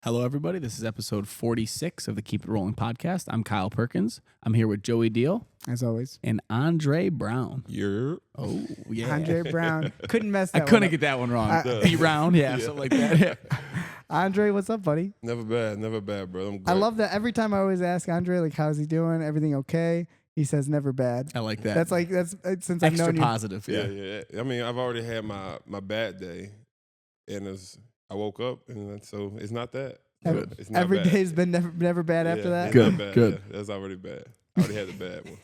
Hello, everybody. This is episode 46 of the Keep It Rollin podcast. I'm Kyle Perkins. I'm here with Joey Deal. As always. And Andre Brown. You're Oh, yeah. Andre Brown. Couldn't mess that I couldn't one get that one wrong. Duh. B Round, yeah, something like that. Yeah. Andre, what's up, buddy? never bad, bro. I'm great. I love that. Every time I always ask Andre, like, how's he doing? Everything okay? He says never bad. I like that. That's since I've extra known you. positive. Yeah. Yeah. I mean, I've already had my bad day, and I woke up, and so it's not that. Good. It's not Every bad. day's been never bad after that. It's Good, not bad. good. Yeah, that's already bad. I already had the bad one.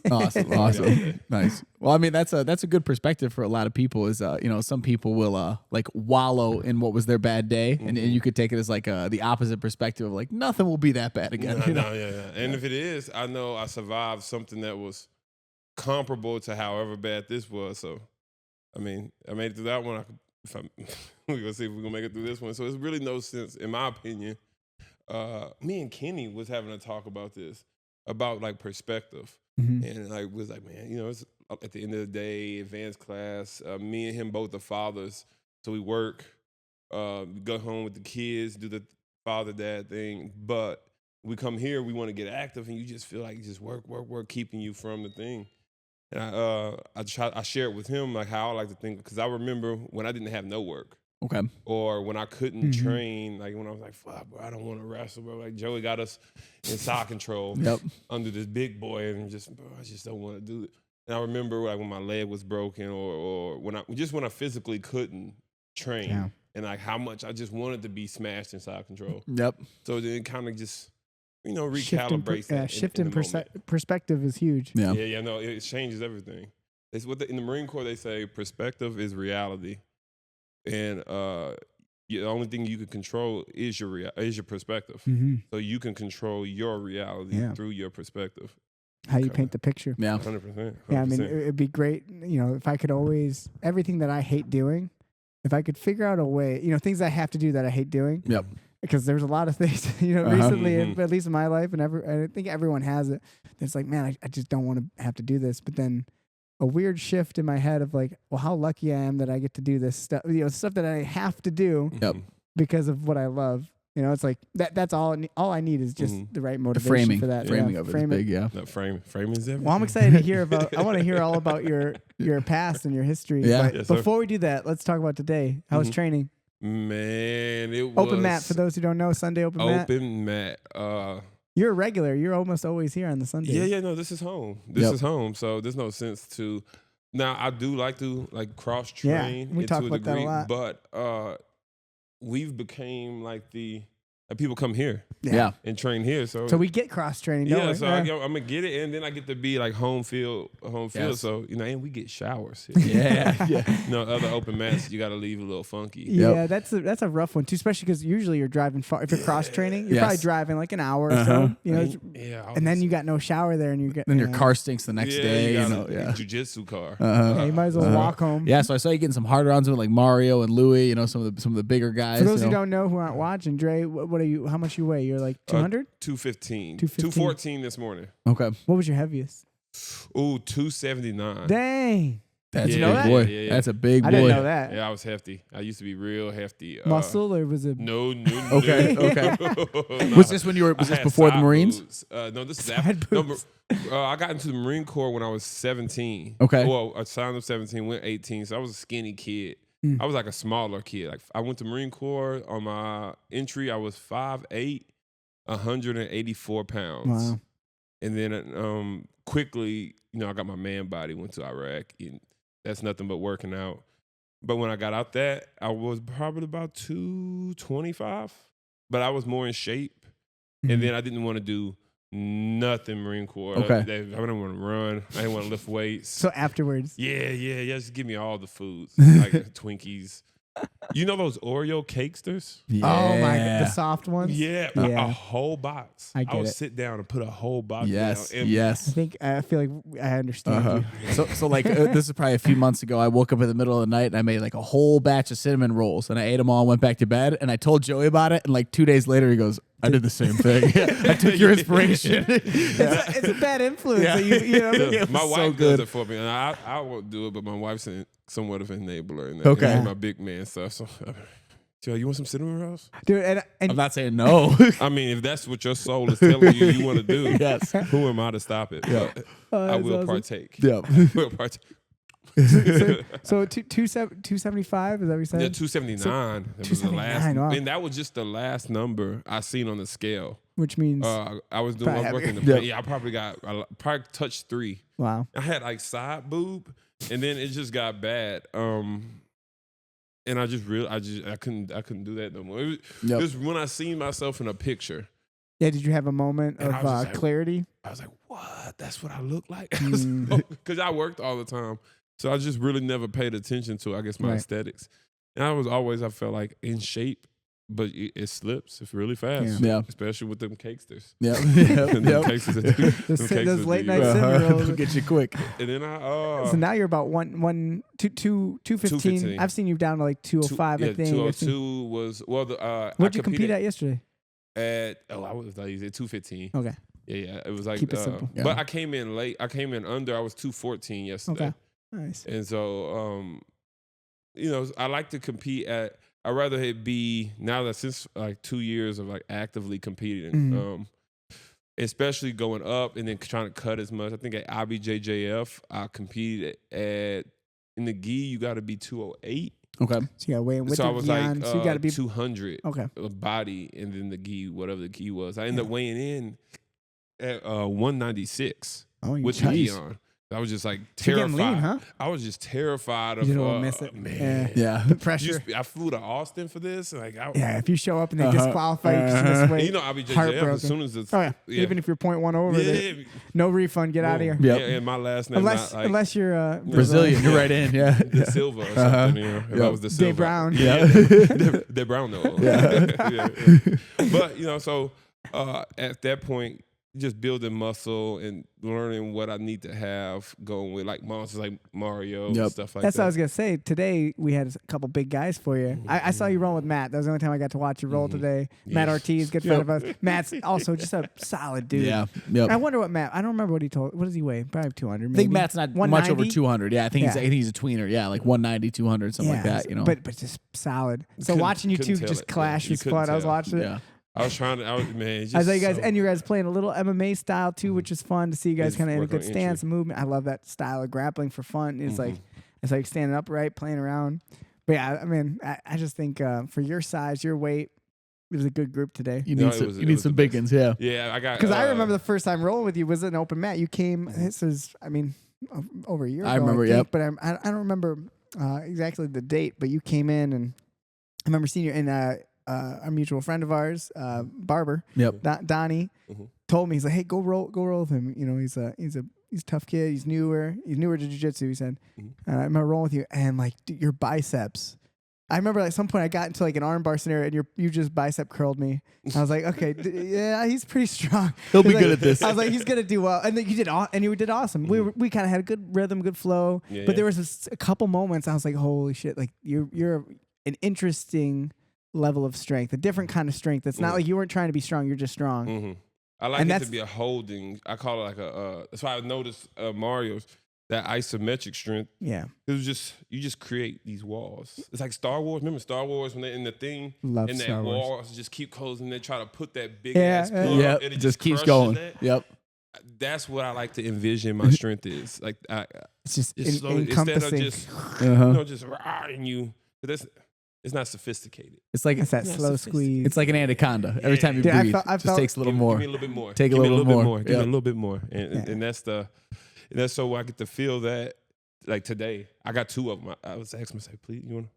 Awesome. Nice. Well, I mean, that's a good perspective for a lot of people. Is some people will like wallow in what was their bad day, and you could take it as like the opposite perspective of like nothing will be that bad again. Yeah. And if it is, I know I survived something that was comparable to however bad this was. So, I mean, I made it through that one. We're gonna see if we're gonna make it through this one. So it's really no sense, in my opinion. Me and Kenny was having a talk about this, about like perspective, and like was like, man, it's at the end of the day, advanced class. Me and him both are fathers, so we work, go home with the kids, do the father-dad thing. But we come here, we want to get active, and you just feel like just work, keeping you from the thing. And I shared with him like how I like to think, because I remember when I didn't have no work. Okay. Or when I couldn't train, like when I was like, fuck, bro, I don't want to wrestle, bro. Like Joey got us in side control under this big boy, and bro, I just don't want to do it. And I remember like when my leg was broken, or when I physically couldn't train, and like how much I just wanted to be smashed in side control. Yep. So then it kind of just, recalibrates that. Shifting perspective is huge. Yeah. No, it changes everything. It's in the Marine Corps they say perspective is reality. And the only thing you can control is your perspective. So you can control your reality through your perspective. How you paint the picture. Yeah. 100%. Yeah, I mean, it'd be great, if I could always, everything that I hate doing, if I could figure out a way, things I have to do that I hate doing. Yep. Because there's a lot of things, recently, at least in my life, and I think everyone has it. It's like, man, I just don't want to have to do this. But then a weird shift in my head of like, well, how lucky I am that I get to do this stuff, stuff that I have to do because of what I love. It's like that's all I need is just the right motivation for that. Framing of it is big, No, framing is everything. Well, I'm excited to hear I want to hear all about your past and your history. Yeah. But before we do that, let's talk about today. How was training? Man, it was Open mat, for those who don't know, Sunday open mat. Open mat. You're a regular. You're almost always here on the Sundays. Yeah, no, this is home. This is home. So there's no sense to. Now I do like to cross train. We talk about that a lot. But we've became like people come here. Yeah. And train here. So we get cross training. Don't we? So I'm gonna get it, and then I get to be like home field. Yes. So and we get showers. Yeah. Other open mats you got to leave a little funky. Yeah, that's a rough one too, especially because usually you're driving far. If you're cross training, you're probably driving like an hour or so. And then you got no shower there, and you get. Then your car stinks the next day. You got a jiu-jitsu car. You might as well walk home. Yeah, so I saw you getting some hard rounds with like Mario and Louis. Some of the bigger guys. For those who don't know, who aren't watching, Dre, what are you? How much you weigh? You're like 200? 215. 215. 214 this morning. Okay. What was your heaviest? Ooh, 279. Dang. That's you a know big that? boy. Yeah. That's a big boy. I didn't know that. Yeah, I was hefty. I used to be real hefty. Muscle or was it? No. Okay. No. Was this when you were? Was this before the Marines? Boobs. No, this is Side after. boobs. I got into the Marine Corps when I was 17. Okay. Well, I signed up 17, went 18, so I was a skinny kid. I was like a smaller kid. Like I went to Marine Corps on my entry. I was 5'8", 184 pounds. Wow. And then quickly, I got my man body, went to Iraq, and that's nothing but working out. But when I got out that, I was probably about 225, but I was more in shape. And then I didn't want to do nothing Marine Corps. Okay. I didn't want to run. I didn't want to lift weights. So afterwards. Yeah. Just give me all the foods, like Twinkies. You know those Oreo cakesters? Yeah. Oh my God, the soft ones. Yeah. A whole box. I get would it. sit down and put a whole box Yes. down. Yes. I feel like I understand you. So like this is probably a few months ago. I woke up in the middle of the night and I made like a whole batch of cinnamon rolls and I ate them all and went back to bed and I told Joey about it and like 2 days later he goes, I did the same thing. I took your inspiration. It's a bad influence. Yeah. That My so wife good. does it for me, and I won't do it, but my wife's somewhat of an enabler. And Okay. my big man stuff. So Joe, you want some cinnamon rolls? dude. And I'm not saying no. I mean, if that's what your soul is telling you want to do, Yes. who am I to stop it? Yeah. But I that's will awesome. partake. Yeah. I will partake. So 275 is that what you said? Yeah, 279. It was the 279, last, wow. and that was just the last number I seen on the scale. Which means I was doing Probably working. heavier. Yeah, I probably touched 3. wow. I had like side boob, and then it just got bad. And I couldn't do that no more. It was when I seen myself in a picture. Yeah, did you have a moment And I was of just like, clarity? I was like, what? That's what I look like? Mm. Because I worked all the time. So I just really never paid attention to, I guess, my Right. aesthetics. And I felt like in shape, but it slips. It's really fast. Yeah. Especially with them cakesters. Yeah. Them Yep. cakesters that do- them Those cakesters late do night you. cinnamon rolls. Get you quick. And then So now you're about 215. 215. I've seen you down to like 205, I think. 202 was, What'd you compete at yesterday? I was like, 215. Okay. Yeah. It was like, Keep it simple. Yeah. But I came in late. I came in under. I was 214 yesterday. Okay. Nice. And so, I like to compete at. I'd rather it be now that since like 2 years of like actively competing, Mhm. especially going up and then trying to cut as much. I think at IBJJF, I competed in the gi. You got to be 208. So Okay. you got to weigh in with So I the was Gian, like so you got to be 200 okay. body, and then the gi, whatever the gi was. I ended up weighing in at 196 Oh, you with the gi nice. on. I was just like You're terrified. getting lean, huh? I was just terrified You of didn't want to miss it. man. Yeah. The pressure. I flew to Austin for this. Like, Yeah, if you show up and they Uh-huh. disqualify you because you miss weight. you know, IBJJF Heartbroken. as soon as it's Oh yeah. Even if you're 0.1 over, yeah, no refund. Get out of here. Yep. yeah, and my last name Unless you're Brazilian. You're right in. Yeah. the Silva or something. You know, if I was the Silva, Brown. yeah, De Brown though. Yeah. But so at that point, just building muscle and learning what I need to have going with like monsters like Mario and stuff like That's that. what I was gonna say. Today we had a couple big guys for you. I saw you roll with Matt. That was the only time I got to watch you roll today. Matt Ortiz, good friend of us. Matt's also just a solid dude. Yeah. Yep. I wonder what Matt. I don't remember what he told. What does he weigh? Probably 200. I think Matt's not much over 190? 200. Yeah, I think Yeah. I think he's a tweener. Yeah, like 190, 200, something like that. You know. But just solid. So Couldn't- watching you two couldn't tell just it. clash You was couldn't fun. I was tell. watching it. yeah. I was trying to, man. I saw you guys, and you guys playing a little MMA style too, which is fun to see you guys Just kind of in a work on good stance and movement. I love that style of grappling for fun. It's like standing upright, playing around. But yeah, I mean, I just think for your size, your weight, it was a good group today. You No, need it some. was- You it need was some the big best. ones. Yeah. Yeah, I got Because I remember the first time rolling with you was an open mat. You came. This is, I mean, over a year. I ago, remember, think, yep. But I don't remember exactly the date. But you came in, and I remember seeing you. And a mutual friend of ours, Barber, Yep. Donnie, told me, he's like, "Hey, go roll with him. You know, he's a tough kid. He's newer to jiu-jitsu." He said, and I remember rolling with you, and like your biceps. I remember at some point I got into like an armbar scenario, and you just bicep curled me. I was like, okay, yeah, he's pretty strong. He'll be He's good like- at this. I was like, he's gonna do well, and then you did, and you did awesome. We kind of had a good rhythm, good flow, Yeah, but there was a couple moments I was like, holy shit, like you're an interesting level of strength, a different kind of strength. It's not like you weren't trying to be strong; you're just strong. I like And it that's- to be a holding. I call it like a. That's why I noticed Mario's that isometric strength. Yeah, It was just you just create these walls. It's like Star Wars. Remember Star Wars when they're in the thing love and Star that Wars. walls just keep closing. They try to put that big Yeah, ass yeah. plug, Yep. and It just keeps crushes going. that. Yep. That's what I like to envision my strength is. Like It's just slowly, instead of encompassing. just just riding you. But that's it's not sophisticated. It's like It's that Yeah, slow sophisticated. squeeze. it's like an anaconda. Every time you Dude, I breathe, felt- just takes a little Give more. me a little bit more. Take a Give me little bit more. Give me a Yep. little bit more. And that's so I get to feel that. Like today, I got 2 of them. I was asking myself, please, you want to?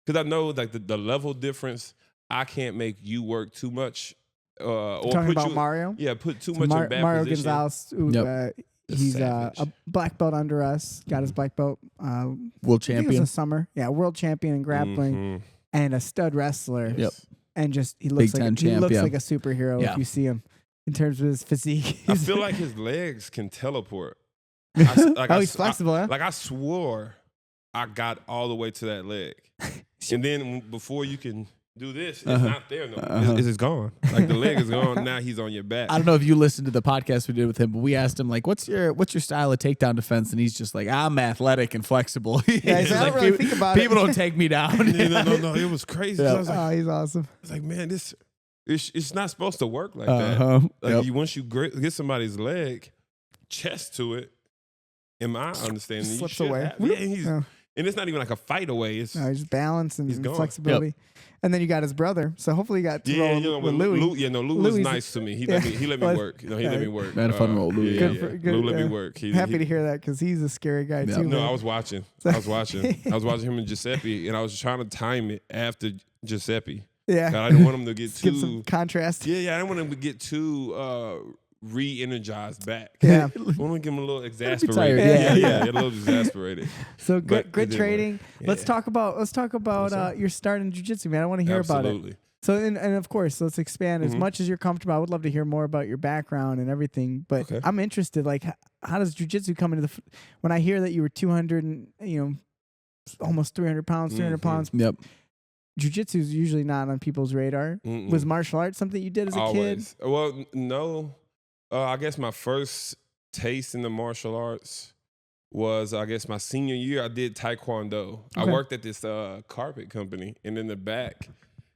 Because I know like the level difference. I can't make you work too much. Or Talking put about you, Mario. Yeah, put too So much in bad Mario position. Gonzalez, who, Yep. he's savage. a black belt under us. Got his black belt. World I think it was champion. a summer. Yeah, world champion in grappling Mhm. and a stud wrestler. Yep. And just he looks Big like Ten he champ, looks yeah. like a superhero Yeah. if you see him in terms of his physique. I feel like his legs can teleport. He's flexible, huh? Like I swore I got all the way to that leg. And then before you can do this. It's not there no more. It's gone. Like the leg is gone. Now he's on your back. I don't know if you listened to the podcast we did with him, but we asked him like, "What's your style of takedown defense?" And he's just like, "I'm athletic and flexible." Yeah, He's I don't really think about people it. don't take me down. No. It was crazy. Yeah. I was like, He's awesome. it's like, man, it's not supposed to work like that. Like once you get somebody's leg, chest to it. In my understanding, you Slips should away. have- yeah, and it's not even like a fight away. It's No, he's balance and He's gone. flexibility. And then you got his brother. So hopefully you got to roll with Louis. Lou was nice to me. He let me work. He let me work. I had a fun roll, Louis. Lou let me work. Happy to hear that because he's a scary guy too. No, man. I was watching. I was watching him and Giuseppe, and I was trying to time it after Giuseppe. Yeah. I didn't want him to get Give some contrast. Yeah, I didn't want him to get too re-energized back. Yeah. I want to give him a little exasperated. tired. Yeah, a little exasperated. So But good it didn't training. work. Yeah. Let's talk about your start in jiu-jitsu, man. I want to hear about it. Absolutely. So and of course, let's expand as much as you're comfortable. I would love to hear more about your background and everything. But Okay. I'm interested. Like, how does jiu-jitsu come into the? When I hear that you were 200 and almost 300 pounds, 300 pounds. Yep. Jiu-jitsu is usually not on people's radar. Mm-mm. Was martial arts something you did as a Always. Well, no. I guess my first taste in the martial arts was, I guess, my senior year. I did Taekwondo. I Okay. worked at this carpet company, and in the back,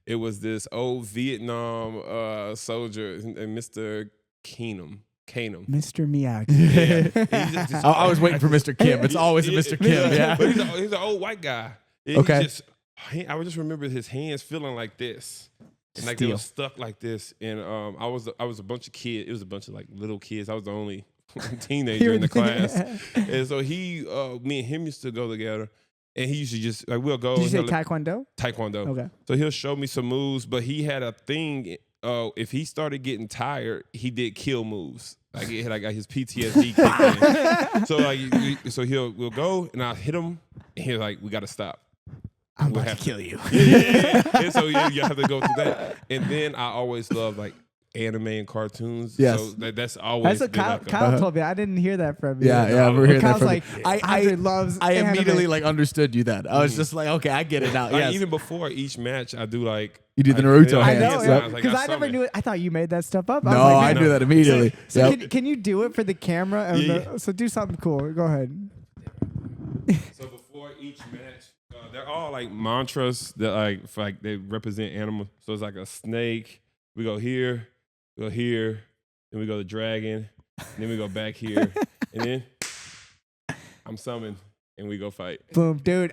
it was this old Vietnam soldier, and Mr. Keenum. Mr. Miyagi? Yeah. He's just this I was waiting for Mr. Kim. It's always a Mr. Kim. Yeah. But he's an old white guy. And Okay. I would just remember his hands feeling like this. And like they were stuck like this. And I was a bunch of kids. It was a bunch of like little kids. I was the only teenager in the class. And so me and him used to go together. And he used to just like, we'll go. Did you say and he'll- Taekwondo? Taekwondo. Okay. So he'll show me some moves, but he had a thing. If he started getting tired, he did kill moves. Like his PTSD kicked in. So we'll go and I'll hit him, and he's like, "We got to stop. I'm We'll about have to kill you. Yeah. And so you have to go through that. And then I always love like anime and cartoons. Yes. So that's always That's what been Kyle, like a- Kyle told me. I didn't hear that from you. Yeah, we're hearing that Kyle's from like, Andre loves I anime. immediately like understood you that. I was just like, okay, I get it now. Like Yes. even before each match, I do like You do the Naruto I hands. know, Yep. Like, because I never summon. knew it. I thought you made that stuff up. No, I was like, I man, knew that immediately. So Yep. can you do it for the camera? And Yeah. so do something cool. Go ahead. So before each match, they're all like mantras that they represent animals. So it's like a snake. We go here, then we go to dragon, then we go back here, and then I'm summoned, and we go fight. Boom, dude.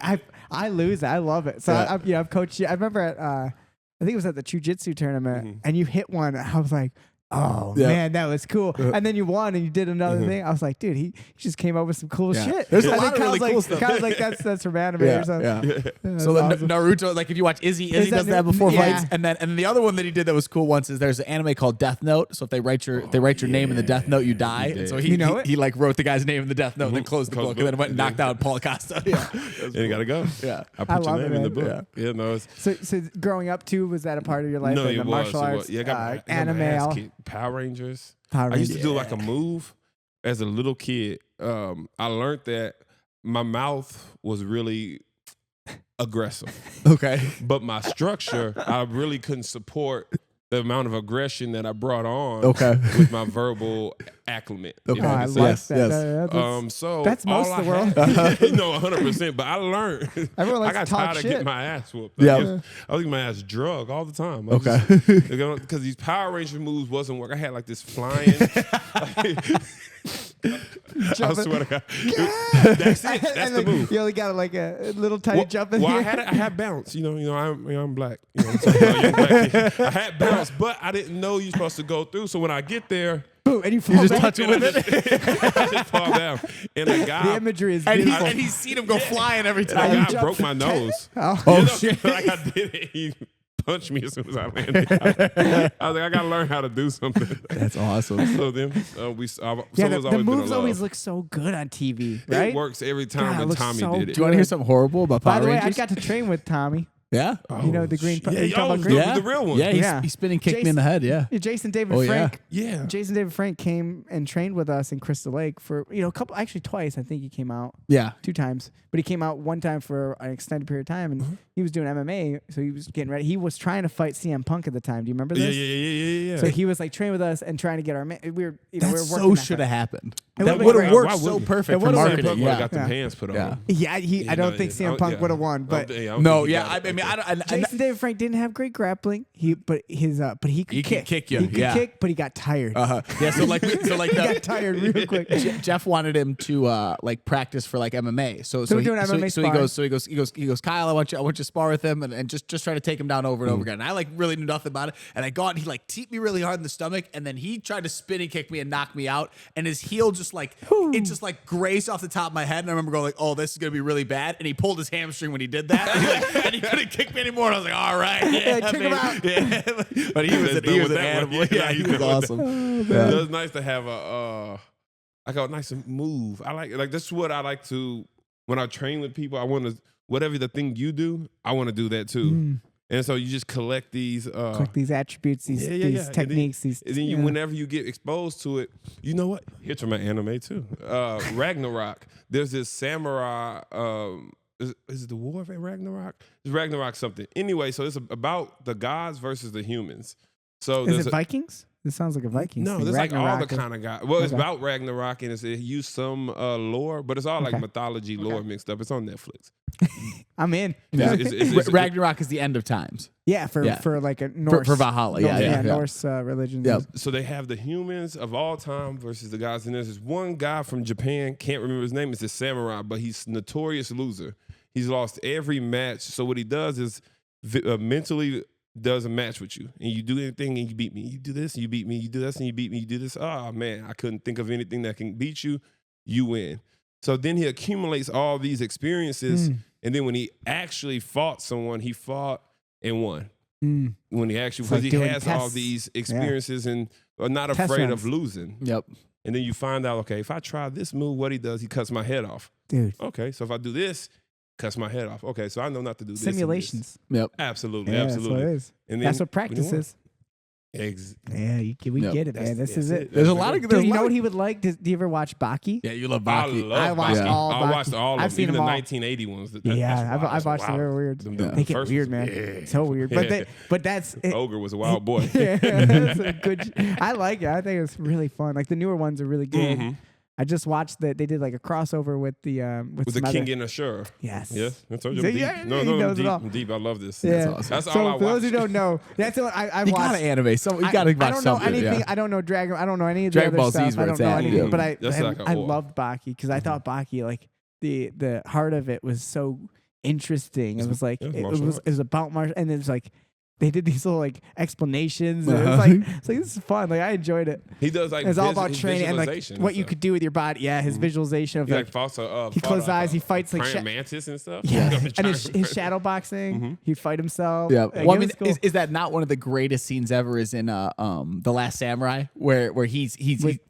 I lose. I love it. So Yeah. I've coached you. I remember at I think it was at the jiu-jitsu tournament, Mhm. and you hit one. I was like, oh Yeah. man, that was cool. And then you won, and you did another Mhm. thing. I was like, dude, he just came up with some cool Yeah. shit. There's a And lot then of really Kyle's cool like, stuff. Kyle's like, that's from anime Yeah, or something. yeah. That's So the awesome. Naruto, like if you watch Izzy Is does that that before yeah. fights, and then the other one that he did that was cool once is there's an anime called Death Note. So if they write your name in the Death Note, you die. And so he You know it? he like wrote the guy's name in the Death Note and then closed the Closed book the and then book, went and and knocked then- out Paul Acosta. Yeah, And you gotta go. yeah. I put your love name it, in the man. book. Yeah, no, it's So growing up too, was that a part of your life? no, like it the was. martial arts, Yeah, I got my anime, ass all- kicked. Power Rangers. Power I used to Rangers. do like a move as a little kid. I learned that my mouth was really aggressive, Okay. but my structure, I really couldn't support the amount of aggression that I brought on Okay. with my verbal acclimate. Okay. If Oh, I I can say. like Yes, that. yes. That's- So That's most all of the I world. had- no, 100%. But I learned. Everyone likes I got to talk tired of shit. getting my ass whooped. Yeah. I was getting my ass drug all the time. Okay. Because these Power Ranger moves wasn't working. I had like this flying. I swear to God. That's it. That's And the like, move. You only got like a little tiny jump in Well, here. I had bounce. I'm black. I'm talking about young black kid. I had bounce, but I didn't know you're supposed to go through. So when I get there, Boom, and you fall just back. touch it with it. I just fall down. And a The guy, imagery is And beautiful. he's seen him go flying every and a time. you guy jump broke my nose. Oh. Oh, You know, shit. Like I did it. He punched me as soon as I landed. I was like, I gotta learn how to do something. That's awesome. So then Yeah, it's the always been a moves love. always look so good on TV, right? It works every time God, it when looks Tommy so did Do it. you want to hear something horrible about By Power the way, Rangers? I got to train with Tommy. Yeah. You know the green. Yeah, you talking about the, green? Yeah. the real one. Yeah, Yeah. he spinning kicked me in the head. Yeah. Jason David Oh, yeah. Frank. Yeah. Jason David Frank came and trained with us in Crystal Lake for actually twice. I think he came out Yeah. 2 times, but he came out one time for an extended period of time, and he was doing MMA, so he was getting ready. He was trying to fight CM Punk at the time. Do you remember this? Yeah. So he was like training with us and trying to get our man. We were, we were That working so should have happened. It That would've would been have great. worked Why so wouldn't? perfect It for would've been marketing. Punk would have Yeah. got the pants put on Yeah. him. Yeah, I don't think CM Punk would have won, but I mean, Jason David Frank didn't have great grappling. He could He kick. could kick you, He could yeah. kick, but he got tired. Yeah, so like he got tired real quick. Jeff wanted him to like practice for like MMA. So we're doing MMA he goes, Kyle, I want you to spar with him and just try to take him down over and over again. And I like really knew nothing about it. And I got, he like teeped me really hard in the stomach, and then he tried to spinning kick me and knock me out. And his heel just like it just like grazed off the top of my head. And I remember going like, oh, this is gonna be really bad. And he pulled his hamstring when he did that. And he couldn't kick me anymore. And I was like, all right, yeah, kick him out. Yeah. But he was an animal. Yeah, he was awesome. It was nice to have a nice move. I like this is what I like to when I train with people. I want to whatever the thing you do, I want to do that too. And so you just collect these attributes, these techniques, and then whenever you get exposed to it, you know what? Here's from my anime too. Ragnarok. There's this samurai. Is it the War of Ragnarok? It's Ragnarok something. Anyway, so it's about the gods versus the humans. So is it Vikings? This sounds like a Vikings. No, thing. there's like all the Ragnarok kind of guys. Well, it's about Ragnarok and it used some lore, but it's all like mythology lore mixed up. It's on Netflix. I'm in. Yeah. It's- Ragnarok is the end of times. Yeah, for like a Norse For Valhalla. Yeah. Norse religion. Yeah. So they have the humans of all time versus the guys. And there's this one guy from Japan, can't remember his name. It's a samurai, but he's a notorious loser. He's lost every match. So what he does is mentally does a match with you, and you do anything and you beat me. You do this, and you beat me. You do this, and you beat me. You do this. Oh man, I couldn't think of anything that can beat you. You win. So then he accumulates all these experiences, and then when he actually fought someone, he fought and won. When he actually, because he has all these experiences and are not afraid of losing. Yep. And then you find out, okay, if I try this move, what he does, he cuts my head off. Dude. Okay, so if I do this, cuts my head off. Okay, so I know not to do this. Simulations. Yep. Absolutely, Yeah, absolutely. that's what it is. And That's what practice is. Yeah, we get it, man. This is it. There's a lot of. Dude, you know what he would like? Do you ever watch Baki? Yeah, you love I Baki. love watched Baki. all I Baki. watched all of I've them, seen even them the all. 1980 ones. I've watched them. They're weird. The They get first weird, ones. man. Yeah. So weird. But that's it. Ogre was a wild boy. Yeah, that's a good. I like it. I think it's really fun. Like the newer ones are really good. Mhm. I just watched that they did like a crossover with the With the some King other- and Ashura. Yes. Yes. I told you So, I'm deep. yeah, No, he I'm knows it deep. all. I'm deep. I love this. Yeah. That's awesome. That's So all I for those who watch. don't know, that's what I You watched. got to anime. So you got to watch I don't know something. anything. Yeah. I don't know Dragon. I don't know any of Dragon the Ball other Z is stuff. where I it's don't know at, anything. yeah. But I That's like a war. loved Baki because I thought Baki like the heart of it was so interesting. It was like yeah, it martial was arts. about martial, and it's like they did these little like explanations. And Uh-huh. it's like this is fun. Like I enjoyed it. He does like It's all about training and like visualization what you stuff. could do with your body. Yeah, his visualization of He like like fought he closed his eyes. He fights like praying mantis and stuff. yeah, He and his shadow boxing. He'd fight himself. Yeah. Like, Well, I it mean, was cool. is that not one of the greatest scenes ever? Is in The Last Samurai, where he's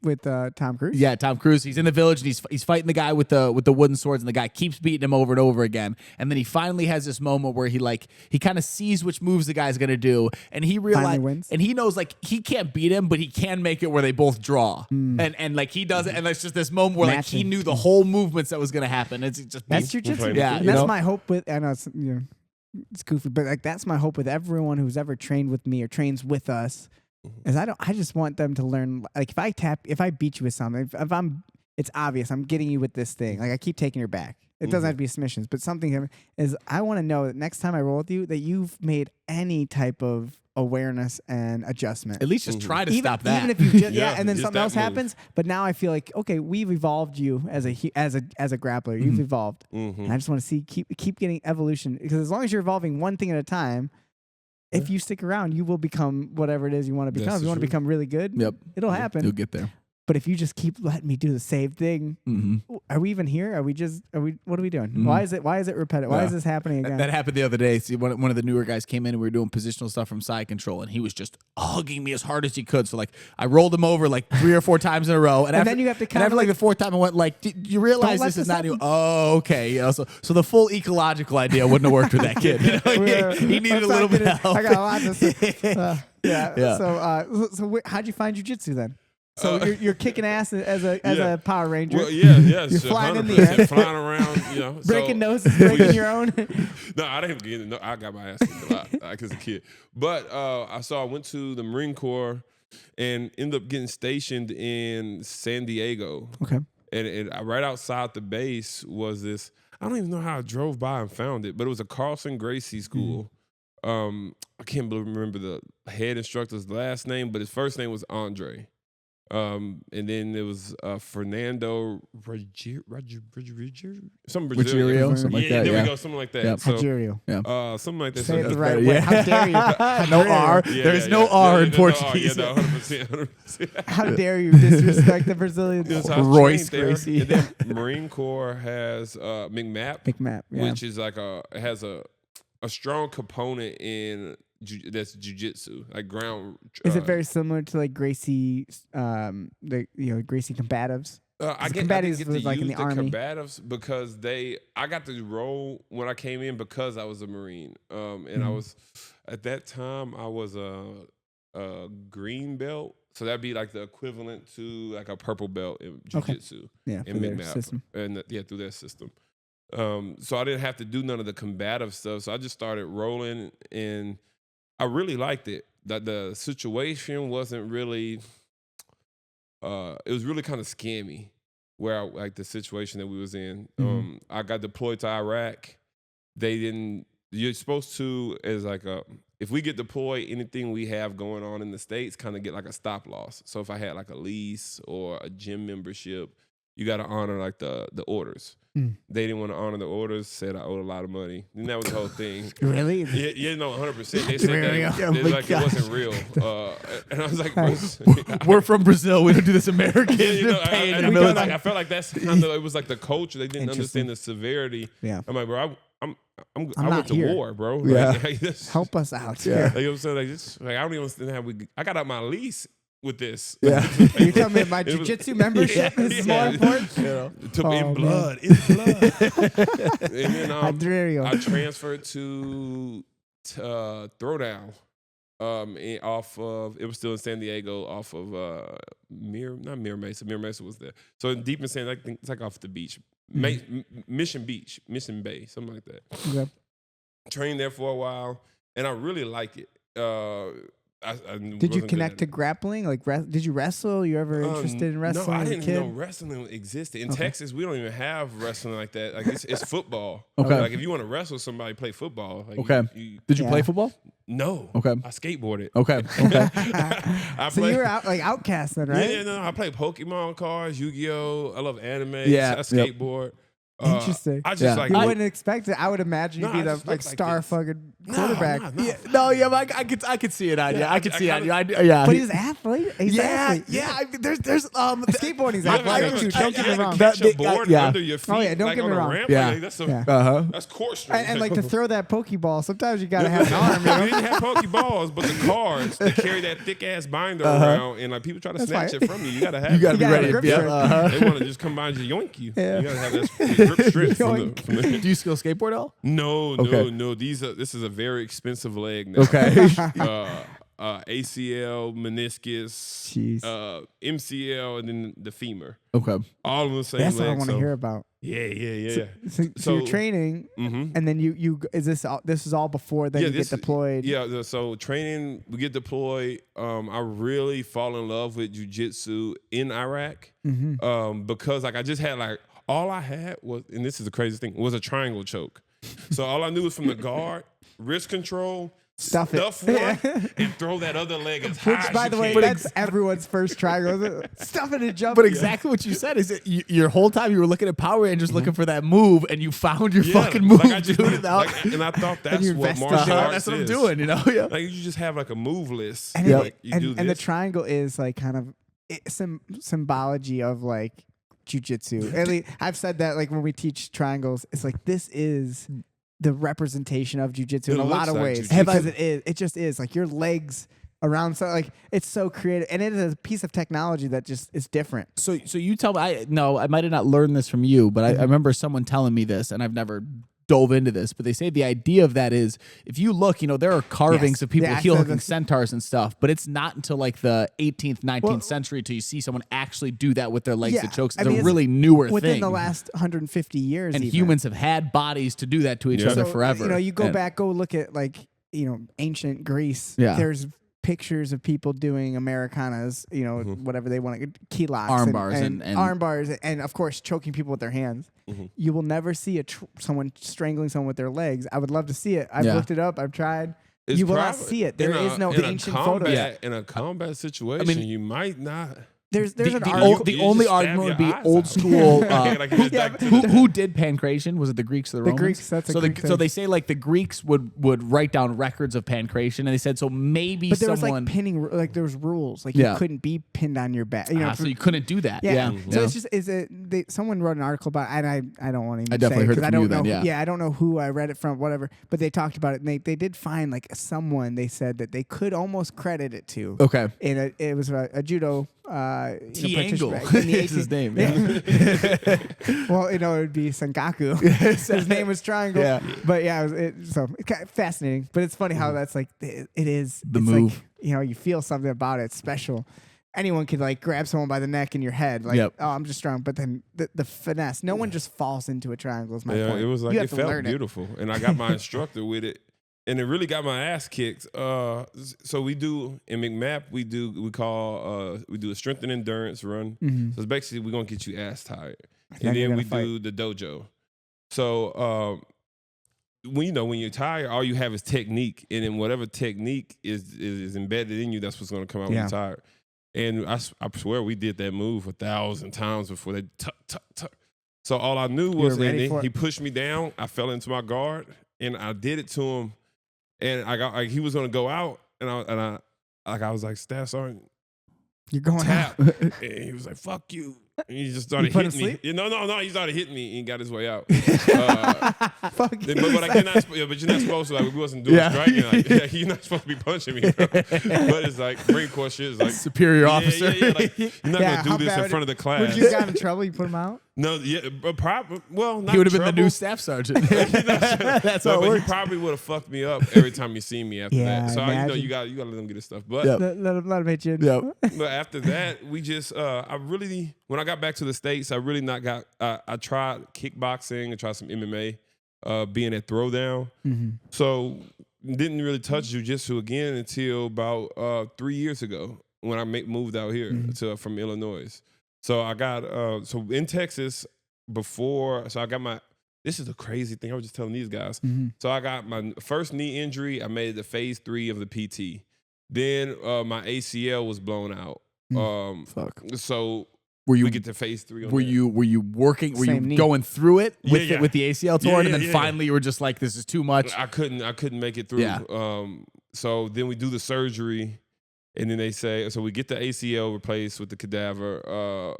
with Tom Cruise. yeah, Tom Cruise. He's in the village and he's fighting the guy with the wooden swords, and the guy keeps beating him over and over again. And then he finally has this moment where he kind of sees which moves the guy's gonna do, and he realizes, wins. and he knows like he can't beat him, but he can make it where they both draw. And like he does it, and it's just this moment where like he Matching. knew the whole movements that was gonna happen. It's just That's We're jujitsu. playing Yeah, And you that's know? my hope with. I know it's it's goofy, but like that's my hope with everyone who's ever trained with me or trains with us. Is I just want them to learn. Like if I beat you with something, if I'm, it's obvious I'm getting you with this thing. Like I keep taking your back. It doesn't have to be submissions, but something is. I want to know that next time I roll with you, that you've made any type of awareness and adjustment. at least just try to stop that. Even if you just, Yeah, and then just something that else move. happens. But now I feel like okay, we've evolved you as a grappler. You've evolved, and I just want to see keep getting evolution because as long as you're evolving one thing at a time, if you stick around, you will become whatever it is you want to become. That's If you want to true. become really good, Yep. it'll happen. You'll get there. But if you just keep letting me do the same thing, are we even here? Are we? What are we doing? Why is it repetitive? Why is this happening again? That happened the other day. See, one of the newer guys came in and we were doing positional stuff from side control, and he was just hugging me as hard as he could. So like I rolled him over like 3 or 4 times in a row, and after, then you have to and after like the 4th time, I went like, "Do you realize this is not new?" Oh, okay. You know, so the full ecological idea wouldn't have worked with that kid. You know, he needed a little bit of help. I got a lot to say. Yeah. So how'd you find jiu-jitsu then? So you're kicking ass as a Power Ranger. Well, yeah. You're flying in the air, flying around, you know, breaking noses, breaking your own. No, I didn't get it. No, I got my ass kicked a lot as a kid. But I went to the Marine Corps and ended up getting stationed in San Diego. Okay. And right outside the base was this. I don't even know how I drove by and found it, but it was a Carlson Gracie school. I can't remember the head instructor's last name, but his first name was Andre. And then there was Fernando some Brazilian. Something like that. There we go, something like that. Yep. So, Rogerio. something like that. Say it So the right way. How dare you? No R. There's no R in Portuguese. No, 100%. How dare you disrespect the Brazilians? Royce Gracie. And then Marine Corps has McMap, yeah. which is like has a strong component in that's jiu-jitsu, like ground. Is it very similar to like Gracie, Gracie combatives? I didn't get to like use in the Army. combatives because I got to roll when I came in because I was a Marine, and I was at that time I was a green belt, so that'd be like the equivalent to like a purple belt in jiu-jitsu. Yeah, in their McMap. system. And through their system. So I didn't have to do none of the combative stuff, so I just started rolling, and I really liked it. That the situation wasn't really. It was really kind of scammy, like the situation that we was in. I got deployed to Iraq. They didn't. You're supposed to, as like if we get deployed, anything we have going on in the States kind of get like a stop loss. So if I had like a lease or a gym membership, you got to honor like the orders. They didn't want to honor the orders, said I owed a lot of money. And that was the whole thing. Really? Yeah, no, 100%. They said that it wasn't real. And I was like, we're from Brazil. We don't do this American. I felt like that's kind of, it was like the culture. They didn't understand the severity. Yeah. I'm like, bro, I not went to here. war, bro. Yeah. Like, Help us out. Yeah. Like, I'm saying, like I don't even understand how I got out my lease with this. Yeah. You tell me my jiu-jitsu membership is more important? It took me in blood. And then I transferred to Throwdown. Off of, it was still in San Diego, off of not Mira Mesa. Mira Mesa was there. So deep in San, I think it's like off the beach, Mission Bay, something like that. Okay. Trained there for a while, and I really liked it. Did you connect to grappling? Like, did you wrestle? You ever interested in wrestling? No, I as a didn't kid? know wrestling existed. In Texas, we don't even have wrestling like that. Like it's football. Okay. Like if you want to wrestle somebody, play football. Like Did you play football? No. Okay. I skateboarded. Okay. So you were outcast then, right? Yeah, no. I play Pokemon cards, Yu-Gi-Oh. I love anime. Yeah. I skateboard. Interesting. I just you wouldn't expect it. I would imagine you'd be the like star this. fucking quarterback. But I could see it on you. I could see it on you. Yeah. But he's an athlete. He's an athlete. Yeah. There's skateboarding's athletic too. Don't get me wrong. Catch a board under your feet. Oh yeah, don't like get me on a wrong. ramp. Yeah. Like, that's that's court strength. And like to throw that Pokeball, sometimes you gotta have an arm. You know? We didn't have Pokeballs, but the cards they carry that thick ass binder around, and like people try to snatch it from you. You gotta have. You gotta be ready. grip They want to just come by and just yoink you. Yeah. You gotta have that grip strip from the Do you still skateboard at all? No. This is a very expensive leg now. Okay. ACL, meniscus, MCL, and then the femur. Okay. All on the same That's leg. what I want to hear about. Yeah. So you're training, and then you is this is all before then you get deployed? Yeah. So training, we get deployed. I really fall in love with jiu-jitsu in Iraq because like I just had like all I had was, and this is the craziest thing, was a triangle choke. So all I knew was from the guard, wrist control, stuff one, and throw that other leg as high as you can. Which, by the way, that's everyone's first triangle. Stuff it and jump. But exactly what you said is that your whole time you were looking at Power Rangers looking for that move, and you found your fucking move, like dude. And I thought that's what martial arts That's what I'm is. doing, you know? Yeah. Like you just have like a move list. And, like, you do and the this. triangle is like kind of symbology of like jiu-jitsu. At least I've said that like when we teach triangles, it's like this is the representation of jiu-jitsu in a lot of ways. Because it just is like your legs around, so like it's so creative, and it is a piece of technology that just is different. So you tell me, I might have not learned this from you, but I remember someone telling me this, and I've never dove into this, but they say the idea of that is if you look, there are carvings of people heel hooking centaurs and stuff, but it's not until like the 18th, 19th century till you see someone actually do that with their legs and chokes. It's a really newer within thing. the last 150 years. And even. Humans have had bodies to do that to each other forever. You go back, go look at like, ancient Greece. Yeah. There's pictures of people doing Americanas, whatever they want, key locks, arm bars, and arm bars, and of course choking people with their hands. You will never see someone strangling someone with their legs. I would love to see it. I've looked it up. I've tried. You will not see it. There is no ancient photo. In a combat situation, you might not. There's an article. The only argument would be old school. Who did pancration? Was it the Greeks or the Romans? The Greeks. That's a Greek thing. So they say like the Greeks would write down records of pancration, and they said so maybe but there someone was like pinning, like there was rules, like you couldn't be pinned on your back. So you couldn't do that. Yeah. So it's just someone wrote an article about, and I don't want to even I definitely heard it from you then. I don't know who I read it from, whatever. But they talked about it, and they did find like someone they said that they could almost credit it to. Okay. And it was a judo. T-Angle is his name. Well, it would be Sengaku. His name was Triangle. Yeah. But it's kind of fascinating. But it's funny how that's like it is the move. Like, you feel something about it. It's special. Anyone could like grab someone by the neck in your head, like, oh, I'm just strong. But then the finesse. No one just falls into a triangle. Is my point. It was like it felt beautiful, and I got my instructor with it. And it really got my ass kicked. So we do in McMap, we do a strength and endurance run. So it's basically we're gonna get you ass tired, and then we do the dojo. So when you're tired, all you have is technique, and then whatever technique is embedded in you, that's what's gonna come out when you're tired. And I swear we did that move 1,000 times before they tuck, tuck, tuck. So all I knew was he pushed me down. I fell into my guard, and I did it to him. And he was gonna go out, and I was like, Staff Sergeant, you're going tap. out. And he was like, fuck you. And he just started hitting me. No, he started hitting me and got his way out. Fuck you. But you're not supposed to. Like, we wasn't doing striking. Like, you're not supposed to be punching me, bro. But it's like Marine Corps shit is like superior officer. Like, you're not gonna do this in front of the class. Would you got in trouble? You put him out? No, probably. Well, not he would have been trouble. the new staff sergeant. That's how it works. He probably would have fucked me up every time you see me after that. So you got to let them get his stuff. But let him hit you. But after that, we just when I got back to the States, I really I tried kickboxing, I tried some MMA, being at Throwdown. So didn't really touch jiu-jitsu again until about 3 years ago when I moved out here from Illinois. So I got so in Texas before. So I got this is a crazy thing. I was just telling these guys. So I got my first knee injury. I made it to phase 3 of the PT. Then my ACL was blown out. So we get to phase 3. Were you working? Were you going through it with the ACL torn, and then finally you were just like, this is too much. I couldn't make it through. Yeah. So then we do the surgery. And then they say, so we get the ACL replaced with the cadaver.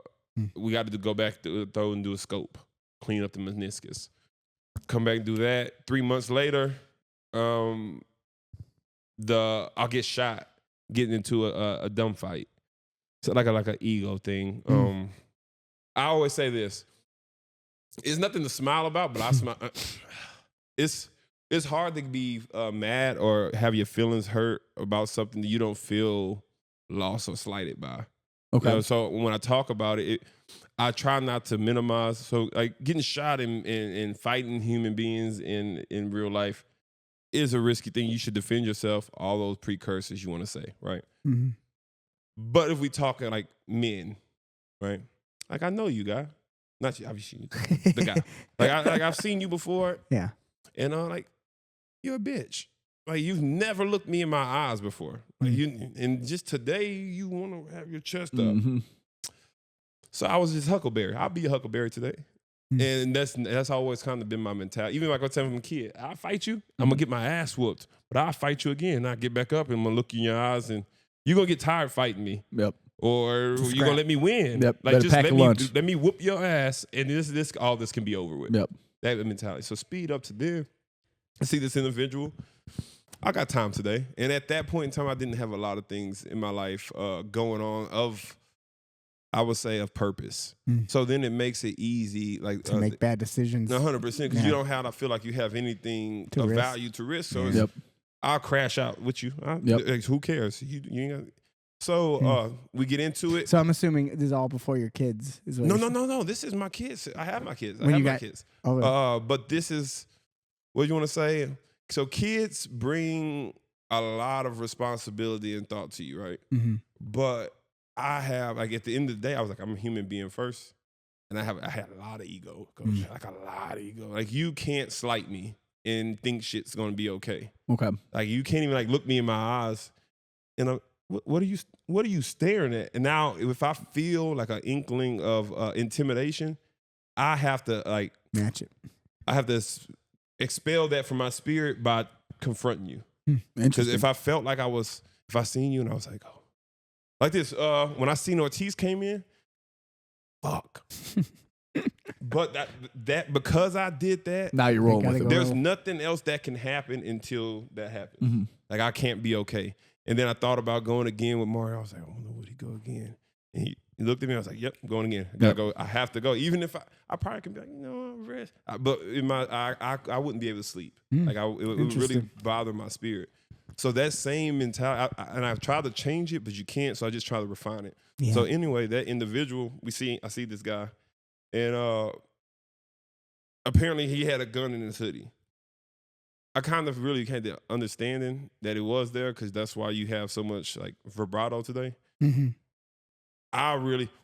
We got to go back to throw and do a scope, clean up the meniscus. Come back and do that. 3 months later, I'll get shot getting into a dumb fight. So like an ego thing. I always say this: it's nothing to smile about, but I smile. It's hard to be mad or have your feelings hurt about something that you don't feel lost or slighted by. Okay. So when I talk about it, I try not to minimize. So like getting shot and fighting human beings in real life is a risky thing. You should defend yourself. All those precursors you want to say, right? But if we talk like men, right? Like I know you, guy. Not you, obviously the guy. Like I've seen you before. Yeah. And like, you're a bitch. Like you've never looked me in my eyes before. Like and just today you want to have your chest up. So I was just Huckleberry. I'll be a Huckleberry today. And that's always kind of been my mentality. Even like I tell them, kid, I'll fight you. I'm gonna get my ass whooped, but I'll fight you again. I'll get back up and I'm gonna look in your eyes, and you're gonna get tired fighting me. Yep. or you scrap. gonna let me win. Yep. Like Better just pack a lunch. let me whoop your ass, and all this can be over with. Yep. That mentality. So speed up to there. I see this individual. I got time today, and at that point in time, I didn't have a lot of things in my life going on I would say of purpose. So then it makes it easy, like to make bad decisions. 100%, because you don't have to feel like you have anything of value to risk. So I'll crash out with you. Who cares? You ain't got. So we get into it. So I'm assuming this is all before your kids. Is what No. This is my kids. I have my kids. Kids. Oh, but this is what you want to say. So kids bring a lot of responsibility and thought to you, right? Mm-hmm. But I have, like, at the end of the day, I was like, I'm a human being first. And I had a lot of ego, Coach. Like a lot of ego. Like, you can't slight me and think shit's gonna be okay. Okay. Like, you can't even like look me in my eyes and what are you staring at? And now if I feel like an inkling of intimidation, I have to like match it. I have to expel that from my spirit by confronting you. Because if I felt like if I seen you and I was like, oh. Like this, when I seen Ortiz came in, fuck. But that because I did that, now you're rolling with it. There's nothing else that can happen until that happens. Like, I can't be okay. And then I thought about going again with Mario. I was like, I wonder would he go again? And he looked at me. I was like, yep, I'm going again. I gotta go. I have to go. Even if I probably can be like, rest. But in I wouldn't be able to sleep. Like, it would really bother my spirit. So that same mentality, and I've tried to change it, but you can't. So I just try to refine it. Yeah. So anyway, that individual, I see this guy, and apparently he had a gun in his hoodie. I kind of really had the understanding that it was there because that's why you have so much like vibrato today. Mm-hmm.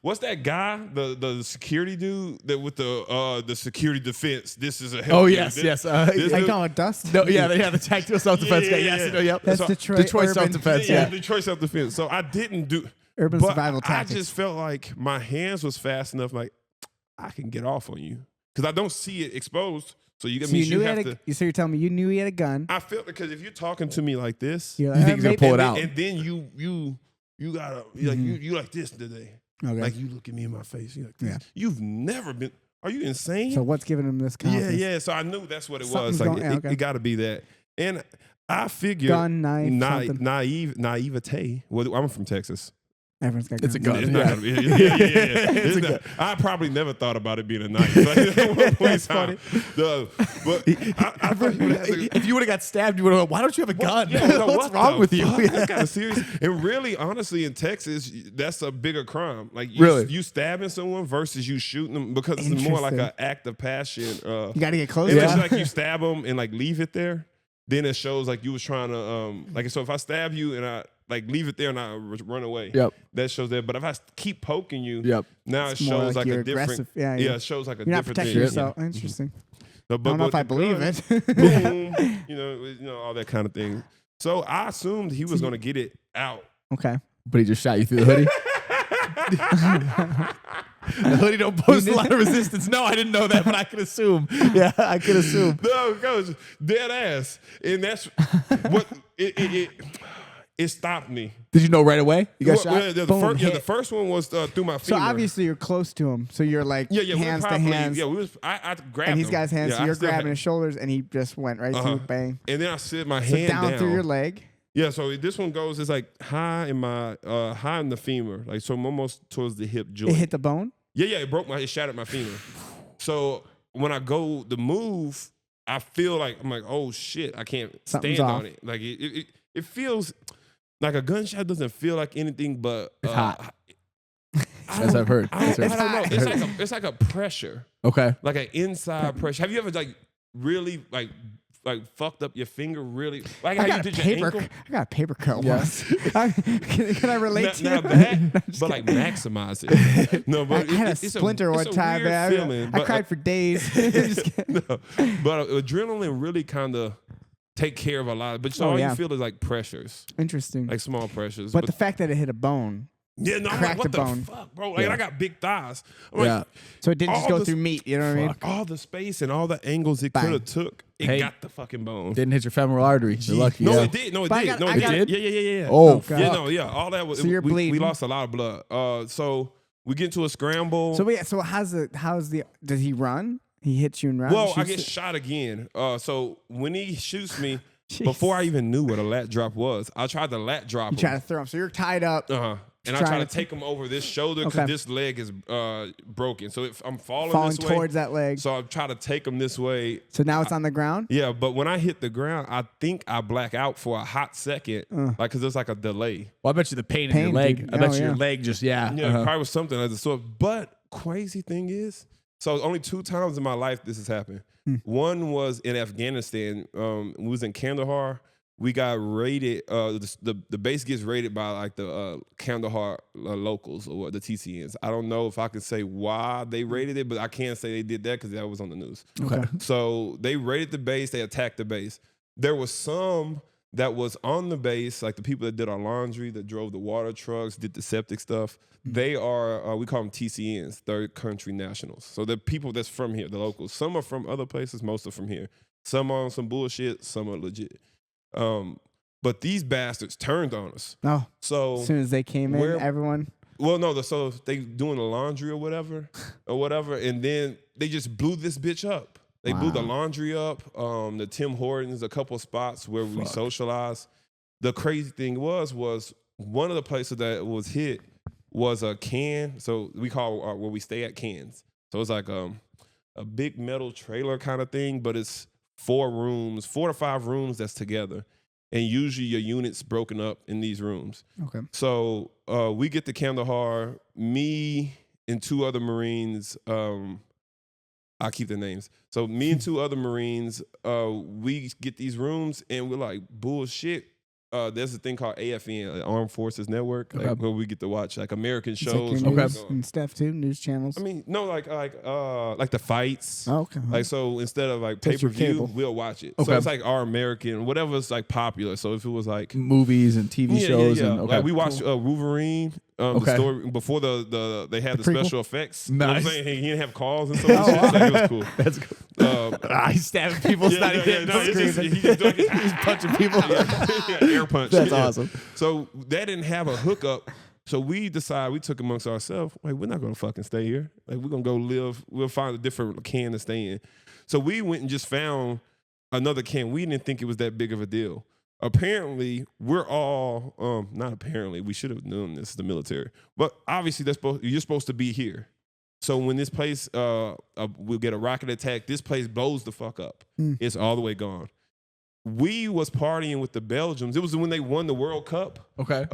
What's that guy, the security dude that with the security defense? This is a help. Oh yes. I call it Dust. No, yeah, they have the tactical self-defense guy. Yes, yep. That's Detroit self-defense. Yeah, Detroit self-defense. So I didn't do urban survival tactics. I just felt like my hands was fast enough. Like, I can get off on you because I don't see it exposed. So you have to. So you're telling me you knew he had a gun? I felt because if you're talking to me like this, you think he's gonna pull it out, and then you gotta like you like this today. Okay. Like, you look at me in my face. You're like this. Yeah. You've never been. Are you insane? So what's giving him this confidence? Yeah. So I knew that's what it was. Like, it got to be that. And I figured gun, knife, naivete. Well, I'm from Texas. Everyone's got it's a gun. It's not gonna be, yeah. I probably never thought about it being a knife. Like, that's funny. But I thought if you would have got stabbed, you would have. Why don't you have a gun? Yeah, what's wrong with you? That's kind of serious. And really, honestly, in Texas, that's a bigger crime. Like, you stabbing someone versus you shooting them because it's more like an act of passion. You got to get close. It's like you stab them and like leave it there. Then it shows like you was trying to like. So if I stab you and I like leave it there and I run away, that shows that. But if I keep poking you, now it shows like a different. Yeah, it shows like a different thing. Yourself. Interesting. So, I don't know if I believe it. Boom, you know all that kind of thing. So I assumed he was going to get it out. Okay, but he just shot you through the hoodie. The hoodie don't pose a lot of resistance. No, I didn't know that, but I could assume. Yeah, I could assume. No, Coach, dead ass, and that's what it stopped me. Did you know right away? You got shot? The first one was through my femur. So obviously you're close to him. So you're like hands to hands. Yeah, I grabbed him. And he's got his hands, so you're grabbing his shoulders, and he just went right through, bang. And then I slid my hand down through your leg. Yeah, so this one goes, it's like high in the femur, like so I'm almost towards the hip joint. It hit the bone? Yeah, it shattered my femur. So when I go to move, I feel like, I'm like, oh shit, I can't stand on it. Like it feels like a gunshot doesn't feel like anything but it's hot. As I've heard. I don't know. It's like a pressure. Okay. Like an inside pressure. Have you ever like really like fucked up your finger really? Like how you did your ankle? I got a paper cut once. Can I relate to you? But like maximize it. No, but I had a splinter one time, man. I cried for days. No, but adrenaline really kind of take care of a lot. But all you feel is like pressures. Interesting. Like small pressures. But the fact that it hit a bone, Yeah, no, I'm like, cracked what a the bone. fuck, bro? Like, I got big thighs. I'm like, So it didn't just all go the- through meat. You know what I mean? all the space and all the angles it Bang. could have took, it Hey. got the fucking bone. Didn't hit your femoral artery. You're lucky. No, yeah. it did. No, it But I did. got- No, I it got- did. Yeah. Oh, God. Yeah, fuck. no, yeah. All that was. So you're we bleeding. lost a lot of blood. So we get into a scramble. So wait, so how's the? Does he run? He hits you and runs. Well, I Shoots get it? shot again. So when he shoots me, Jeez. before I even knew what a lat drop was, I tried to lat drop You him. try to throw him. So you're tied up. And I trying try to to- take him over this shoulder because Okay. this leg is broken. So if I'm falling Falling this way, towards that leg. so I try to take him this way. So now it's on the ground. Yeah, but when I hit the ground, I think I black out for a hot second, like because there's like a delay. Well, I bet you the pain in your Pain, leg. dude. I bet Oh, you your yeah. leg just Yeah, uh-huh. probably was something of the sort. But crazy thing is, so only 2 times in my life this has happened. One was in Afghanistan. We was in Kandahar. We got raided. The base gets raided by like the Kandahar locals or the TCNs. I don't know if I can say why they raided it, but I can say they did that because that was on the news. Okay. So they raided the base. They attacked the base. There was some that was on the base, like the people that did our laundry, that drove the water trucks, did the septic stuff. They are, we call them TCNs, third country nationals. So the people that's from here, the locals. Some are from other places, most are from here. Some are on some bullshit, some are legit. But these bastards turned on us. Oh, So as soon as they came in, where- everyone. well, no, so they doing the laundry or whatever, and then they just blew this bitch up. They blew the Wow. laundry up, the Tim Hortons, a couple spots where we socialized. The crazy thing was one of the places that was hit was a can. So we call where we stay at cans. So it's like a big metal trailer kind of thing, but it's 4 to 5 rooms that's together. And usually your unit's broken up in these rooms. Okay. So we get to Kandahar, me and 2 other Marines. I'll keep the names. So me and 2 other Marines, we get these rooms and we're like, bullshit. There's a thing called AFN, like Armed Forces Network, like, where we get to watch like American It's like shows. your news and stuff too, news channels. I mean, no, like the fights. Oh, okay. Like, so instead of like That's your pay-per-view, cable. we'll watch it. Okay. So it's like our American, whatever's like popular. So if it was like Movies and TV shows. And, okay. like we watched Wolverine. Okay. The story before they had the prequel? special effects. You know what I'm Nice. saying? He didn't have calls and stuff. So it was cool. That's cool. He's stabbing people. It's not even no, it's just, he just doing He's punching people. air punch. That's Yeah. awesome. So that didn't have a hookup. So we decided, we took amongst ourselves, like, we're not going to fucking stay here. Like, we're going to go live. We'll find a different can to stay in. So we went and just found another can. We didn't think it was that big of a deal. Apparently, we're all, not apparently, we should have known this, the military. But obviously, you're supposed to be here. So when this place, we'll get a rocket attack, this place blows the fuck up. It's all the way gone. We was partying with the Belgians. It was when they won the World Cup. Okay.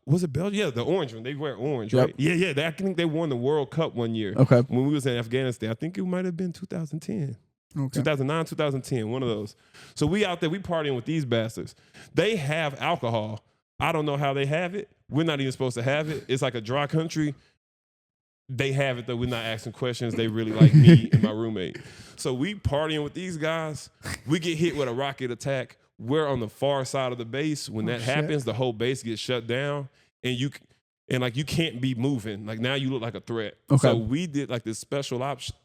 Was it Belgium? Yeah, the orange one. They wear orange, Yep. right? Yeah. I think they won the World Cup one year. Okay. When we was in Afghanistan. I think it might have been 2010. Okay. 2009, 2010, one of those. So we out there, we partying with these bastards. They have alcohol. I don't know how they have it. We're not even supposed to have it. It's like a dry country. They have it, though. We're not asking questions. They really like me and my roommate. So we partying with these guys. We get hit with a rocket attack. We're on the far side of the base. When that happens, the whole base gets shut down, and you can't be moving. Like, now you look like a threat. Okay. So we did like this special option.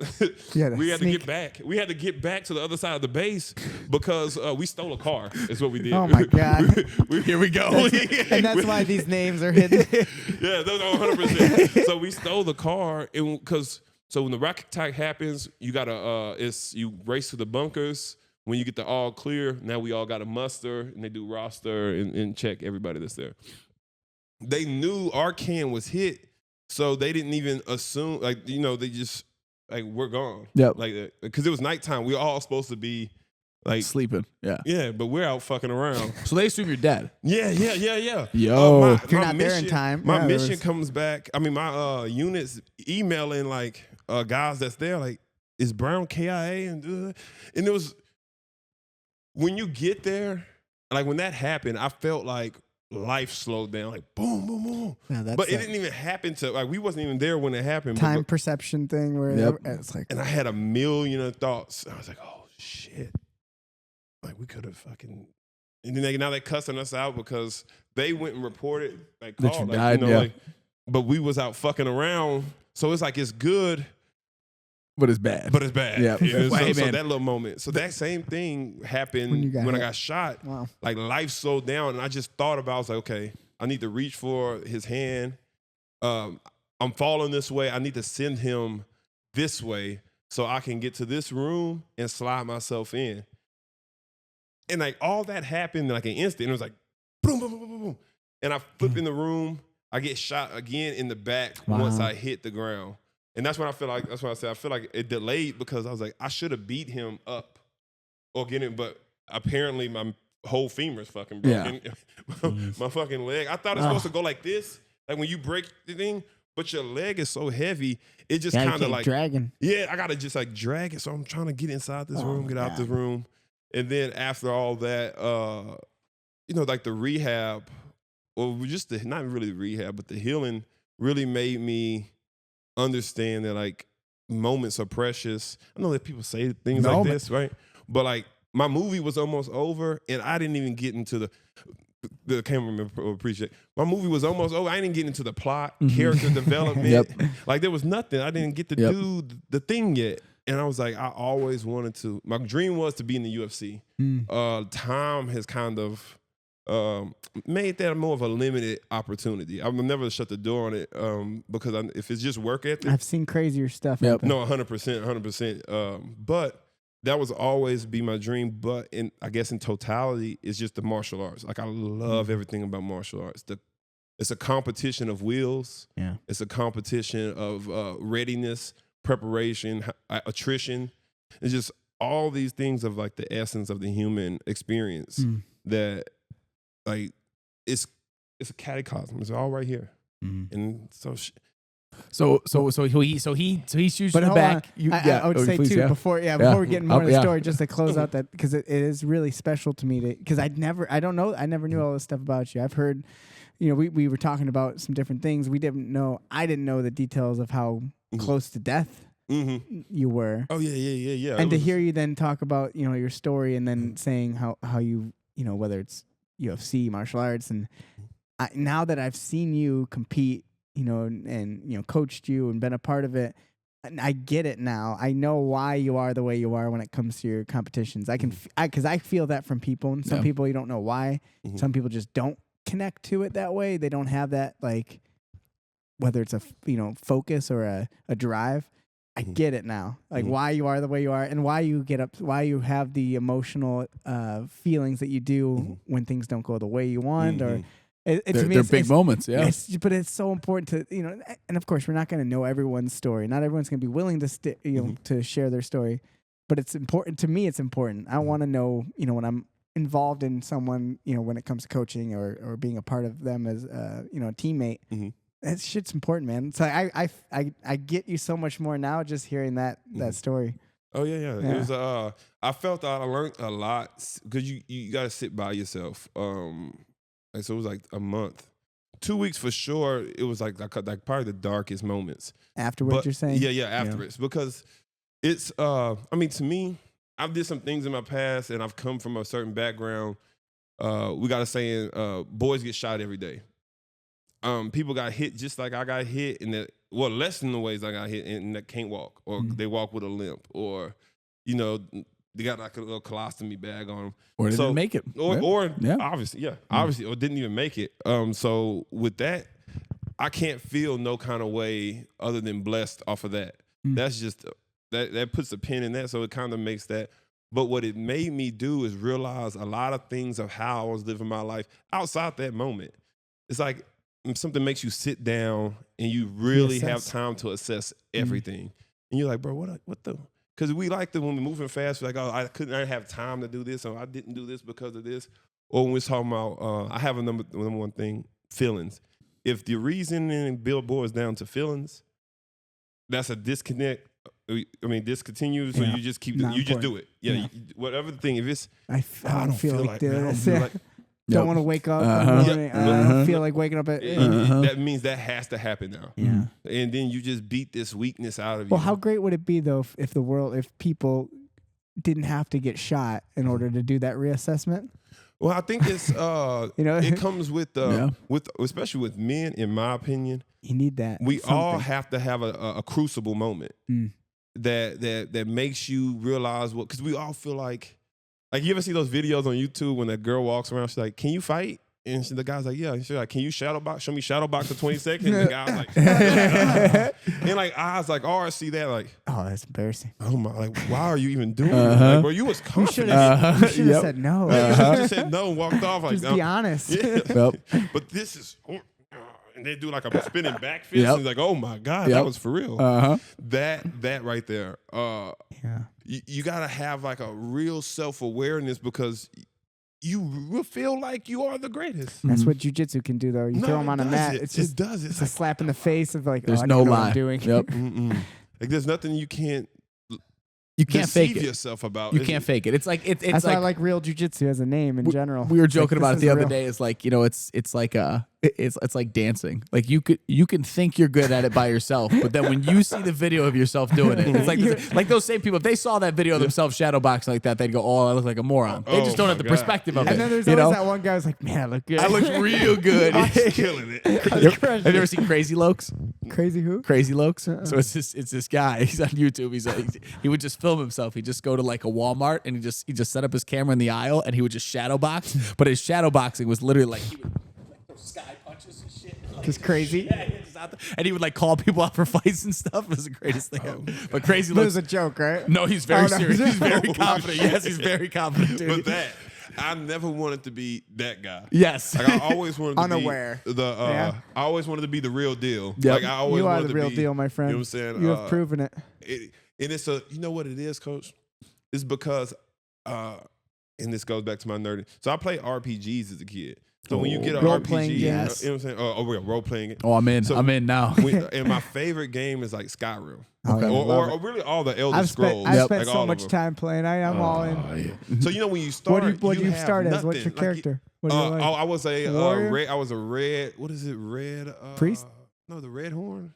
You had to we had sneak. to get back. We had to get back to the other side of the base because we stole a car. Is what we did. Oh my God. Here we go. And that's why these names are hidden. Yeah, those are 100%. So we stole the car, and so when the rocket attack happens, you gotta you race to the bunkers. When you get the all clear, now we all got to muster, and they do roster and check everybody that's there. They knew our can was hit, so they didn't even assume, like, they just, like, we're gone. Yep. Like, because it was nighttime. We were all supposed to be, like, Sleeping. Yeah. yeah, but we're out fucking around. So they assume you're dead. Yeah. Yo. If you're not there in time, My yeah, there mission was- comes back. I mean, my units emailing, like, guys that's there, like, is Brown KIA? And it was, when you get there, like, when that happened, I felt like life slowed down, like, boom, boom, boom. Yeah, that's But it that didn't even happen like, we wasn't even there when it happened. but- time perception thing where Yep. it's like, and I had a million of thoughts. I was like, oh, shit. Like, we could have fucking And then now they cussing us out because they went and reported, like, That called, you like, died, you know, yeah. like, but we was out fucking around. So it's like, it's good, But it's bad. but it's bad. Yeah. And Hey, so man. that little moment. So that same thing happened When when you got I hit. got shot. Wow. Like, life slowed down, and I just thought about, I was like, okay, I need to reach for his hand. I'm falling this way. I need to send him this way so I can get to this room and slide myself in. And like all that happened in like an instant. It was like boom, boom, boom, boom, boom. And I flip in the room. I get shot again in the back once I hit the ground. And that's when I feel like, that's when I said I feel like it delayed because I was like, I should have beat him up or get him, but apparently my whole femur's fucking broken. Yeah. My fucking leg. I thought it's supposed to go like this, like when you break the thing, but your leg is so heavy, it just Yeah, you kind of keep like dragging. Yeah, I gotta just like drag it. So I'm trying to get inside this room, get out this room. And then after all that, you know, like the rehab, or just the, not really the rehab, but the healing really made me understand that like moments are precious. I know that people say things like this, right? But like my movie was almost over and I didn't even get into the cameraman will appreciate. My movie was almost over. I didn't get into the plot, character development. Yep. Like there was nothing. I didn't get to do the thing yet. And I was like, I always wanted to. My dream was to be in the UFC. Time has kind of made that more of a limited opportunity. I've never shut the door on it because if it's just work ethic. I've seen crazier stuff. Yep. No, 100%, 100%. But that was always be my dream. But I guess in totality, it's just the martial arts. Like I love everything about martial arts. It's a competition of wills. Yeah. It's a competition of readiness, preparation, attrition. It's just all these things of like the essence of the human experience that like it's a cataclysm. It's all right here. And so he shoots you But in the hold back. on. I would say please, too before we get more into the story, just to close out that because it is really special to me because I never knew all this stuff about you. I've heard, you know, we were talking about some different things. I didn't know the details of how close to death you were. Oh yeah. And to hear you then talk about, you know, your story and then saying how you know, whether it's UFC, martial arts, and now that I've seen you compete, you know, and you know, coached you and been a part of it, I get it now. I know why you are the way you are when it comes to your competitions. I can, because I feel that from people, and some people you don't know why. Some people just don't connect to it that way. They don't have that, like, whether it's a focus or a drive. I get it now, like why you are the way you are, and why you get up, why you have the emotional feelings that you do when things don't go the way you want, or they're big moments, but it's so important to, you know, and of course we're not going to know everyone's story. Not everyone's going to be willing to to share their story, but it's important to me. It's important. I want to know, you know, when I'm involved in someone, you know, when it comes to coaching or being a part of them as a teammate. That shit's important, man. So I get you so much more now just hearing that story. Oh yeah. It was I felt that I learned a lot because you got to sit by yourself. Like, so it was like a month, 2 weeks for sure. It was like probably the darkest moments. Afterwards, you're saying? Yeah, afterwards. Because it's I mean, to me, I've did some things in my past and I've come from a certain background. We got a saying, boys get shot every day. People got hit just like I got hit, and less than the ways I got hit, and that can't walk, or they walk with a limp, or they got like a little colostomy bag on them, or they didn't make it, or obviously, or didn't even make it. So with that, I can't feel no kind of way other than blessed off of that. That's just that puts a pin in that, so it kind of makes that. But what it made me do is realize a lot of things of how I was living my life outside that moment. It's like something makes you sit down and you really have time to assess everything. And you're like, bro, what the? Because we like when we're moving fast, we're like, oh, I didn't have time to do this, or I didn't do this because of this. Or when we're talking about, I have a number one thing, feelings. If the reasoning build boils down to feelings, that's a disconnect. I mean, discontinue, so you just keep, you just do it. Yeah. Whatever the thing, if it's, I don't feel like doing this. Don't want to wake up. I don't feel like waking up at. That means that has to happen now. Yeah. And then you just beat this weakness out of you. Well, how great would it be though if people didn't have to get shot in order to do that reassessment? Well, I think it's it comes with especially with men, in my opinion. You need that. We all have to have a crucible moment that makes you realize because we all feel like you ever see those videos on YouTube when that girl walks around, she's like, "Can you fight?" And the guy's like, "Yeah." She's like, "Can you shadow box? Show me shadow box for 20 seconds." And the guy's like, and like eyes like, "Oh, I see that." Like, oh, that's embarrassing. Oh my! Like, why are you even doing it? Like, bro, you was confident. You should have said no. You just said no and walked off. Like, just be honest. Yeah. But this is, and they do like a spinning back fist. And he's like, "Oh my God, that was for real." That right there. You gotta have like a real self-awareness because you will feel like you are the greatest. That's what jiu-jitsu can do, though. You throw them on a mat. It's just it's a slap in the face of like, there's I no don't know lie. what I'm doing. Like there's nothing you can't fake it. yourself about. You can't fake it. It's like it's That's like why I like real jiu-jitsu as a name in general. We were joking about it the other real. day. It's like, it's like it's like dancing. Like you can think you're good at it by yourself, but then when you see the video of yourself doing it, it's like those same people. If they saw that video of themselves shadowboxing like that, they'd go, "Oh, I look like a moron." They just don't have the perspective of it. And then there's always that one guy who's like, "Man, I look good. I look real good." Killing it. Have you ever seen Crazy Lokes? Crazy who? Crazy Lokes. So it's this guy. He's on YouTube. He would just film himself. He'd just go to like a Walmart and he just set up his camera in the aisle and he would just shadow box. But his shadow boxing was literally like he would like throw sky punches and shit. Like, just crazy. Yeah, just out there. And he would like call people out for fights and stuff. It was the greatest thing ever. But Crazy But it Lokes. was a joke, right? No, he's very serious. He's very Oh, confident. shit. Yes, he's very confident, dude. But I never wanted to be that guy. Yes. Like I always wanted to Unaware. be I always wanted to be the real deal. Yep. Like I always You are wanted the to real be, deal, my friend. You know what I'm saying? You have proven it. And it's you know what it is, Coach? It's because and this goes back to my nerding. So I played RPGs as a kid. So when you get an Role-playing RPG, games. you know what I'm saying? We're role playing it. Oh, I'm in. So I'm in now. And my favorite game is like Skyrim. Okay. Or really all the Elder Scrolls. I've spent like so all much of them. time playing. I'm all in. So when you start, What do you have start as? nothing. What's your Like, character? What do you like? I was a Warrior? red. I was a red. What is it? Red Priest? No, the red horn.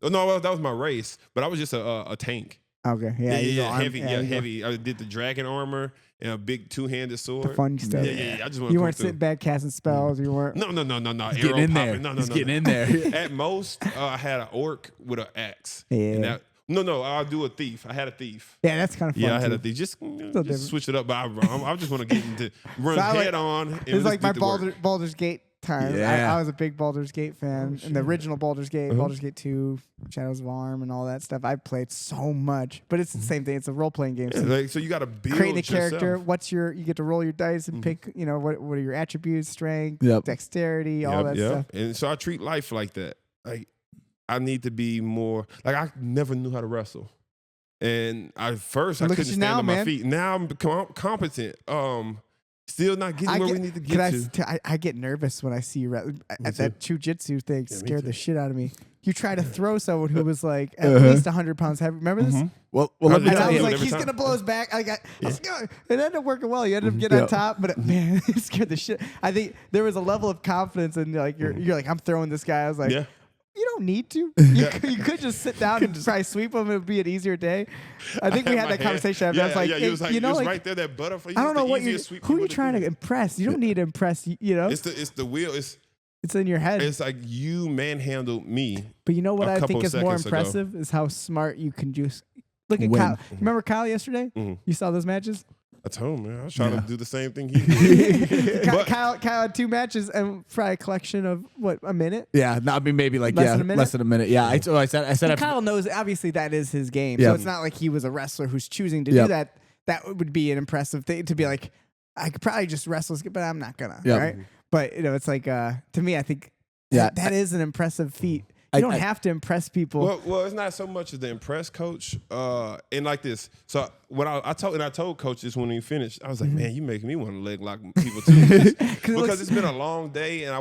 Oh, no, that was my race. But I was just a tank. Okay, yeah, Heavy. I did the dragon armor and a big two-handed sword. The fun stuff. Yeah. I just want. You weren't sitting back casting spells. You weren't. No. He's getting in there. No. He's getting in there. At most, I had an orc with an axe. Yeah. No, I'll do a thief. I had a thief. Yeah, that's kind of fun. Yeah, I had too. a thief. Just different. switch it up. But I just want to get into run head on. And It's like my do the work. Baldur's Gate time. Yeah. I was a big Baldur's Gate fan. And the original Baldur's Gate, Baldur's Gate 2, Shadows of Arm, and all that stuff. I played so much. But it's the same thing. It's a role-playing game. Yeah, so you got to build creating a character. yourself. You get to roll your dice and pick, what are your attributes, strength, Yep. dexterity, all that stuff. And so I treat life like that. Like I need to be more. Like I never knew how to wrestle. And I couldn't stand on my feet. Now I'm competent. Still not getting where we need to get to. I get nervous when I see you. That jiu-jitsu thing scared the shit out of me. You try to throw someone who was like at least 100 pounds heavy. Remember this? Well, let me And I tell was you. like, he's gonna blow his back. I was like, it ended up working well. You ended up getting on top, but man, it scared the shit. I think there was a level of confidence, and like you're like, I'm throwing this guy. I was like, you don't need to. You could just sit down and try sweep him. It would be an easier day. I think we had that conversation. I was like, you was right there, that butterfly. I don't know who are you trying to impress. You don't need to impress. It's the wheel. It's in your head. It's like you manhandled me. But you know what I think is more seconds impressive is how smart you can just look at Win. Kyle. Remember Kyle yesterday? You saw those matches? I told him, man. I was trying to do the same thing he did. Kyle had 2 matches and probably a collection of a minute? Yeah, not maybe like Less than a minute? less than a minute. Yeah, I said Kyle knows obviously that is his game. Yeah. So it's not like he was a wrestler who's choosing to do that. That would be an impressive thing to be like, I could probably just wrestle, but I'm not gonna. Right? But it's like to me, I think that is an impressive feat. You don't have to impress people. Well, it's not so much as the impress coach. And like this. So when I told coach this when he finished, I was like, man, you making me want to leg lock people too. because it's been a long day, and I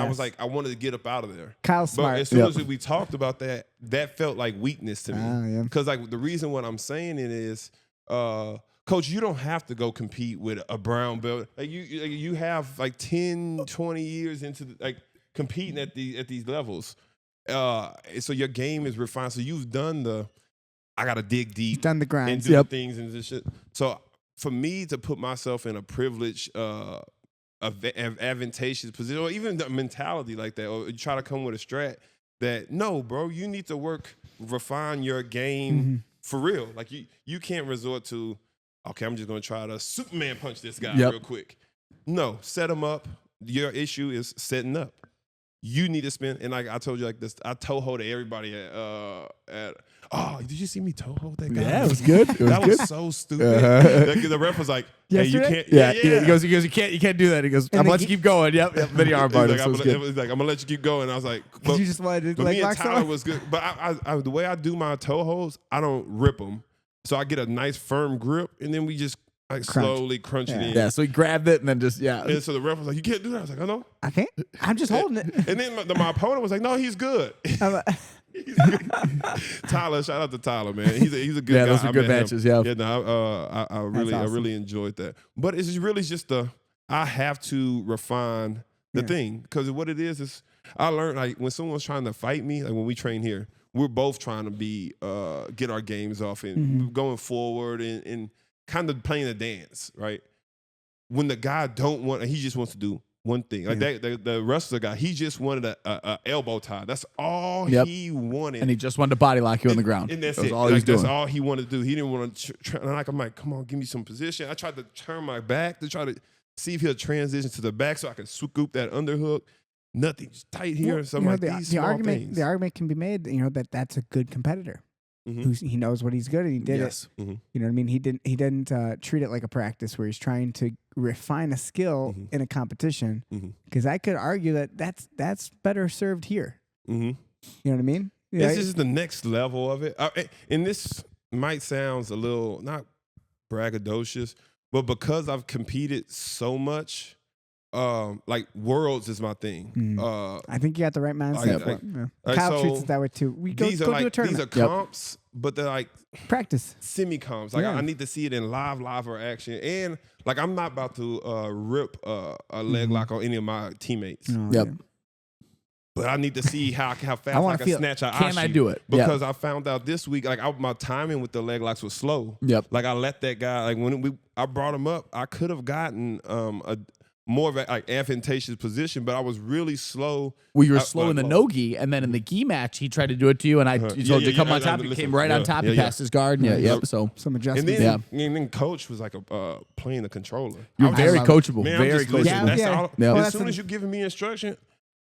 was like, I wanted to get up out of there. Kyle's smart. But as soon as we talked about that, that felt like weakness to me. Because like the reason what I'm saying it is, Coach, you don't have to go compete with a brown belt. Like you have like 10, 20 years into competing at these levels. So your game is refined. So you've done I got to dig deep. You've done the grind. And do things and this shit. So for me to put myself in a privileged advantageous position, or even the mentality like that, or you try to come with a strat that, no, bro, you need to refine your game for real. Like you can't resort to, okay, I'm just going to try to Superman punch this guy real quick. No, set him up. Your issue is setting up. You need to spend, and like I told you, like this, I Toho to everybody at. Oh, did you see me Toho that guy? Yeah, it was good. That was so stupid. The ref was like, "Hey, you can't." Yeah. He goes, you can't do that. He goes, I'm gonna let you keep going. Yep. Then he armbarred him. It was like, I'm gonna let you keep going. I was like, but you just wanted to me and lock Tyler someone? was good, but I the way I do my Tohos, I don't rip them, so I get a nice firm grip, and then we just like slowly crunch it in. Yeah. So he grabbed it and then just And so the ref was like, "You can't do that." I was like, "I know." I can't. I'm just holding it. And then my opponent was like, "No, he's good." Tyler, shout out to Tyler, man. He's a good guy. Yeah, those are good matches. Yeah. Yeah, no, I really enjoyed that. But it's really just I have to refine the thing, because what it is I learned, like, when someone's trying to fight me, like when we train here, we're both trying to get our games off and going forward and kind of playing a dance, right? When the guy he just wants to do one thing. Like the wrestler guy, he just wanted a elbow tie. That's all he wanted. And he just wanted to body lock you on the ground. And that's it. All he's doing. That's all he wanted to do. He didn't want to I'm like, come on, give me some position. I tried to turn my back to try to see if he'll transition to the back so I can scoop that underhook. Nothing. Just tight here. Well, Something like these small things. The argument can be made, that's a good competitor. He knows what he's good and he did it. You know what I mean? He didn't treat it like a practice where he's trying to refine a skill in a competition. Because I could argue that that's better served here. You know what I mean? Yeah, this is the next level of it. And this might sound a little not braggadocious, but because I've competed so much, like Worlds is my thing. I think you got the right mindset. Kyle treats it that way too. We go do a tournament. These are comps, but they're like practice semi-comps. Like I need to see it in live action. And like I'm not about to rip a leg lock on any of my teammates. But I need to see how fast I can snatch an Can I do it? Because I found out this week, like my timing with the leg locks was slow. Like I let that guy, like when I brought him up, I could have gotten a more of an advantageous position, but I was really slow. Well, you were slow in the no-gi, and then in the gi match, he tried to do it to you, and he told you to come on top. He came right on top. He passed his guard. So some adjustments. And then Coach was like playing the controller. You're very coachable. Man, very coachable. As soon as you're giving me instruction,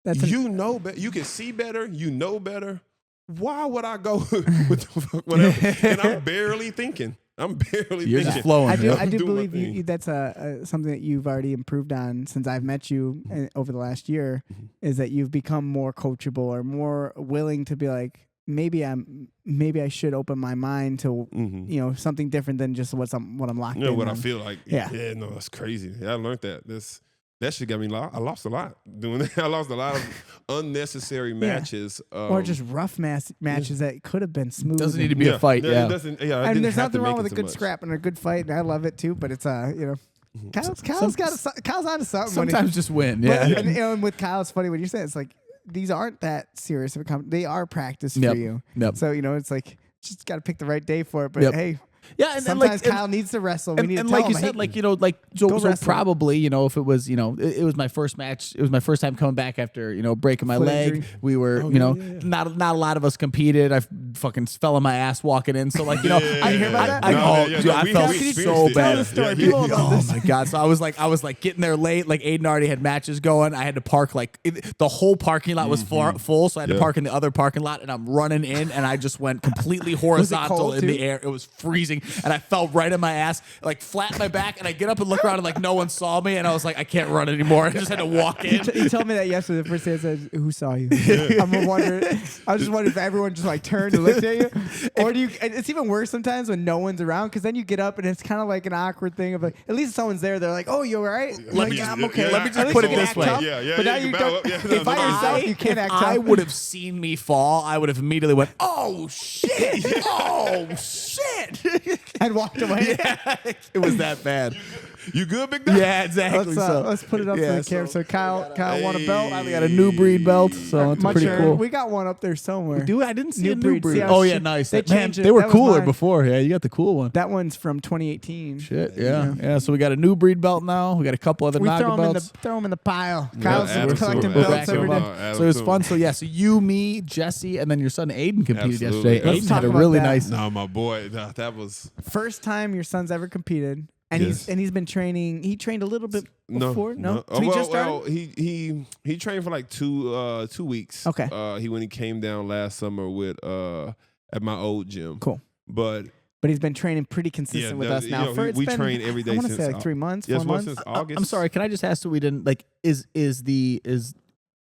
you can see better. You know better. Why would I go with the fuck whatever? And I'm barely thinking. You're just flowing. I do believe that's something that you've already improved on since I've met you over the last year, is that you've become more coachable or more willing to be like, maybe I should open my mind to something different than just what I'm locked in. What I feel like. No, that's crazy. I learned that. That shit got me I lost a lot doing that. I lost a lot of unnecessary matches. Or just rough matches that could have been smooth. Doesn't need to be a fight. It doesn't, and there's nothing wrong with a good scrap and a good fight, and I love it too, but it's Kyle's onto something. Sometimes just win. And with Kyle, it's funny when you say it's like, these aren't that serious of a they are practice for you. So it's like, just got to pick the right day for it, but hey. Yeah, and sometimes Kyle needs to wrestle. We need to tell like him, you said, so probably, if it was, it was my first match. It was my first time coming back after, breaking my leg. Injury. We were, not a lot of us competed. I fucking fell on my ass walking in. So I felt so bad. Oh my god! So I was like getting there late. Like Aiden already had matches going. I had to park the whole parking lot was full, so I had to park in the other parking lot, and I'm running in, and I just went completely horizontal in the air. It was freezing. And I fell right on my ass, like flat in my back, and I get up and look around and no one saw me, and I was like, I can't run anymore. I just had to walk in. He told me that yesterday. The first day I said, "Who saw you?" I was just wondering if everyone just turned and looked at you, or do you? It's even worse sometimes when no one's around, because then you get up and it's kind of like an awkward thing of at least someone's there. They're like, "Oh, you all right?" I'm okay. Let me just put it this way. But now you don't. If by yourself, you can't act tough. I would have seen me fall. I would have immediately went, "Oh shit! Oh shit!" And walked away. It was that bad. You good, big dog? Yeah, exactly. Let's put it up yeah, for the camera. So Kyle Hey. won a belt. Finally got a new breed belt, so it's Much pretty earned. cool. We got one up there somewhere. Dude, I didn't see New a new breed. breed. See how Oh yeah, shit- nice. they Man, changed it. they were That was cooler mine. before. Yeah, you got the cool one. That one's from 2018. Shit, yeah. So we got a new breed belt now. We got a couple other We Naga throw them belts. in the pile. Yeah, Kyle's add 'em to collecting 'em, belts add 'em every to 'em. day. So it was fun. So yeah, so you, me, Jesse, and then your son Aiden competed Absolutely. yesterday. Let's Aiden talk had a about really that. nice. No, my boy, that was First time your son's ever competed, and Yes. he's been training. He trained a little bit before. No, Oh, so he well, just started. well, he trained for like 2 weeks. Okay. When he came down last summer with at my old gym. Cool. But But he's been training pretty consistent with us now. For we it's been, train every day I want to since say like 3 months, Yes, 4 well, months. since August. I'm sorry. Can I just ask so we didn't like? Is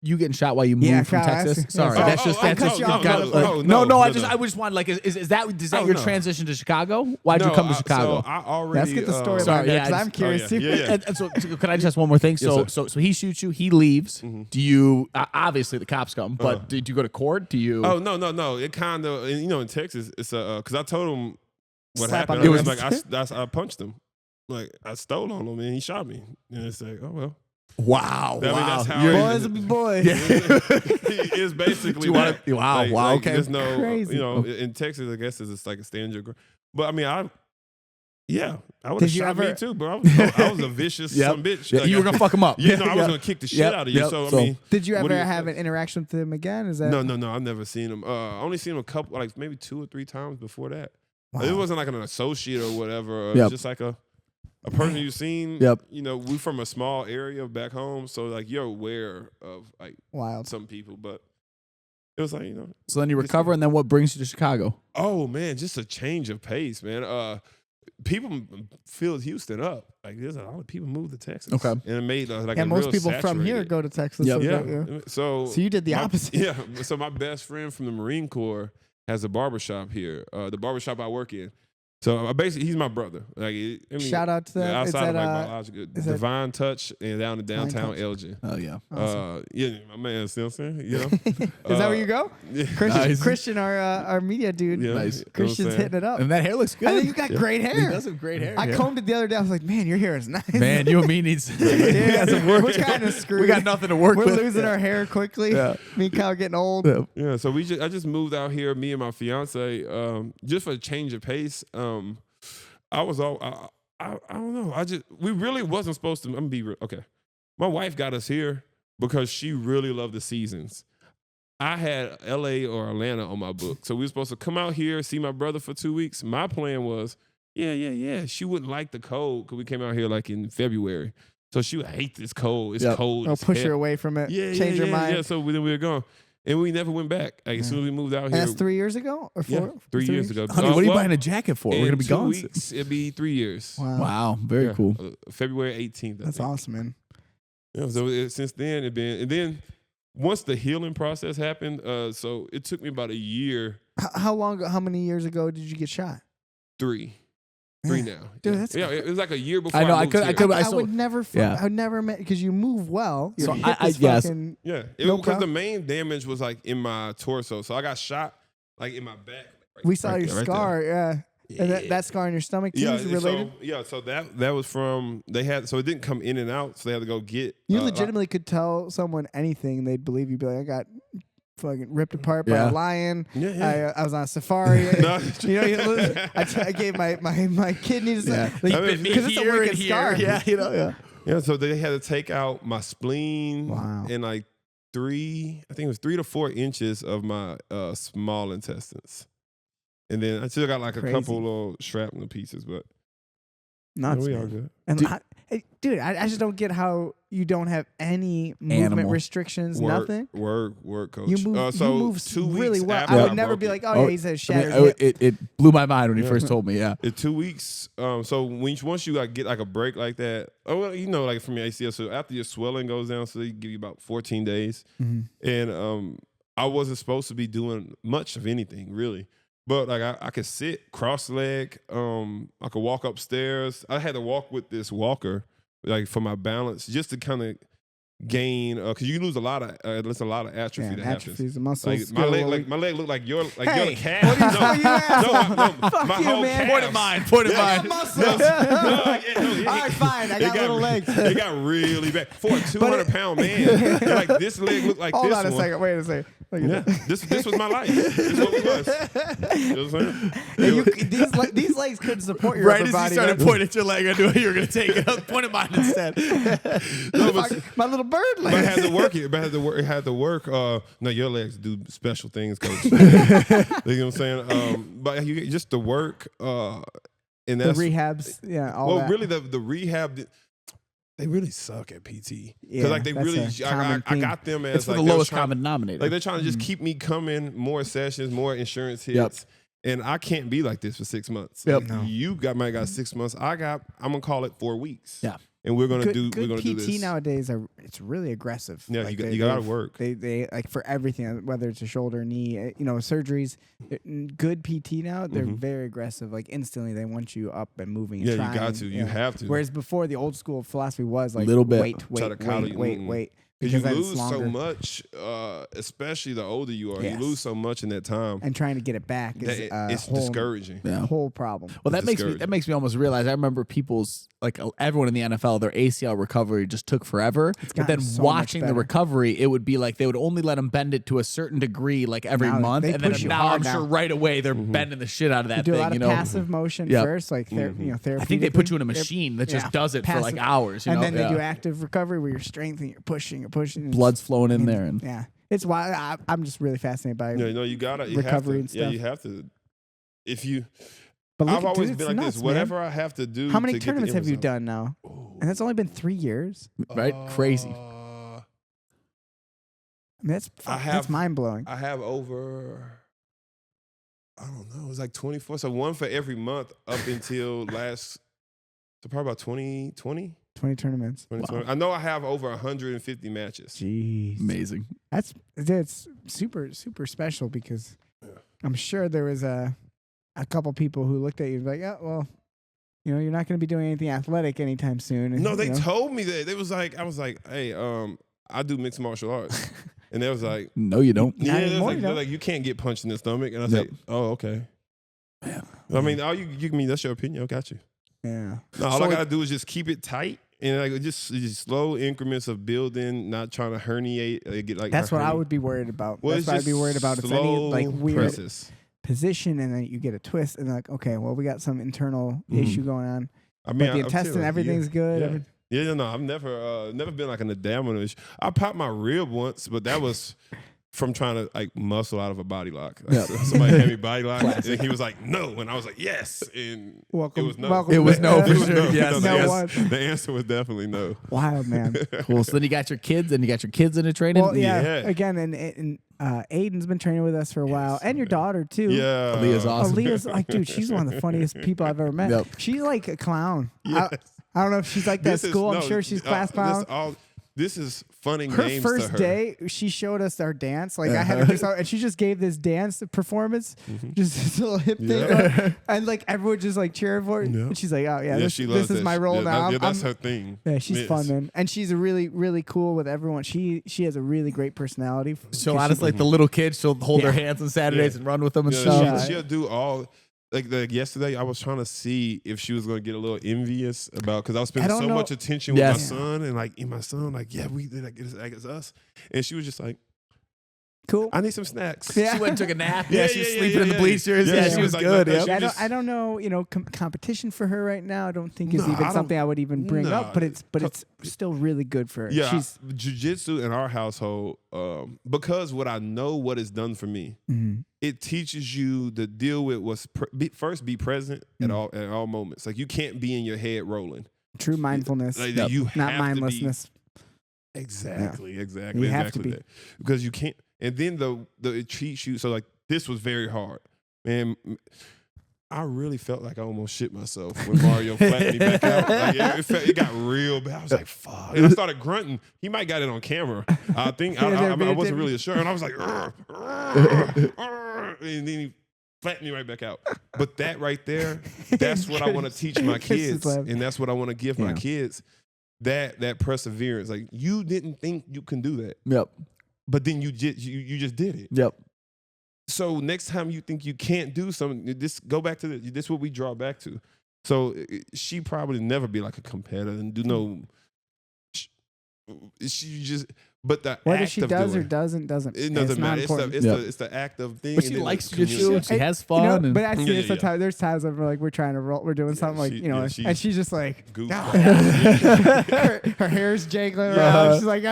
you getting shot while you moved Yeah, from Kyle, Texas? ask- Sorry, yeah. that's just I cut you off. no. I no. just wanted like is that Oh, your no. transition to Chicago? Why'd you No, come to Chicago? So I already. Let's get the story sorry, line there yeah, because I I'm just- curious yeah, too. yeah. And so can I just ask one more thing? Yes, So he shoots you, he leaves. Mhm. Do you obviously the cops come, but did you go to court? Do you? Oh no! It kind of in Texas it's because I told him what Slap on happened. the I was wrist. like I punched him, like I stole on him and he shot me. And it's like, oh well. Wow! I mean, that's how You're- Boys will be boys. It's basically You wanna- that. wow, wow, okay. There's no, Crazy. in Texas, I guess it's like a stand your ground. But I mean, I would have Did you shot me ever- too, bro. I was a vicious Yep. son of a bitch. Yeah, Like, you were gonna fuck him up. Yeah, no, I was Yeah. gonna kick the shit Yep, out of you. yep. So I So- mean, Did you What ever do you have expect? an interaction with him again? Is that no, I've never seen him. I only seen him a couple, like maybe 2 or 3 times before that. Wow. It wasn't like an associate or whatever. It Yep. was just like a person you've seen. Yep. You know, we from a small area back home, so like you're aware of like wild? some people, but it was like So then you recover, and then what brings you to Chicago? oh man, just a change of pace, man. People filled Houston up. Like there's a lot of people moved to Texas. Okay. And it made like And a most real people from here saturated- go to Texas. Yep. so Yeah. that- So So you did the opposite. Yeah. So my best friend from the Marine Corps has a barbershop here. The barbershop I work in. So basically, he's my brother. Like, I mean, Shout out to them. yeah, Is outside of that, like biological, is that- Divine Touch, and down in downtown Touch. Elgin. Oh yeah. Awesome. Yeah, my man. See what I'm saying? You know, Is that where you go? Yeah. Christian, our media dude. Yeah, Nice. you know what I'm Christian's saying? hitting it up. And that hair looks good. I think you got great He hair. does have great hair. I yeah. combed it the other day. I was like, man, your hair is nice. Man, you and me needs. we got some work. We're kind of screwed. We got nothing to work We're with. losing our hair quickly. Yeah. Me and Kyle are getting old. Yeah. Yeah, so I just moved out here, me and my fiance, just for a change of pace. I was all I don't know. We really wasn't supposed to. I'm gonna be real. Okay. My wife got us here because she really loved the seasons. I had LA or Atlanta on my book. So we were supposed to come out here, see my brother for 2 weeks. My plan was, yeah. She wouldn't like the cold because we came out here like in February. So she would hate this cold. It's Yep. cold. I'll as push hell. her away from it. Yeah, Change her mind. Yeah, so then we were gone. And we never went back. Like, as soon as we moved out And here. that's 3 years ago or 4? Yeah, 3 years ago. Honey, what are you Well, buying a jacket for? We're in gonna be 2 gone. weeks, it'll be 3 years. Wow. Wow, very Yeah, cool. February 18th. I That's think. awesome, man. Yeah, so since then it been, and then once the healing process happened, so it took me about a year, How many years ago did you get shot? 3 Man. now. Dude, yeah. that's yeah, it was like a year before. I know, I moved could- here. I saw- would never, yeah. I would never met because you move well. Your So hip I- is yes. fucking, Yeah, No because the problem. main damage was like in my torso, so I got shot like in my back. we saw your there, right scar, yeah. And Yeah. that scar in your stomach too Yeah, is related. so that was from so it didn't come in and out, so they had to go get. You legitimately could tell someone anything, they'd believe you. Be like, I got fucking ripped apart by Yeah. a lion. Yeah. I was on a safari. No. I gave my kidneys. Yeah. Like, I mean, because it's a wicked scar. Yeah, yeah. Yeah, so they had to take out my spleen Wow. and like 3 to 4 inches of my small intestines. And then I still got like a Crazy. couple little shrapnel pieces, but Nuts, we all man. good. And Dude- dude, I just don't get how you don't have any movement Animal. restrictions, Work, nothing. work, coach. You move, so you move 2 weeks really well. after I would I never broke be it- like, oh, Oh, yeah, he's a I mean, shattered hip. it blew my mind when he Yeah. first told me. Yeah. In 2 weeks, so once you like get like a break like that, like from your ACL, so after your swelling goes down, so they give you about 14 days. Mhm. And I wasn't supposed to be doing much of anything really, but like I could sit cross leg. I could walk upstairs. I had to walk with this walker, like for my balance, just to kind of gain because you lose a lot of there's a lot of atrophy that happens. Atrophies, the muscles. My leg look like your calf. What are you No, my you, whole man. calf. Point of mine. Point of mine. muscles. All right, fine. I got little legs. It got really bad for a 200-pound man. Like this leg looked like Hold this on a one. second. Wait a second. Yeah, this was my life. This is what it was. You know what I'm saying? These legs couldn't support your Right upper as body. you started pointing at your leg, I knew you were going to take it up. Point of mine instead. No, but my little bird But I legs. had to work it. But it had to work. No, your legs do special things, coach. You know what I'm saying? But just the work, and The that's rehabs, all well, that. really the rehab. They really suck at PT because Yeah, like they that's really. a common I theme. got them as It's for like the they was lowest trying- common denominator. Like they're trying to just keep me coming, more sessions, more insurance hits. Yep. And I can't be like this for 6 months. Yep. Like, No. You might got 6 months. I'm gonna call it 4 weeks. Yeah. And we're gonna good do PT this. nowadays it's really aggressive. Yeah, Like you gotta work. They like for everything, whether it's a shoulder, knee, surgeries. Good PT now, they're very aggressive. Like instantly, they want you up and moving. And Yeah, trying, you got to. You have to. Whereas before, the old school philosophy was like Little bit. wait, Try to coddle you. wait. Because you then it's lose so longer. much, especially the older you are. Yes. You lose so much in that time. And trying to get it back is It's whole, discouraging. Yeah. whole problem. Well, that It's makes me almost realize. I remember people's everyone in the NFL, their ACL recovery just took forever. But gotten then so much watching the better. recovery, it would be like they would only let them bend it to a certain degree, like every Now month, they and then push you now hard I'm sure now. right away they're Mm-hmm. bending the shit out of You that do a thing. lot of passive motion Yep. first, like therapy. I think they put you in a machine that just does it for like hours. and then they do Yeah. active recovery where you're strengthening, you're pushing. Blood's flowing in there, and Yeah, it's why I'm just really fascinated by No, you gotta recovery and Yeah, stuff. you have to. If you, But look I've at- always dude, been it's like nuts, this. man. Whatever I have to do. How many to get the tournaments have you end done now? result. And that's only been 3 years. right, crazy. I mean, that's have- mind blowing. I have over. I don't know. It's like 24. So one for every month up until last. So probably about 2020. 20 tournaments. 2020. I know I have over 150 matches. Jeez, Amazing. It's super special because I'm sure there was a couple people who looked at you and like, oh well, you're not going to be doing anything athletic anytime soon. And, No, they you know, told me that. They was like, I was like, hey, I do mixed martial arts. And they was like, No, you don't. yeah, they was anymore, like, you they're don't. like, you can't get punched in the stomach. And I was Yep. like, oh, okay. Yeah. I mean, all you mean that's your opinion. I got you. yeah. No, all So I gotta do is just keep it tight and like just slow increments of building, not trying to herniate. Get like That's what I hernia. would be worried about. Well, That's it's what I'd be just worried about. It's any slow like weird presses. position and then you get a twist and like, okay, well, we got some internal issue going on. I mean, But the I'm intestine, telling you, everything's good. Yeah. every- Yeah, no, I've never been like an abdominal issue. I popped my rib once, but that was from trying to like muscle out of a body lock. Like, Yep. somebody had me body lock, and he was like, "No," and I was like, "Yes," and Welcome, it was no. welcome It was no back. for It was sure. no. Yes, the, no answer, one. the answer was definitely no. Wild, man. Cool. So then you got your kids, and you got your kids into training. Well, yeah. Yeah. Again, and Aiden's been training with us for a while, and your daughter too. Yeah, Aaliyah's awesome. Aaliyah's like, dude, she's one of the funniest people I've ever met. Yep. She's like a clown. Yes. I don't know if she's like that at This is- school. I'm no, sure she's class clown. This is funny Her names first to her. day, she showed us our dance. Like I had her do something, and she just gave this dance performance, just this little hip thing, Yeah. going, and like everyone just like cheering for it. Yeah. And she's like, "Oh yeah, Yeah, this, she loves this is that my shit. role Yeah, now." that's I'm- her thing. Yeah, she's Yes. fun, man, and she's a really cool with everyone. She has a really great personality. She'll honestly, like the little kids, she'll hold Yeah. their hands on Saturdays Yeah. and run with them and Yeah, stuff. Yeah. she'll do all. Like yesterday, I was trying to see if she was going to get a little envious about because I was spending don't so know. much attention with Yes. my son and my son, like, yeah, we like it's us, and she was just like, Cool. I need some snacks. Yeah. She went and took a nap. Yeah, Yeah, she was yeah, sleeping yeah, in the yeah. bleachers. Yeah, Yeah, she she was was like good. that. Yep. She Yeah, just- I don't know, competition for her right now. I don't think is No, even I something don't- I would even bring Nah. up, but it's still really good for her. Yeah, She's jiu-jitsu in our household, because what I know what it's done for me, it teaches you to deal with what's first be present at all moments. Like you can't be in your head rolling. true mindfulness, Like, Yep. you not have mindlessness. To be, exactly. You have to exactly be. that. Because you can't. And then it treats you. So like this was very hard, man. I really felt like I almost shit myself when Mario flattened me back out. Like, it got real bad. I was like, fuck. And I started grunting. He might got it on camera. I think I wasn't really sure. And I was like, and then he flattened me right back out. But that right there, that's what I want to teach my Chris is kids. laughing. And that's what I want to give my Yeah. kids. that perseverance. Like you didn't think you can do that. Yep. But then you just did it. Yep. So next time you think you can't do something, go back to this. What we draw back to. So she probably never be like a competitor and do no. She just. But the whether act she of does doing, or doesn't it doesn't matter. It's the act of thing. But she likes jiu-jitsu and she has fun. But I see Yeah, it sometimes. There's times where like we're trying to roll, we're doing something like and she's just like her hair's jangling around. She's like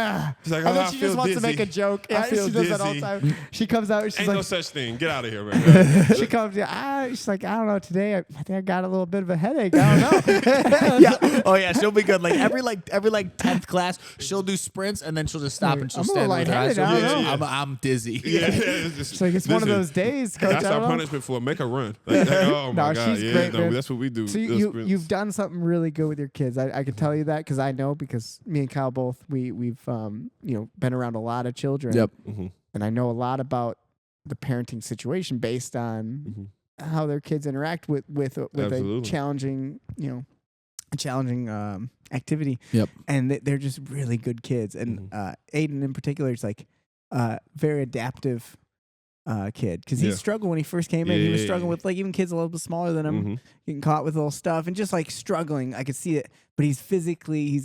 She's like, and then I she feel just wants to dizzy. make a joke. I feel she does that all the dizzy. time. She comes out. She's Ain't like, no such thing. Get out of here, man. she comes. She's like, I don't know. Today I think I got a little bit of a headache. I don't know. Yeah. Oh yeah, she'll be good. Like every 10th class, she'll do sprints and then she'll just stop and she'll I'm a stand little with her eyes. lightheaded, I don't open. know. I'm dizzy. Yeah, It's like it's one of those days, Coach. That's I don't our know. punishment for make her run. Like, oh my No, god, she's yeah, great, no, man. that's what we do. So Those sprints. you've done something really good with your kids. I can tell you that because I know because me and Kyle both we've been around a lot of children. Yep. And I know a lot about the parenting situation based on how their kids interact with a Absolutely. challenging activity. Yep. And they're just really good kids. And Aiden in particular is like very adaptive kid because he Yeah. struggled when he first came in. Yeah, He was yeah, struggling yeah. with like even kids a little bit smaller than him, getting caught with little stuff and just like struggling. I could see it, but he's physically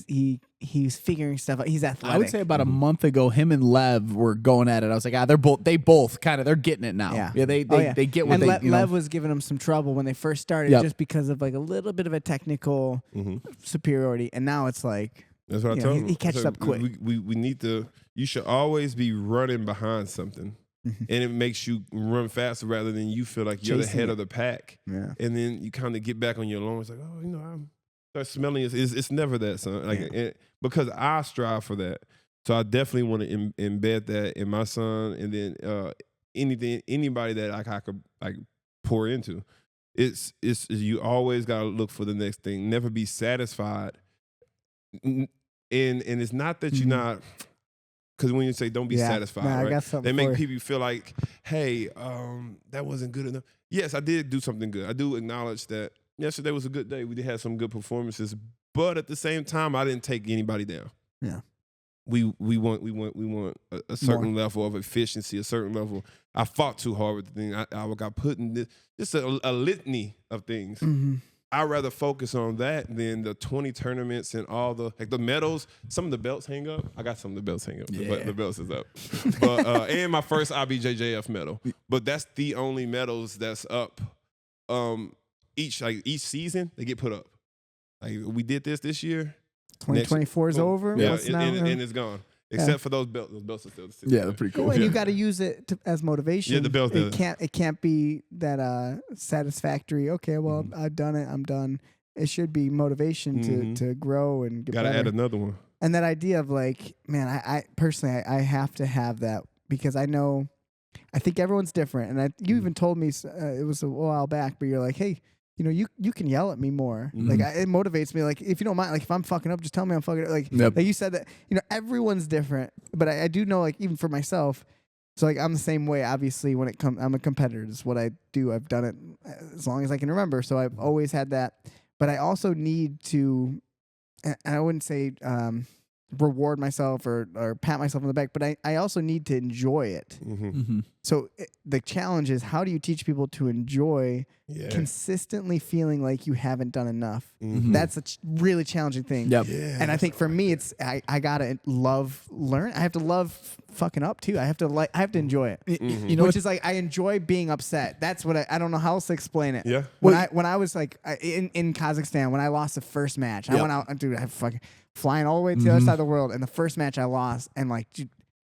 he's figuring stuff out. He's athletic. I would say about a month ago, him and Lev were going at it. I was like, they're both they're getting it now. Yeah. They get what and they. Lev was giving him some trouble when they first started, Yep. just because of like a little bit of a technical superiority, and now it's like That's what I you know, told he- him. he I catches said, up quick. We need to. You should always be running behind something, and it makes you run faster rather than you feel like you're the Chasing head it. of the pack. yeah. And then you kind of get back on your lawn. It's like, oh, I'm start smelling. It's never that, son. Like because I strive for that. So I definitely want to embed that in my son, and then anybody that I could like pour into. It's you always gotta look for the next thing. Never be satisfied. And it's not that you're not. Because when you say don't be satisfied, nah, I right? got something They make for you. people feel like, hey, that wasn't good enough. Yes, I did do something good. I do acknowledge that yesterday was a good day. We did have some good performances, but at the same time, I didn't take anybody down. Yeah. We want a certain level of efficiency, a certain level. I fought too hard with the thing. I got put in this, just a litany of things. I'd rather focus on that than the 20 tournaments and all the medals. Some of the belts hang up. I got some of the belts hang up. Yeah. The belts is up. But and my first IBJJF medal. But that's the only medals that's up. Each season they get put up. Like we did this year. 2024 is over. Yeah, What's now? and it's gone. Except for those belts. Those belts are still sitting Yeah, there. they're pretty cool. Well, and you got to use it as motivation. Yeah, the bells It do. can't be that satisfactory. Okay, well I've done it. I'm done. It should be motivation to grow and get Gotta better. add another one. And that idea of like, man, I personally I have to have that because I think everyone's different. And you even told me it was a while back, but you're like, hey, you can yell at me more. Like it motivates me. Like if you don't mind, like if I'm fucking up, just tell me I'm fucking up. Like like you said that everyone's different, but I do know like even for myself. So like I'm the same way. Obviously, when it comes, I'm a competitor. It's what I do. I've done it as long as I can remember. So I've always had that. But I also need to. And I wouldn't say reward myself or pat myself on the back, but I also need to enjoy it. So the challenge is, how do you teach people to enjoy consistently feeling like you haven't done enough? That's a really challenging thing. Yep. Yeah, And I think for me, it's I gotta learn. I have to love fucking up too. I have to enjoy it. Which is like I enjoy being upset. That's what I don't know how else to explain it. Yeah. When I was like in Kazakhstan, when I lost the first match, I went out, dude, I fucking flying all the way to the other side of the world, and the first match I lost, and like, dude,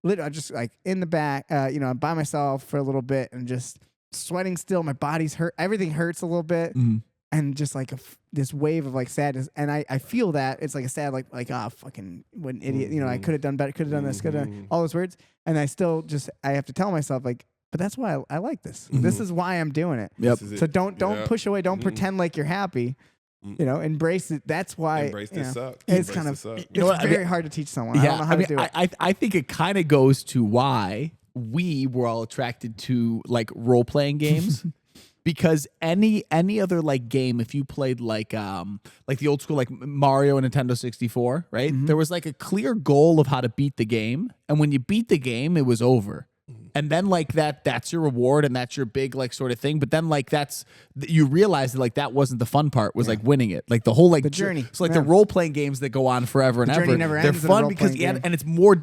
literally, I just like in the back, I'm by myself for a little bit, and just sweating still. My body's hurt. Everything hurts a little bit, and just like this wave of like sadness. And I feel that it's like a sad, like fucking what an idiot. I could have done better. Could have done this. Could have all those words. And I still I have to tell myself like, but that's why I like this. This is why I'm doing it. Yep. So don't push away. Don't pretend like you're happy. Embrace it. That's why. Embrace the suck. It's Embrace kind the of. suck. It's very hard to teach someone. I don't know how to do it. I think it kind of goes to why we were all attracted to like role playing games. because any other like game, if you played like the old school like Mario and Nintendo 64, right? There was like a clear goal of how to beat the game, and when you beat the game, it was over. And then like that's your reward and that's your big like sort of thing. But then like you realize that like that wasn't the fun part, was like winning it. Like the whole like the journey. So like the role playing games that go on forever and The journey ever. never They're ends in a fun because role-playing game. and it's more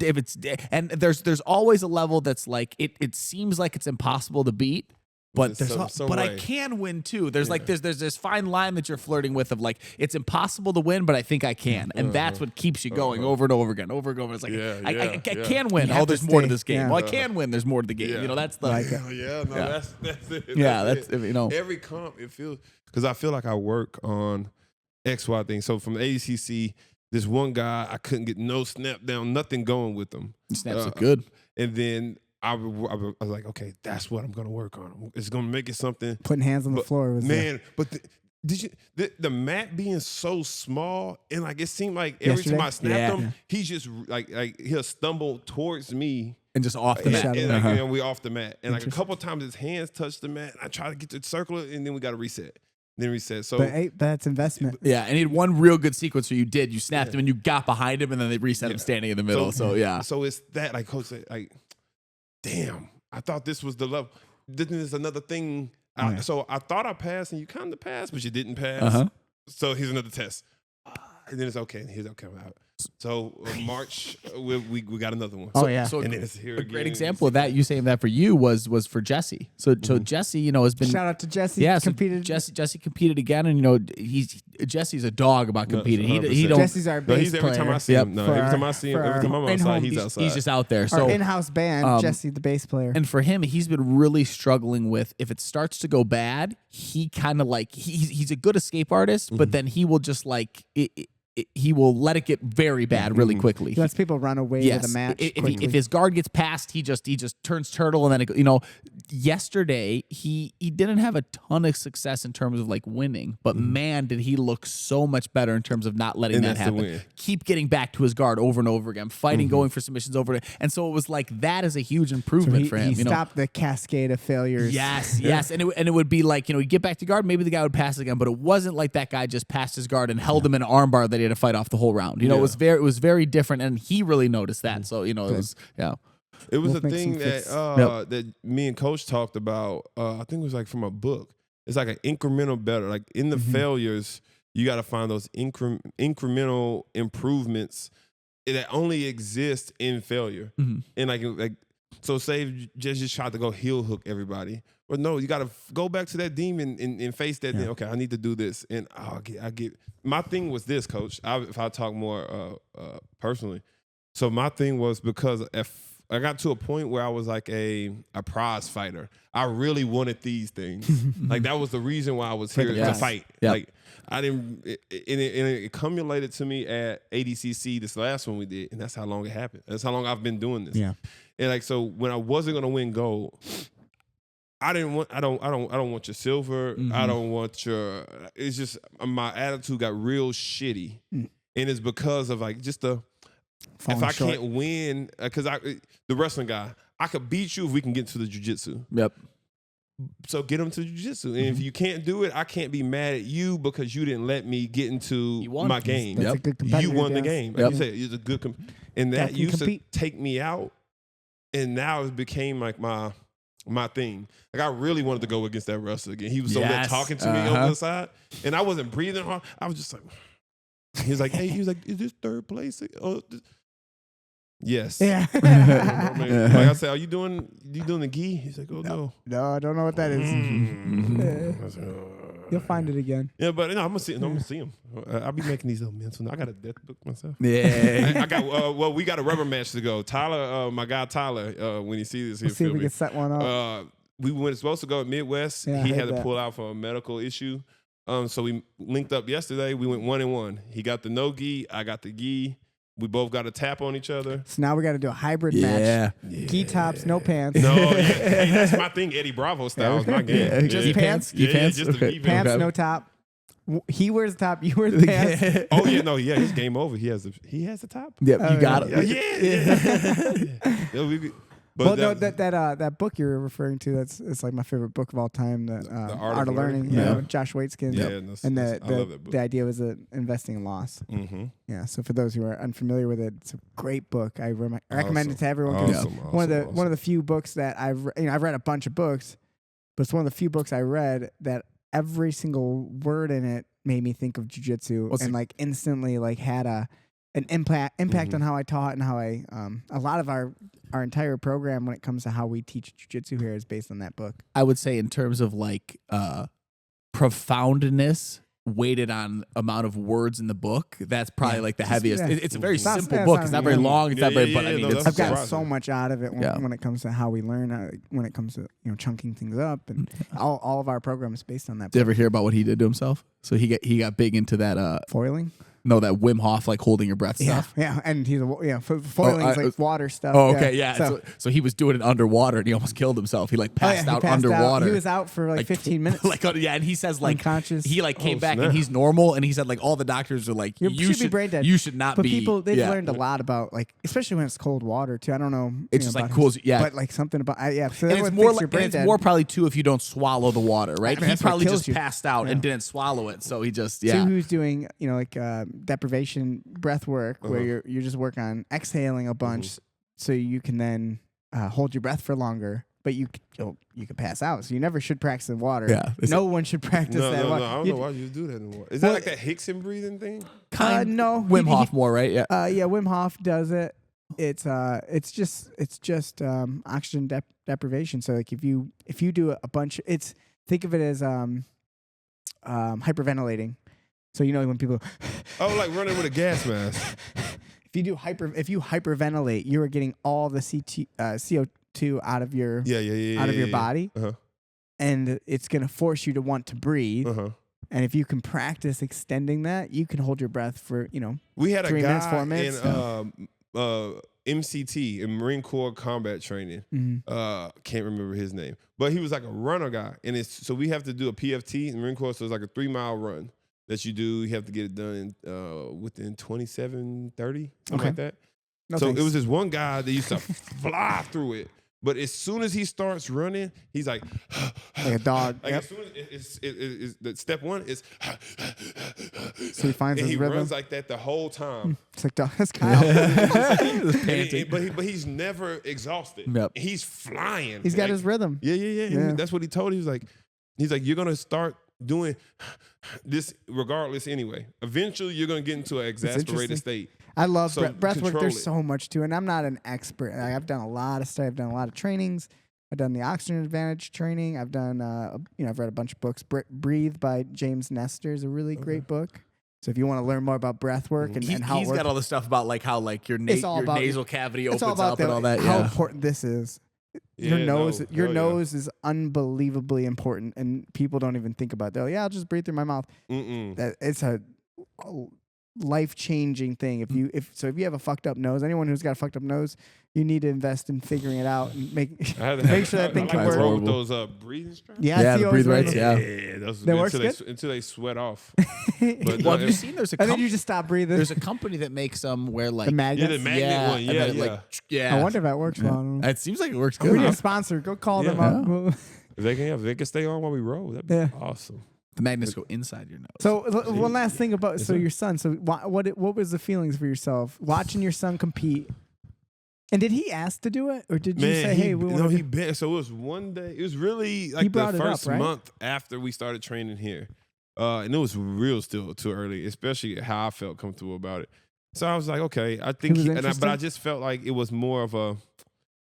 and there's always a level that's like it seems like it's impossible to beat. But I can win too. There's like there's this fine line that you're flirting with of like it's impossible to win, but I think I can, and that's what keeps you going over and over again, over and over. It's like I can win. have there's to more to stay. this game. Yeah. Well, I can win. There's more to the game. You know, that's the That's it. that's it. you know Every comp it feels because I feel like I work on XY things. So from ACC, this one guy I couldn't get no snap down, nothing going with him. snaps look good. And then I was like, okay, that's what I'm gonna work on. It's gonna make it something. Putting hands on the floor was But did you the mat being so small and like it seemed like every Yesterday? time I snapped him, he's just like he'll stumble towards me. And just off the mat. And we off the mat. And like a couple times his hands touched the mat. And I try to get to circle it, and then we got to reset. Then reset. So But hey, that's investment. Yeah, and he had one real good sequence where you snapped him and you got behind him and then they reset him standing in the middle. So yeah. So it's that like Coach said, like, damn, I thought this was the level. Then there's another thing. So I thought I passed and you kind of passed, but you didn't pass. So here's another test. And then it's okay. Here's okay. So March, we got another one. Oh yeah. So and then it's here a again. great example of that, you saying that for you was for Jesse. So Jesse, you know, has been Shout out to Jesse. Yeah, so competed. Jesse competed again, and you know Jesse's a dog about competing. He don't. Jesse's our bass every player. time I see him. No, For every our- time I see him, for every time I'm our outside, in-home- he's outside. He's just out there. Our So in-house band, Jesse, the bass player. and for him, he's been really struggling with if it starts to go bad, he kind of like he's a good escape artist, but then he will just like he will let it get very bad really quickly. He lets people run away with a match. If his guard gets past, he just turns turtle, and then yesterday he didn't have a ton of success in terms of like winning, but man, did he look so much better in terms of not letting And that that's the happen. win. Keep getting back to his guard over and over again, fighting, going for submissions over it, and so it was like that is a huge improvement for him. He stopped the cascade of failures. Yes, and it would be like he'd get back to guard, maybe the guy would pass again, but it wasn't like that guy just passed his guard and held him in an armbar that he had to fight off the whole round. It was very different, and he really noticed that. So it was It was We'll a make thing some that fits. that me and Coach talked about. I think it was like from a book. It's like an incremental better. Like in the failures, you got to find those incremental improvements that only exist in failure. And like so, say just tried to go heel hook everybody, but no, you got to go back to that demon and face that. Then okay, I need to do this, and I get. My thing was this, Coach. If I talk more personally, so my thing was because if I got to a point where I was like a prize fighter, I really wanted these things. Like that was the reason why I was here to fight. Yep. Like I didn't, it accumulated to me at ADCC, this last one we did, and that's how long it happened. That's how long I've been doing this. Yeah. And like so, when I wasn't gonna win gold, I don't want your silver. I don't want your. It's just my attitude got real shitty, and it's because of like just the. Falling if I short. can't win, because the wrestling guy, I could beat you if we can get to the jiu-jitsu. Yep. So get him to jiu-jitsu. And if you can't do it, I can't be mad at you because you didn't let me get into my game. That's a good competitor, You won the yes. game. Like you said, it's a good and that can used compete. to take me out, and now it became like my thing. Like I really wanted to go against that wrestler again. He was so there talking to me on the side, and I wasn't breathing hard. I was just like, he was like, hey, he was like, is this third place? Oh, yes. Yeah. Like I said, are you doing the gi? He's like, oh no. No, I don't know what that is. I was like, oh. You'll find it again. Yeah, but no, I'm gonna see him. I'll be making these little mental. I got a death book myself. Yeah. I got we got a rubber match to go. Tyler, my guy Tyler, when he sees this, he'll Let's see if feel we me. can set one up. We were supposed to go at Midwest. Yeah, I He heard had to that. pull out for a medical issue. So we linked up yesterday. We went 1-1. He got the no gi. I got the gi. We both got a tap on each other. So now we got to do a hybrid match. Yeah. Gi tops, no pants. No, hey, that's my thing. Eddie Bravo style is my game. Just pants? Gi pants? Just the Okay. gi Pants, pants. no top. He wears the top. You wear the pants. Oh yeah, his game over. He has the top. Yep, you got yeah. it. Yeah. But Well, no, that book you're referring to, it's like my favorite book of all time, the Art of Learning, with Josh Waitzkin. And I love that book. the idea was investing in loss. Mm-hmm. Yeah. So for those who are unfamiliar with it, it's a great book. I recommend it to everyone. One of the few books that I've read a bunch of books, but it's one of the few books I read that every single word in it made me think of jiu-jitsu and like instantly like had an impact on how I taught and how I a lot of our entire program when it comes to how we teach jiu-jitsu here is based on that book. I would say in terms of like profoundness weighted on amount of words in the book, that's probably like the heaviest. It's a very simple book. It's not very long. It's not very, but I mean, I've gotten so much out of it when it comes to how we learn, when it comes to chunking things up, and all of our program is based on that. Did you ever hear about what he did to himself? So he got big into that foiling. No, that Wim Hof, like holding your breath stuff. Yeah, and he's foiling is like water stuff. Oh, okay, yeah. So he was doing it underwater, and he almost killed himself. He like passed out underwater. He was out for like 15 minutes. And he says like unconscious. He like came back and he's normal, and he said like all the doctors are like you should be brain dead. You should not be. But people learned a lot about like especially when it's cold water too. I don't know. It's just like cool, but like something about So and it's more probably too if you don't swallow the water, right? He probably just passed out and didn't swallow it, so he just So who's doing like deprivation breath work where you're just working on exhaling a bunch so you can then hold your breath for longer, but you can pass out, so you never should practice in water. No one should practice that. No, I don't know why you do that anymore. Is that like that Hickson breathing thing? No, Wim Hof more, right? Wim Hof does it. It's just oxygen deprivation. So like if you do a bunch, think of it as hyperventilating. So when people like running with a gas mask. If you hyperventilate, you are getting all the CO2 out of your body, and it's gonna force you to want to breathe. And if you can practice extending that, you can hold your breath for we had 3 minutes, 4 guy minutes. in MCT in Marine Corps combat training. Can't remember his name, but he was like a runner guy, and so we have to do a PFT in Marine Corps. So it's like a 3-mile run that you do. You have to get it done within 27:30, something like that. No, so thanks. it was this one guy that used to fly through it. But as soon as he starts running, he's like a dog. Like as soon as it's step one is so he finds his rhythm. He runs like that the whole time. It's like that's Kyle. But he's never exhausted. He's flying. He's got his rhythm. Yeah. That's what he told. He was like, you're gonna start doing this regardless anyway. Eventually, you're gonna get into an exasperated state. I love breath work. There's so much to it. And I'm not an expert. I've done a lot of stuff. I've done a lot of trainings. I've done the Oxygen Advantage training. I've done, I've read a bunch of books. Breathe by James Nestor is a really great book. So if you want to learn more about breath work and how he's got all the stuff about like how like your nasal cavity opens up and all that. How important this is. Your nose is unbelievably important, and people don't even think about that. I'll just breathe through my mouth. It's a life-changing thing. If you have a fucked up nose, anyone who's got a fucked up nose, you need to invest in figuring it out and make sure that thing can work. With those breathing straps. The breathe rights. Until they sweat off. But have you seen? There's a. And then you just stop breathing. There's a company that makes them where like the magnets. The magnet one. I wonder if that works well. It seems like it works good. We need a sponsor. Go call them up. If they can stay on while we roll, that'd be awesome. The magnets go inside your nose. So one last thing about your son. So what was the feelings for yourself watching your son compete? And did he ask to do it, or did you say, "Hey, we want to"? He bet. So it was one day. It was really like the first month after we started training here, and it was real still too early, especially how I felt comfortable about it. So I was like, okay, I think, but I just felt like it was more of a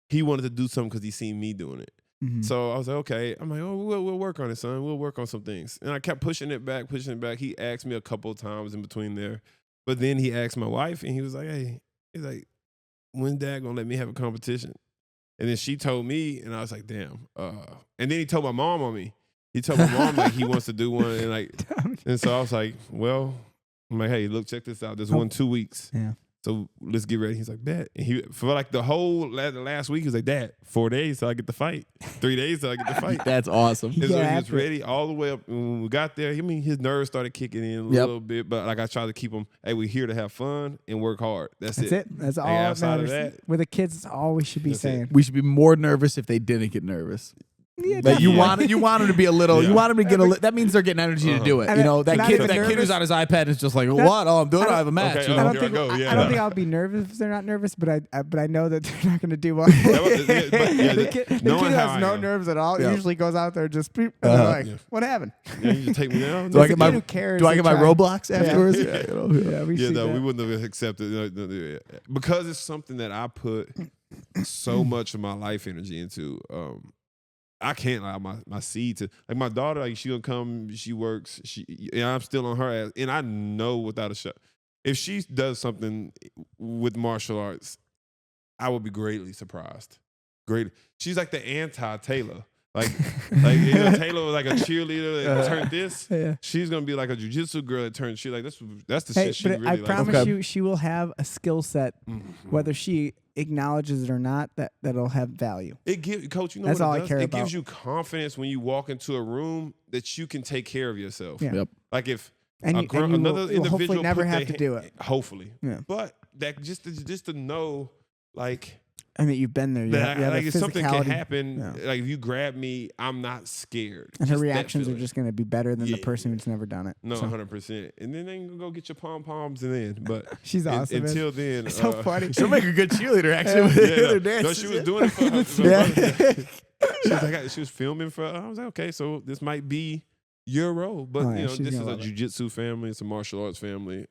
he wanted to do something because he seen me doing it. So I was like, okay. I'm like, oh, we'll work on it, son. We'll work on some things. And I kept pushing it back. He asked me a couple of times in between there. But then he asked my wife, and he was like, hey, when's Dad going to let me have a competition? And then she told me, and I was like, damn. And then he told my mom on me. He told my mom, like, he wants to do one. And so I was like, well, I'm like, hey, look, check this out. There's one 2 weeks. Yeah. So let's get ready. He's like, bet. And he for like the whole last week, he was like, Dad, 4 days till I get the fight. 3 days till I get the fight. That's awesome. And so Yeah, he was accurate. ready all the way up. And when we got there, I mean, his nerves started kicking in a little bit, but like I tried to keep him, hey, we're here to have fun and work hard. That's it. That's all And that outside of matters. that, With the kids, it's all we should be That's it. saying. We should be more nervous if they didn't get nervous. Yeah, Like you definitely. want them to be a little. Yeah. You want them to get a. That means they're getting energy to do it. And You know that not kid. even That kid nervous. who's on his iPad is just like, what? Oh, I'm doing. I have a match. Okay, you know? I don't Here think I go, yeah. I don't think I'll be nervous if they're not nervous, but I know that they're not going to do well. The kid who knowing how has I no am. nerves at all Yeah. usually goes out there just and they're like, Yeah. what happened? Yeah, you just take me down. Do I There's get a my kid who cares, Do I they get my try. Roblox afterwards? Yeah. You know? Yeah, we Yeah, see no, that. we wouldn't have accepted because it's something that I put so much of my life energy into. I can't allow my seed to like my daughter. Like she gonna come, she works, and I'm still on her ass, and I know without a shot, if she does something with martial arts, I would be greatly surprised. Great, she's like the anti-Taylor. Like Taylor was like a cheerleader that turned this. Yeah. She's gonna be like a jiu-jitsu girl that turned. She like that's the Hey, shit she but really I likes. promise Okay. you, she will have a skill set, Mhm. whether she acknowledges it or not, that'll have value. It gives Coach. You know That's what all it I does? care It about. gives you confidence when you walk into a room that you can take care of yourself. Yeah. Yep. Like if And, you, and you another will, you'll individual hopefully never put have their to do it. Hopefully, Yeah. but that just to know, like I mean, you've been there. You that, have like the if something can physicality. happen, Yeah. like if you grab me, I'm not scared. And her Just that reactions are feeling. just going to be better than the Yeah. person who's never done it. No, So, 100%. And then they can go get your pom poms and then, but she's awesome. man. until then, It's so funny. She'll make a good cheerleader, actually. with Yeah, her no, dances. she was doing it for her. She was like, she was filming for. I was like, okay, so this might be your role, but Oh, yeah, you know, she's this is gonna a love it. jiu-jitsu family. It's a martial arts family.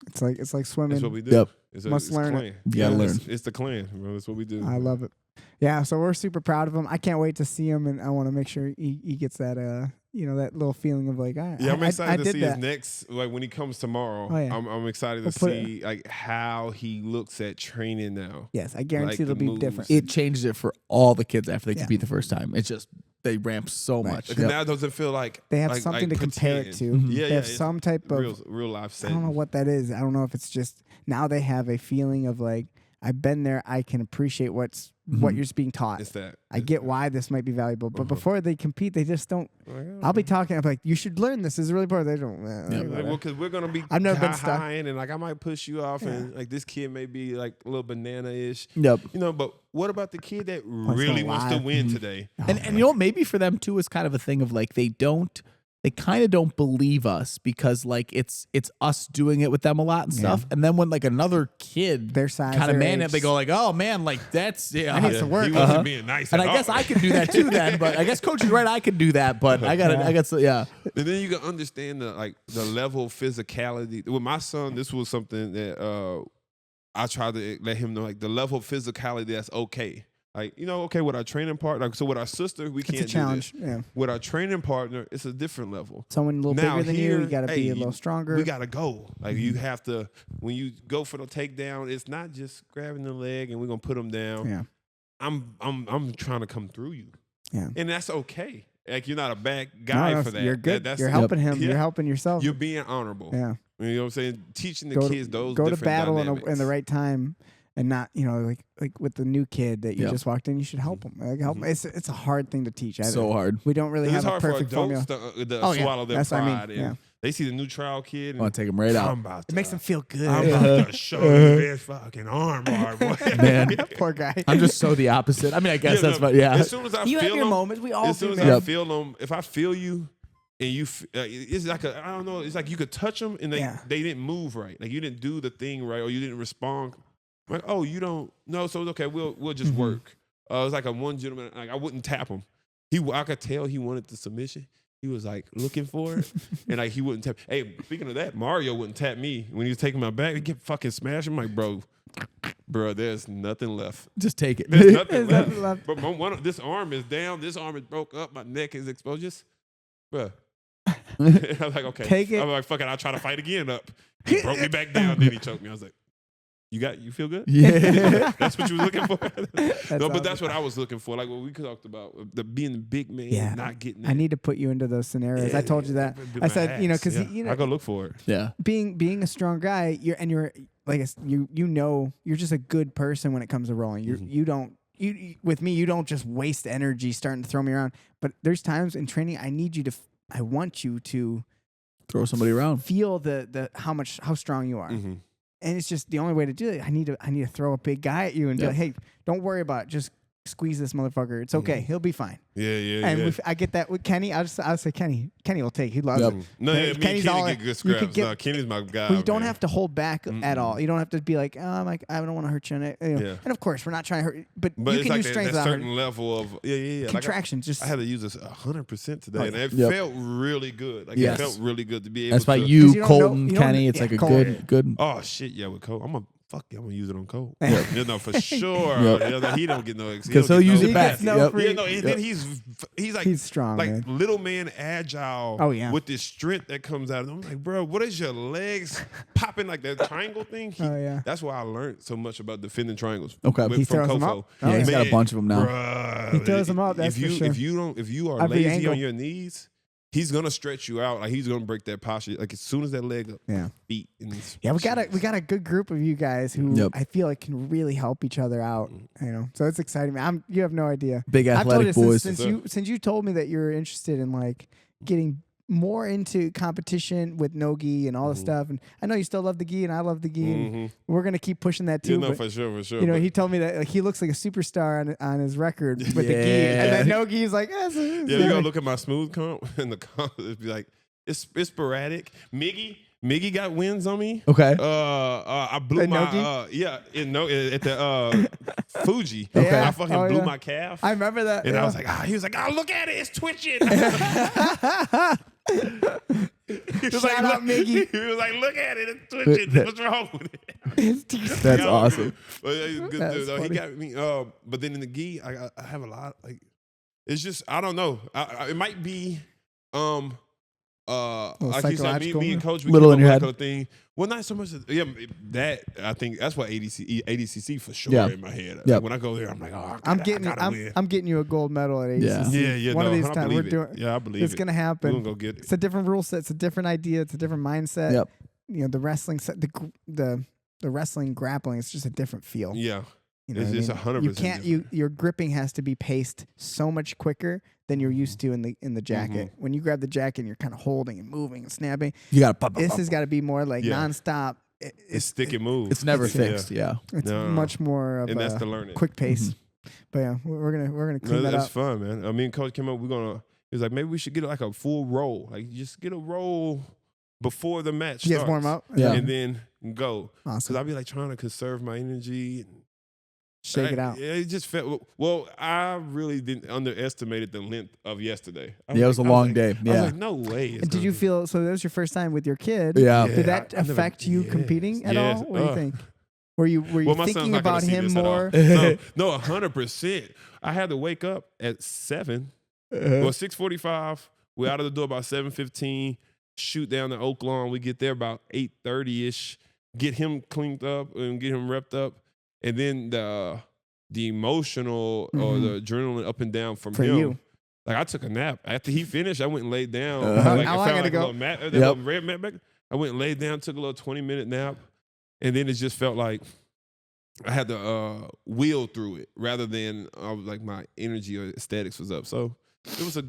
It's like swimming. That's what we do. Yep. It's learn it. clan. You gotta learn. It's the clan, bro. That's what we do. I love it. Yeah, so we're super proud of him. I can't wait to see him, and I want to make sure he gets that that little feeling of like, Yeah, I'm I excited to did see that. his next. Like when he comes tomorrow, Oh, yeah. I'm excited We'll to put it- see like how he looks at training now. Yes, I guarantee like it'll the be moves. different. It changes it for all the kids after they Yeah. compete the first time. It's just they ramp so Right. much. Because Yep. now it doesn't feel like They have like, something like to compare it to. pretend. Yeah, They yeah. have it's some type of real life I setting. don't know what that is. I don't know if it's just now they have a feeling of like I've been there. I can appreciate what you're being taught. It's that. I get why this might be valuable, but before they compete, they just don't. I'll be talking. I'm like, you should learn this. This is really important. They don't. Well, because we're gonna be I've never been stuck. high and like I might push you off, and like this kid may be like a little banana-ish, Yep. you know. But what about the kid that gonna really wants to lie. win today? And you know, maybe for them too is kind of a thing of like they kind of don't believe us because like it's us doing it with them a lot and stuff. And then when like another kid Their size, kind of their man age. it, they go like, oh man, like that's I need some work. He wasn't being nice. And at I guess all. I can do that too then, but I guess coach is right, I can do that, but I got yeah. And then you can understand the level of physicality. With my son, this was something that I tried to let him know, like the level of physicality that's okay. Like, you know, okay, with our training partner, like, so with our sister, we It's can't a challenge. do this. Yeah. With our training partner, it's a different level. Someone a little Now bigger than here, you got to be hey, a little stronger. We gotta go. Like you have to when you go for the takedown. It's not just grabbing the leg and we're gonna put them down. Yeah. I'm trying to come through you. Yeah. And that's okay. Like you're not a bad guy No, for that. You're good. That's You're helping him. Yeah. You're helping yourself. You're being honorable. yeah. You know what I'm saying? Teaching the Go kids to, those go to different battle in dynamics. the right time. And not, like with the new kid that you Yep. just walked in, you should help him. Like help. It's a hard thing to teach. So hard. We don't really It's have a hard for perfect formula. adults to Oh, yeah. swallow their That's what I mean. pride. And Yeah. they see the new trial kid. I And want to take him right out. I'm about to, It makes them feel good. I'm about to show you this fucking arm bar, boy. Man, Poor guy. I'm just so the opposite. I mean, I guess that's what As soon as I You feel have your them, moments. We all as soon do, as man. I feel them, if I feel you, and you, it's like I don't know. It's like you could touch them and they didn't move right. Like you didn't do the thing right, or you didn't respond. Like, oh, you don't know, so it's okay. We'll just work. It was like one gentleman. Like I wouldn't tap him. I could tell he wanted the submission. He was like looking for it, and like he wouldn't tap. Hey, speaking of that, Mario wouldn't tap me when he was taking my back. He kept fucking smashing. I'm like, bro, there's nothing left. just take it. There's nothing There's left. nothing left. But this arm is down. This arm is broke up. My neck is exposed. Just, bro. I was like, okay. Take it. I'm like, fuck it. I'll try to fight again up. He broke me back down. Then he choked me. I was like, you feel good? Yeah. That's what you was looking for? No, but that's awesome. what I was looking for. Like what we talked about, being the big man, Yeah. not getting I need to put you into those scenarios. I told you that. I said, because I go look for it. Yeah. being a strong guy, you're like you know, you're just a good person when it comes to rolling. You don't. With me, you don't just waste energy starting to throw me around. But there's times in training I need you to. I want you to Throw somebody around. feel how strong you are. And it's just the only way to do it. I need to throw a big guy at you and be like, hey, don't worry about it. Just squeeze this motherfucker. It's okay. He'll be fine. And I get that with Kenny. I'll say Kenny will take. He loves it. No, yeah, Kenny's Kenny get good scraps. Kenny's my guy. Well, you don't have to hold back at all. You don't have to be like, oh, I don't want to hurt you. And of course, we're not trying to hurt. But you it's can like use strength that without certain level of contractions. I had to use this 100% today, and it felt really good. Like it felt really good to be able. That's why to. you, Colton, Kenny. It's like a good. Oh shit, yeah, with Cole, I'm gonna use it on Cole. You know, for sure. He don't get no because he'll use it back. And then he's like he's strong, like man. little man agile. Oh yeah, with this strength that comes out of him. I'm like, bro, what is your legs popping like that triangle thing? That's why I learned so much about defending triangles. Okay, he throws them up. Yeah, he's got a bunch of them now. Bruh, he throws them up. That's for sure. If you are lazy on your knees, he's gonna stretch you out. Like he's gonna break that posture. Like as soon as that leg up, feet. We got a good group of you guys who I feel like can really help each other out. You know, so it's exciting. You have no idea. Big athletic boys. Since you told me that you're interested in like getting more into competition with no gi and all this stuff, and I know you still love the gi, and I love the gi. And we're gonna keep pushing that too. For sure. You know, he told me that like he looks like a superstar on his record with the gi, and then no gi is like, you go look at my smooth comp, and the comp it'd be like it's sporadic. Miggy got wins on me. Okay. I blew my at the Fuji. Okay. I fucking blew my calf. I remember that. And I was like, he was like, look at it, it's twitching. Shout out Miggy. He was like, look at it, it's twitching. What's wrong with it? That's awesome. But good dude. He got me. But then in the gi, I have a lot. Like, it's just I don't know. It might be like you said, me and Coach, we little keep in your up head. with thing. Well, not so much. That I think that's what ADCC for sure in my head. Like, when I go there, I'm like, I'm getting you a gold medal at ADCC. Yeah. One of these times we're doing. Yeah, I believe it's gonna happen. We're gonna go get it. It's a different rule set. It's a different idea. It's a different mindset. Yep. You know, the wrestling set, the wrestling grappling. It's just a different feel. Yeah. You know it's 100%. You can't. Your gripping has to be paced so much quicker than you're used to in the jacket. When you grab the jacket, and you're kind of holding and moving and snapping. You got to. This has got to be more like nonstop. It's stick and move. It's never fixed. Yeah. It's much more of that's the learning. Quick pace. But yeah, we're gonna clean that up. It's fun, man. I mean, Coach came up. He was like, maybe we should get like a full roll. Like just get a roll before the match starts. Warm up. Yeah. And then go. Awesome. Because I'll be like trying to conserve my energy. Shake it out. It just felt well. I really didn't underestimate the length of yesterday. It was a long day. I was like, no way. And did you feel so? That was your first time with your kid. Yeah. Did that affect you competing at all? What do you think? Were you thinking about him more? No, 100%. I had to wake up at 7. Well, 6:45. We're out of the door about 7:15. Shoot down to Oak Lawn. We get there about 8:30ish. Get him cleaned up and get him repped up. And then the emotional or the adrenaline up and down from him. You. Like I took a nap after he finished. I went and laid down. How long I go? Little red mat back. I went and laid down, took a little 20-minute nap, and then it just felt like I had to wheel through it rather than I was like my energy or aesthetics was up. So it was a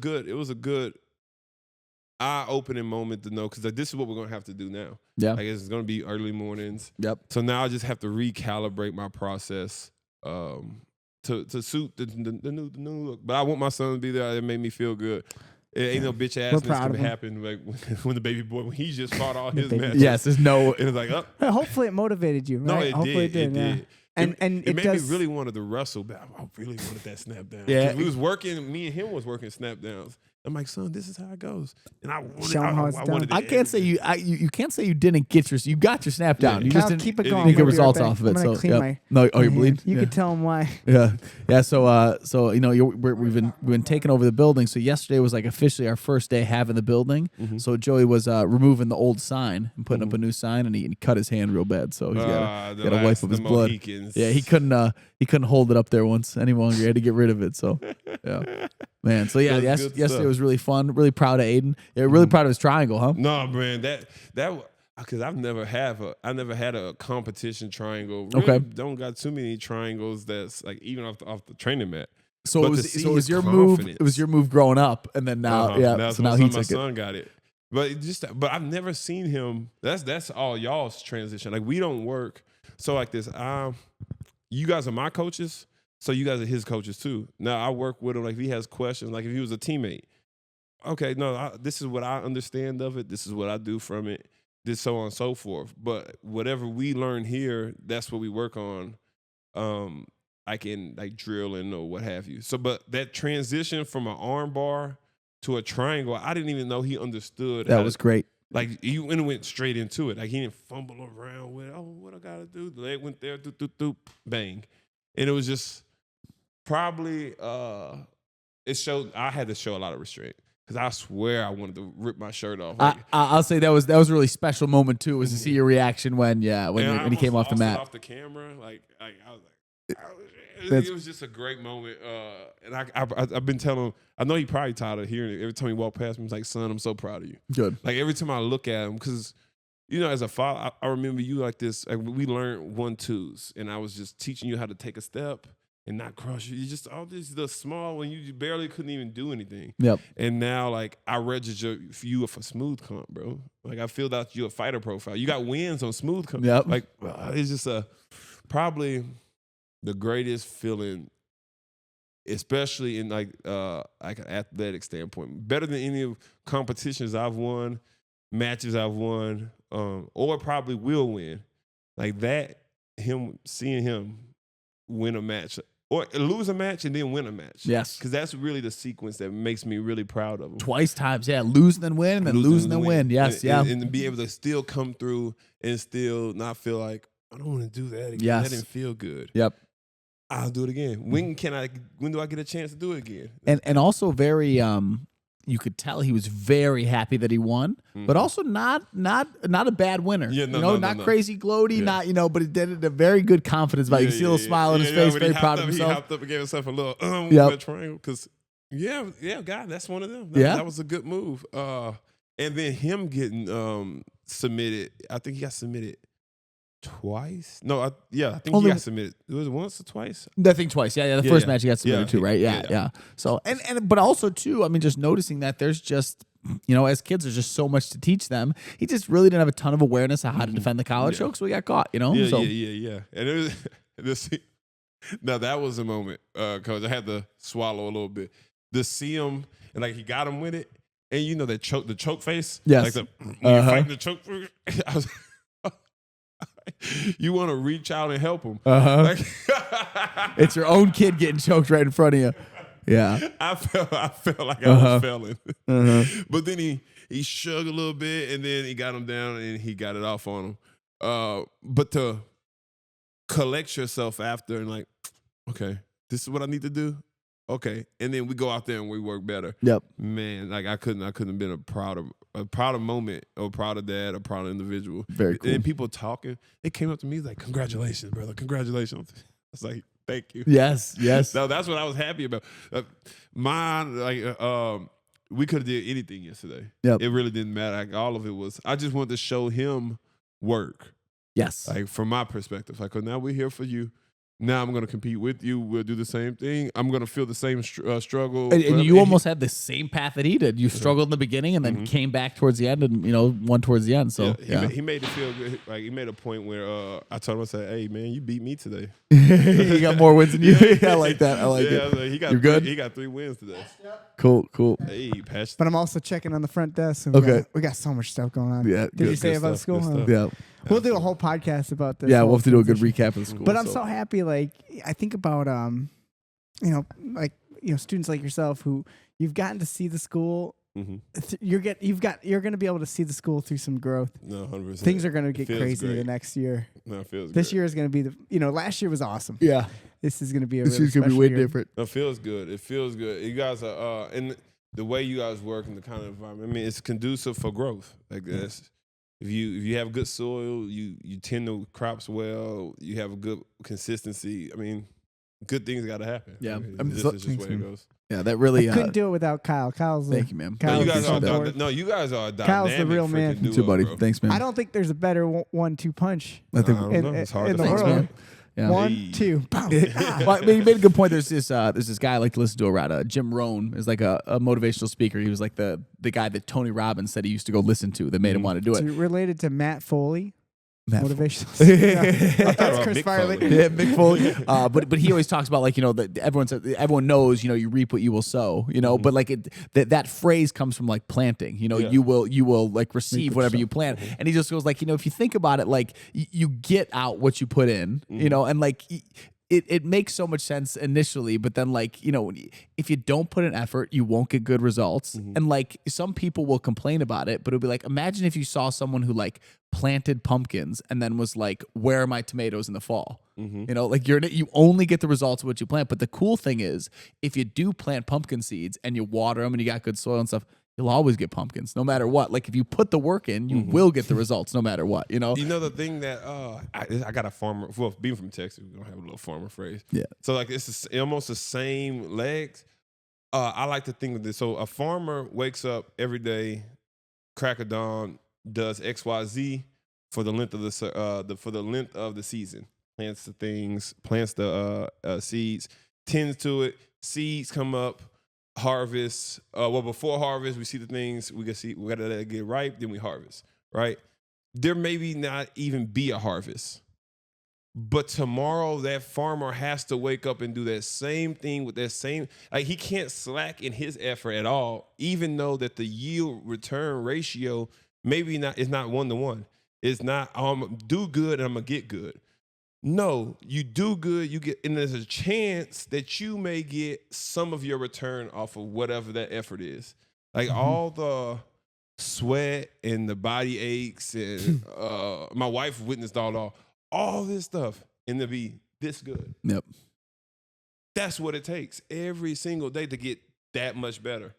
good eye-opening moment to know because like, this is what we're gonna have to do now. Yeah, I guess it's gonna be early mornings. Yep. So now I just have to recalibrate my process to suit the new look. But I want my son to be there. It made me feel good. It ain't no bitch assness gonna happen like when the baby boy when he just fought all his matches. Yes, there's no. And it's like hopefully it motivated you. Right? No, it hopefully did. Yeah. And it made does, me really wanted to wrestle, but I really wanted that snap down. Yeah, we was working. Me and him was working snap downs. I'm like, son, this is how it goes. And I wanted I can't say you can't say you didn't get you got your snap down. Yeah. You just didn't keep it going. get results off of it. So you bleed. You could tell him why. Yeah. So you know we've been taking over the building. So yesterday was like officially our first day having the building. So Joey was removing the old sign and putting up a new sign, and he cut his hand real bad. So he's got to wipe up his blood. Mohicans. Yeah, he couldn't hold it up there once any longer. He had to get rid of it. So yeah. Man, so yeah, yesterday was really fun. Really proud of Aiden. Yeah, really proud of his triangle, huh? No, man, that because I never had a competition triangle. Really Okay. don't got too many triangles that's like even off the training mat. So But it was to see so it was his your move. confidence. It was your move growing up, and then now, Now So now he took my it. son got it. But I've never seen him. That's all y'all's transition. Like we don't work. So like this, you guys are my coaches, so you guys are his coaches too. Now I work with him. Like if he has questions, like if he was a teammate, okay, no, this is what I understand of it. This is what I do from it. This so on and so forth. But whatever we learn here, that's what we work on. I can like drill and or what have you. So, but that transition from an arm bar to a triangle, I didn't even know he understood. That was great. Like he went straight into it. Like he didn't fumble around with, oh, what I gotta do? The leg went there, doop, doop, doop, bang. And it was just probably it showed I had to show a lot of restraint. Because I swear I wanted to rip my shirt off. Like, I'll say that was a really special moment too, was to see your reaction when he came off the mat. Off the camera, like I was like, it was just a great moment. And I've been telling him, I know he probably tired of hearing it. Every time he walked past me, he's like, son, I'm so proud of you. Good. Like every time I look at him, because as a father, I remember you like this. Like we learned 1-2s, and I was just teaching you how to take a step and not cross you. You just all these the small when you barely couldn't even do anything. Yep. And now like I register you for smooth comp, bro. Like I filled out you a fighter profile. You got wins on smooth comp. Yep. Like it's just probably the greatest feeling, especially in like an athletic standpoint. Better than any of competitions I've won, matches I've won, or probably will win. Like that, seeing him win a match or lose a match and then win a match. Yes. Because that's really the sequence that makes me really proud of him. Twice times, yeah. Lose and then win, and then lose and then win. Yes, and to be able to still come through and still not feel like, I don't want to do that again. Yes. That didn't feel good. Yep. I'll do it again. When do I get a chance to do it again? And also very you could tell he was very happy that he won, but also not a bad winner. Yeah, not crazy gloaty, not but he did it in a very good confidence about it. You see a little smile on his face, very proud of himself. He hopped up and gave himself a little Yep. triangle because God, that's one of them. Yeah. That was a good move. And then him getting submitted. I think he got submitted twice. No, I think he got submitted. It was once or twice. I think twice. Yeah. The first match he got submitted Yeah, to, right? Yeah. So and but also too, I mean, just noticing that there's just as kids, there's just so much to teach them. He just really didn't have a ton of awareness of how to defend the collar choke, so he got caught. Yeah. And it was now that was a moment, Coach. I had to swallow a little bit to see him and like he got him with it, and the choke face. Yes. Like when you're fighting the choke. I was. You want to reach out and help him. Like, it's your own kid getting choked right in front of you. Yeah. I felt like I was failing. But then he shrugged a little bit and then he got him down and he got it off on him. But to collect yourself after and like, okay, this is what I need to do. Okay. And then we go out there and we work better. Yep. Man, like I couldn't have been a prouder moment or prouder dad or prouder individual. Very cool. And people talking, they came up to me like, congratulations, brother. Congratulations. I was like, thank you. Yes. So that's what I was happy about. We could have did anything yesterday. Yep. It really didn't matter. Like, all of it was, I just wanted to show him work. Yes. Like from my perspective, like, now we're here for you. Now I'm going to compete with you. We'll do the same thing. I'm going to feel the same struggle. And you almost had the same path that he did. You struggled in the beginning and then came back towards the end and, won towards the end. So he made it feel good. Like he made a point where I told him, I said, hey, man, you beat me today. He got more wins than you. I like that. I like it. Like, You're good? He got 3 wins today. Cool. Hey, passion. But I'm also checking on the front desk. So we got so much stuff going on. Yeah. Did you say about school? Good stuff. Yeah. We'll do a whole podcast about this. Yeah, we'll have to do a good recap of the school. But I'm so happy. Like I think about students like yourself who you've gotten to see the school. You're going to be able to see the school through some growth. No, 100%. Things are going to get crazy the next year. No, it feels this good. year is going to be last year was awesome. Yeah. This is going to be this year's going to be way different. No, it feels good. It feels good. You guys are and the way you guys work in the kind of environment. I mean, it's conducive for growth. Like this. If you have good soil, you tend the crops well, you have a good consistency. I mean, good things got to happen. Yeah. This is just the way it goes. Yeah, that really. I couldn't do it without Kyle. Kyle's Thank you, man. Kyle's You guys so are bored. you guys are a dynamic Kyle's the real man. freaking duo, too, buddy. bro. Thanks, man. I don't think there's a better 1-2 punch. I think. I don't know. It's hard in to the find. world. Yeah. 1, 2, boom. Well, I mean, you made a good point. There's this guy I like to listen to around. Jim Rohn is like a motivational speaker. He was like the guy that Tony Robbins said he used to go listen to that made him want to do So it. you're related to Matt Foley. Motivational. I thought That's about Chris Mick Farley. Foley. Yeah, Mick Foley. But he always talks about like, you know, that everyone knows, you know, you reap what you will sow, you know, but like that phrase comes from like planting, you know, you will like receive whatever you plant. And he just goes like, you know, if you think about it, like you get out what you put in, you know, and like it makes so much sense initially, but then like, you know, if you don't put in effort, you won't get good results. And like some people will complain about it, but it'll be like, imagine if you saw someone who like planted pumpkins and then was like, where are my tomatoes in the fall? You know, like you only get the results of what you plant. But the cool thing is if you do plant pumpkin seeds and you water them and you got good soil and stuff, you'll always get pumpkins no matter what. Like if you put the work in, you will get the results no matter what, you know? You know the thing that I got a farmer. Well, being from Texas, we don't have a little farmer phrase. Yeah. So like it's almost the same legs. I like to think of this. So a farmer wakes up every day, crack of dawn, does XYZ for the length of the season. Plants the things, plants the seeds, tends to it. Seeds come up. Harvest. Well, before harvest, we see the things we gotta let it get ripe, then we harvest. Right? There maybe not even be a harvest, but tomorrow that farmer has to wake up and do that same thing with that same. Like he can't slack in his effort at all, even though that the yield return ratio maybe not. It's not 1-to-1. It's not. I'm gonna do good and I'm gonna get good. No, you do good, you get, and there's a chance that you may get some of your return off of whatever that effort is. Like all the sweat and the body aches, and my wife witnessed all this stuff, and to be this good. Yep. That's what it takes every single day to get that much better.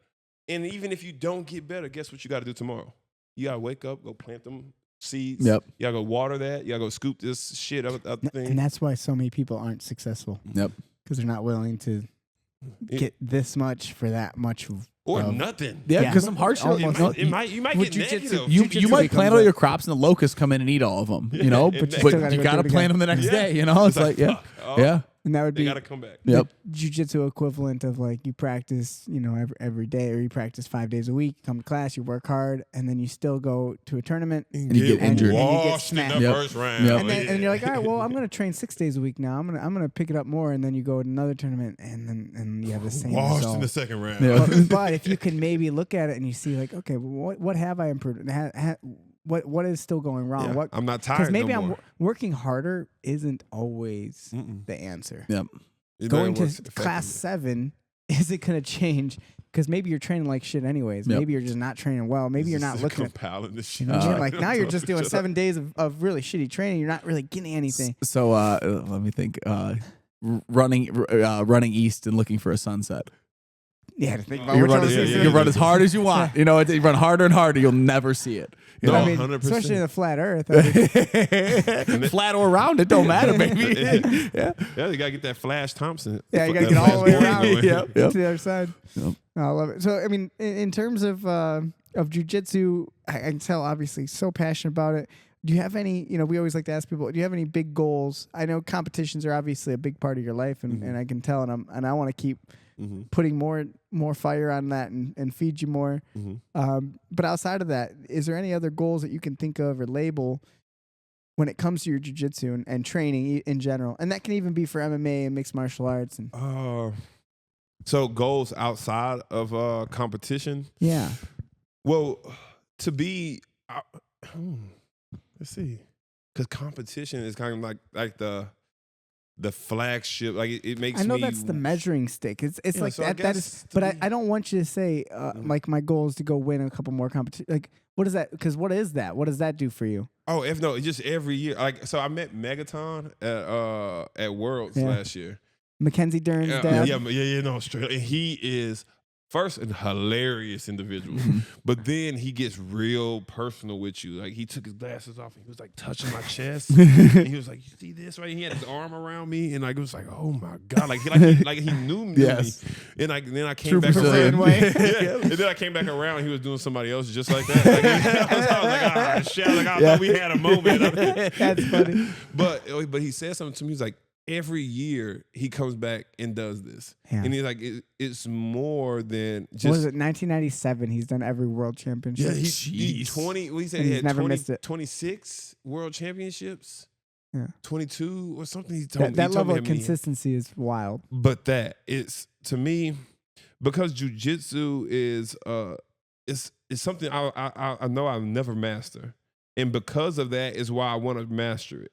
And even if you don't get better, guess what you got to do tomorrow? You got to wake up, go plant them seeds. Yep. You gotta go water that. You gotta go scoop this shit out the thing. And that's why so many people aren't successful. Yep. Because they're not willing to get this much for that much. Or nothing. Yeah, Yeah. because some hardship. Almost. You might With get jujitsu, negative. You Jujitsu might becomes plant all a- your crops and the locusts come in and eat all of them, you know, Yeah, but and still you gotta go gotta do it plant them the next day, you know. It's like, yeah, fuck. Oh, yeah, And that would They be gotta come back. yep. jiu-jitsu equivalent of like you practice, you know, every day, or you practice 5 days a week, come to class, you work hard, and then you still go to a tournament. And you get injured. And you get washed in the smacked. Yep. first round. Yep. And you're like, all right, well, I'm gonna train 6 days a week now. I'm gonna pick it up more, and then you go to another tournament, and you have the same washed result. in the second round. Yeah. But if you can maybe look at it and you see like, okay, well, what have I improved? What is still going wrong? Yeah, What? I'm not Because tired maybe no I'm more. working harder isn't always Mm-mm. the answer. Yep. It Going better to work class effectively. 7 isn't going to change because maybe you're training like shit anyways. Yep. Maybe you're just not training well. Maybe you're This not is looking at. compiling this You shit. know what I mean? Like now you're just doing Shut up. 7 days of really shitty training. You're not really getting anything. So let me think. Running east and looking for a sunset. Yeah, to think about You which run, one as, is yeah, you yeah, can run yeah. as hard as you want. You know, you run harder and harder. You'll never see it. You No, know? I mean, 100%. especially in the flat Earth. I mean, Flat or round, it don't matter, baby. yeah. Yeah, you gotta get that Flash Thompson. Yeah, you That gotta get all the way Flash around. Gordon. Yep. to the other side. Yep. I love it. So, I mean, in terms of jujitsu, I can tell obviously so passionate about it. Do you have any, you know, we always like to ask people, do you have any big goals? I know competitions are obviously a big part of your life, and I can tell, and I want to keep Mm-hmm. putting more fire on that and feed you more. Mm-hmm. But outside of that, is there any other goals that you can think of or label when it comes to your jiu-jitsu and training in general? And that can even be for MMA and mixed martial arts. And So goals outside of competition. yeah. Well, to be, let's see, because competition is kind of like the flagship. Like it makes. I know me, that's the measuring stick. It's Yeah, like so I that. That guess is. to But me- I don't want you to say like my goal is to go win a couple more competitions. Like what is that? Because what is that? What does that do for you? Oh, if no, just every year. Like so, I met Megaton at Worlds Yeah. last year. Mackenzie Dern's Yeah, dad. yeah, in Australia. And he is first an hilarious individual, but then he gets real personal with you. Like he took his glasses off and he was like touching my chest. And he was like, "You see this right?" He had his arm around me, and like it was like, "Oh my god!" Like he knew me. Yes. And like then I came True back Brazilian around. way. Yeah. And then I came back around. And he was doing somebody else just like that. Like, I was like, "Ah, shit!" Like I thought we had a moment. That's funny. But he said something to me. He's like, every year he comes back and does this, and he's like, it's more than just. What was it? 1997. He's done every world championship. Yeah, he 20. What he said? And He he's had never 20, missed it. 26 world championships. Yeah. 22 or something. He told me. That he told level me of how many- consistency is wild. But that it's to me because jujitsu is it's something I know I'll never master, and because of that is why I want to master it.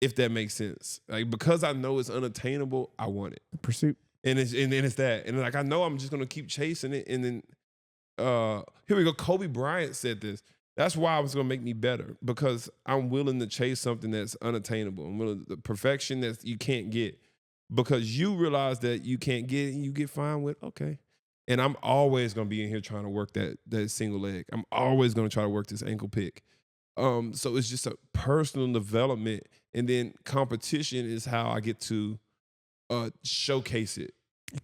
If that makes sense, like because I know it's unattainable, I want it. The pursuit. And it's that, and like I know I'm just gonna keep chasing it, and then here we go. Kobe Bryant said this. That's why it's gonna make me better because I'm willing to chase something that's unattainable. I'm willing the perfection that you can't get because you realize that you can't get it, and you get fine with okay. And I'm always gonna be in here trying to work that single leg. I'm always gonna try to work this ankle pick. So it's just a personal development, and then competition is how I get to showcase it,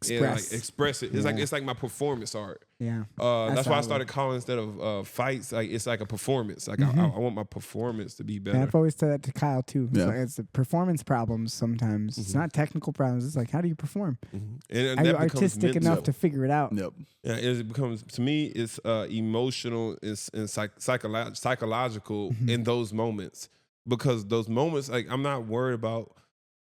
and like express it. It's like my performance art. Yeah, that's why I started calling instead of fights. Like it's like a performance. Like I want my performance to be better. Yeah, I've always said that to Kyle too. It's, Yeah. like, it's the performance problems sometimes. It's not technical problems. It's like how do you perform? And Are you that becomes artistic mental. enough to figure it out? Yep. Yeah, it becomes to me. It's emotional. It's and psychological in those moments because those moments, like I'm not worried about.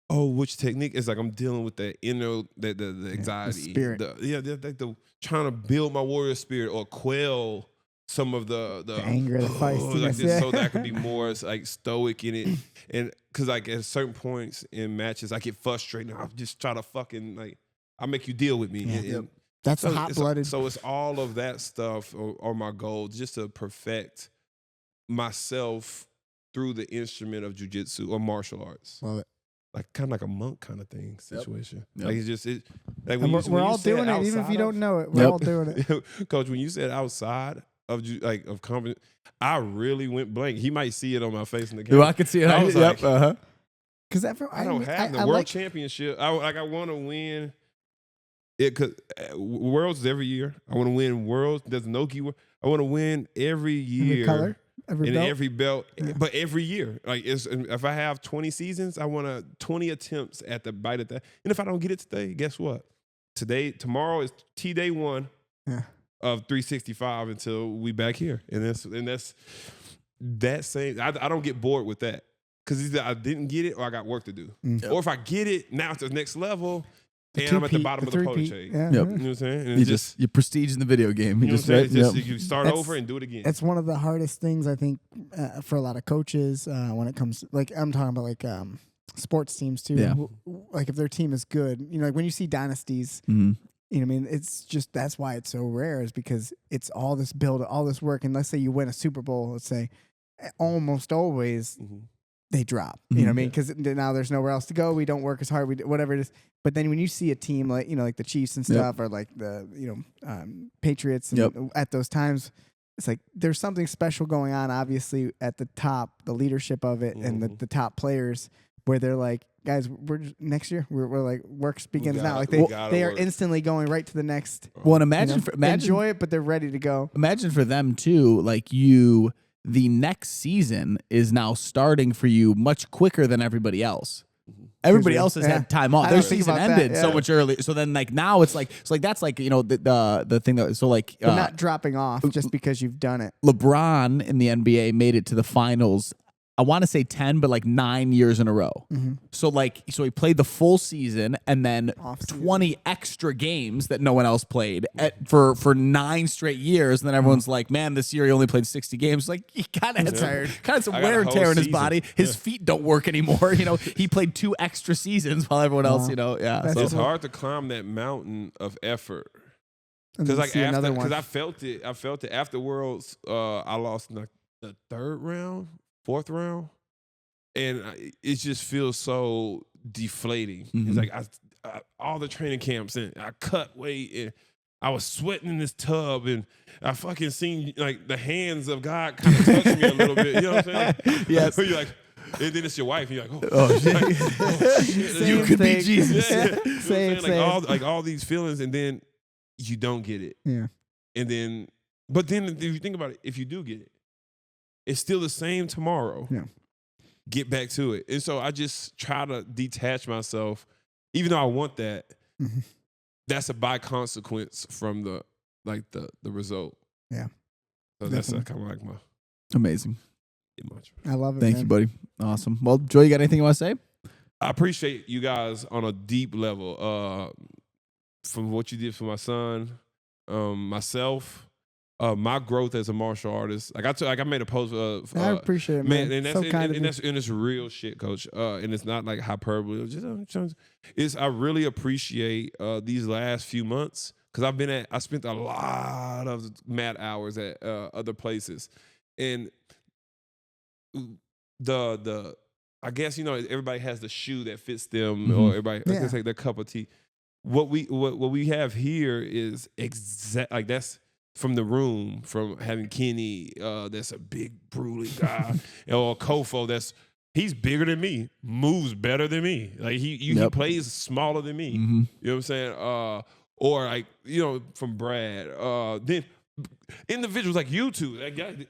Oh, which technique is like I'm dealing with that inner the anxiety, the spirit. The trying to build my warrior spirit or quell some of the anger, the feistiness, like this, so that I could be more like stoic in it, and because like at certain points in matches I get frustrated and I just try to fucking like I make you deal with me. Yeah. And That's so hot blooded. So it's all of that stuff or my goal just to perfect myself through the instrument of jujitsu or martial arts. Love it. Like kind of like a monk kind of thing situation. Yep. Like it's just like And we're all doing it, even if you don't know it. We're all doing it. Coach, when you said outside of company, I really went blank. He might see it on my face in the camera. Well, I could see it. I was like, Because I don't have the world championship. I want to win it because worlds is every year. I want to win worlds. There's Noki. I want to win every year. Every color. Every belt, but every year, like if I have 20 seasons, I want 20 attempts at the bite of that. And if I don't get it today, guess what? Tomorrow is T-Day 1 of 365 until we back here, and that's that same. I don't get bored with that because either I didn't get it or I got work to do, or if I get it now it's the next level. And I'm at the bottom of the podium chain. Yeah. Yep. You know what I'm saying? And You prestige in the video game. you know Just, what I'm right? saying? Yep. You start over and do it again. It's one of the hardest things I think for a lot of coaches when it comes to, like I'm talking about like sports teams too. Yeah. Like if their team is good, you know, like when you see dynasties, Mhm. you know, what I mean, it's just that's why it's so rare is because it's all this build, all this work, and let's say you win a Super Bowl, let's say, almost always they drop. You know what I mean? Because now there's nowhere else to go. We don't work as hard. Whatever it is. But then when you see a team like like the Chiefs and stuff, or like the Patriots, and at those times, it's like there's something special going on. Obviously, at the top, the leadership of it, and the top players, where they're like, guys, next year we're like work begins now. Like they are instantly going right to the next. Well, and imagine enjoy it, but they're ready to go. Imagine for them too, like the next season is now starting for you much quicker than everybody else. Everybody else has had time off. Their season ended so much earlier. So then, like now, it's like that's like the thing that But not dropping off just because you've done it. LeBron in the NBA made it to the finals. I want to say 10, but like 9 years in a row. So he played the full season and then 20 extra games that no one else played for 9 straight years. And then everyone's like, man, this year he only played 60 games. Like he kind of had some wear and tear in his body. His feet don't work anymore. He played 2 extra seasons while everyone else, It's hard to climb that mountain of effort. Because I felt it. I felt it after Worlds. I lost in the 3rd round. 4th round, and it just feels so deflating. It's like I all the training camps and I cut weight and I was sweating in this tub, and I fucking seen like the hands of God kind of touch me a little bit. You know what I'm saying? Yes. You're like, and then it's your wife, and you're like, Oh, shit. like, oh, shit. You could be thing. Jesus. Yeah. You know what I'm Same, saying? Like all these feelings, and then you don't get it. Yeah. And then, but then if you think about it, if you do get it, it's still the same tomorrow. Yeah. Get back to it. And so I just try to detach myself, even though I want that. Mhm. That's a by consequence from the result. Yeah. So that's Definitely. kind of like my Amazing. much. I love it. Thank man. you, buddy. Awesome. Well, Joy, you got anything you want to say? I appreciate you guys on a deep level. From what you did for my son, myself, my growth as a martial artist. Like I made a post. I appreciate it, man. and that's so kind of you. and it's real shit, coach. And it's not like hyperbole. It's I really appreciate these last few months because I spent a lot of mat hours at other places, and the I guess everybody has the shoe that fits them, or everybody I was gonna say their cup of tea. What we have here is exact like that's. From the room, from having Kenny, that's a big, burly guy, or Kofo, he's bigger than me, moves better than me. Like he plays smaller than me. Mm-hmm. You know what I'm saying? Or like from Brad. Then individuals like you two, that guy,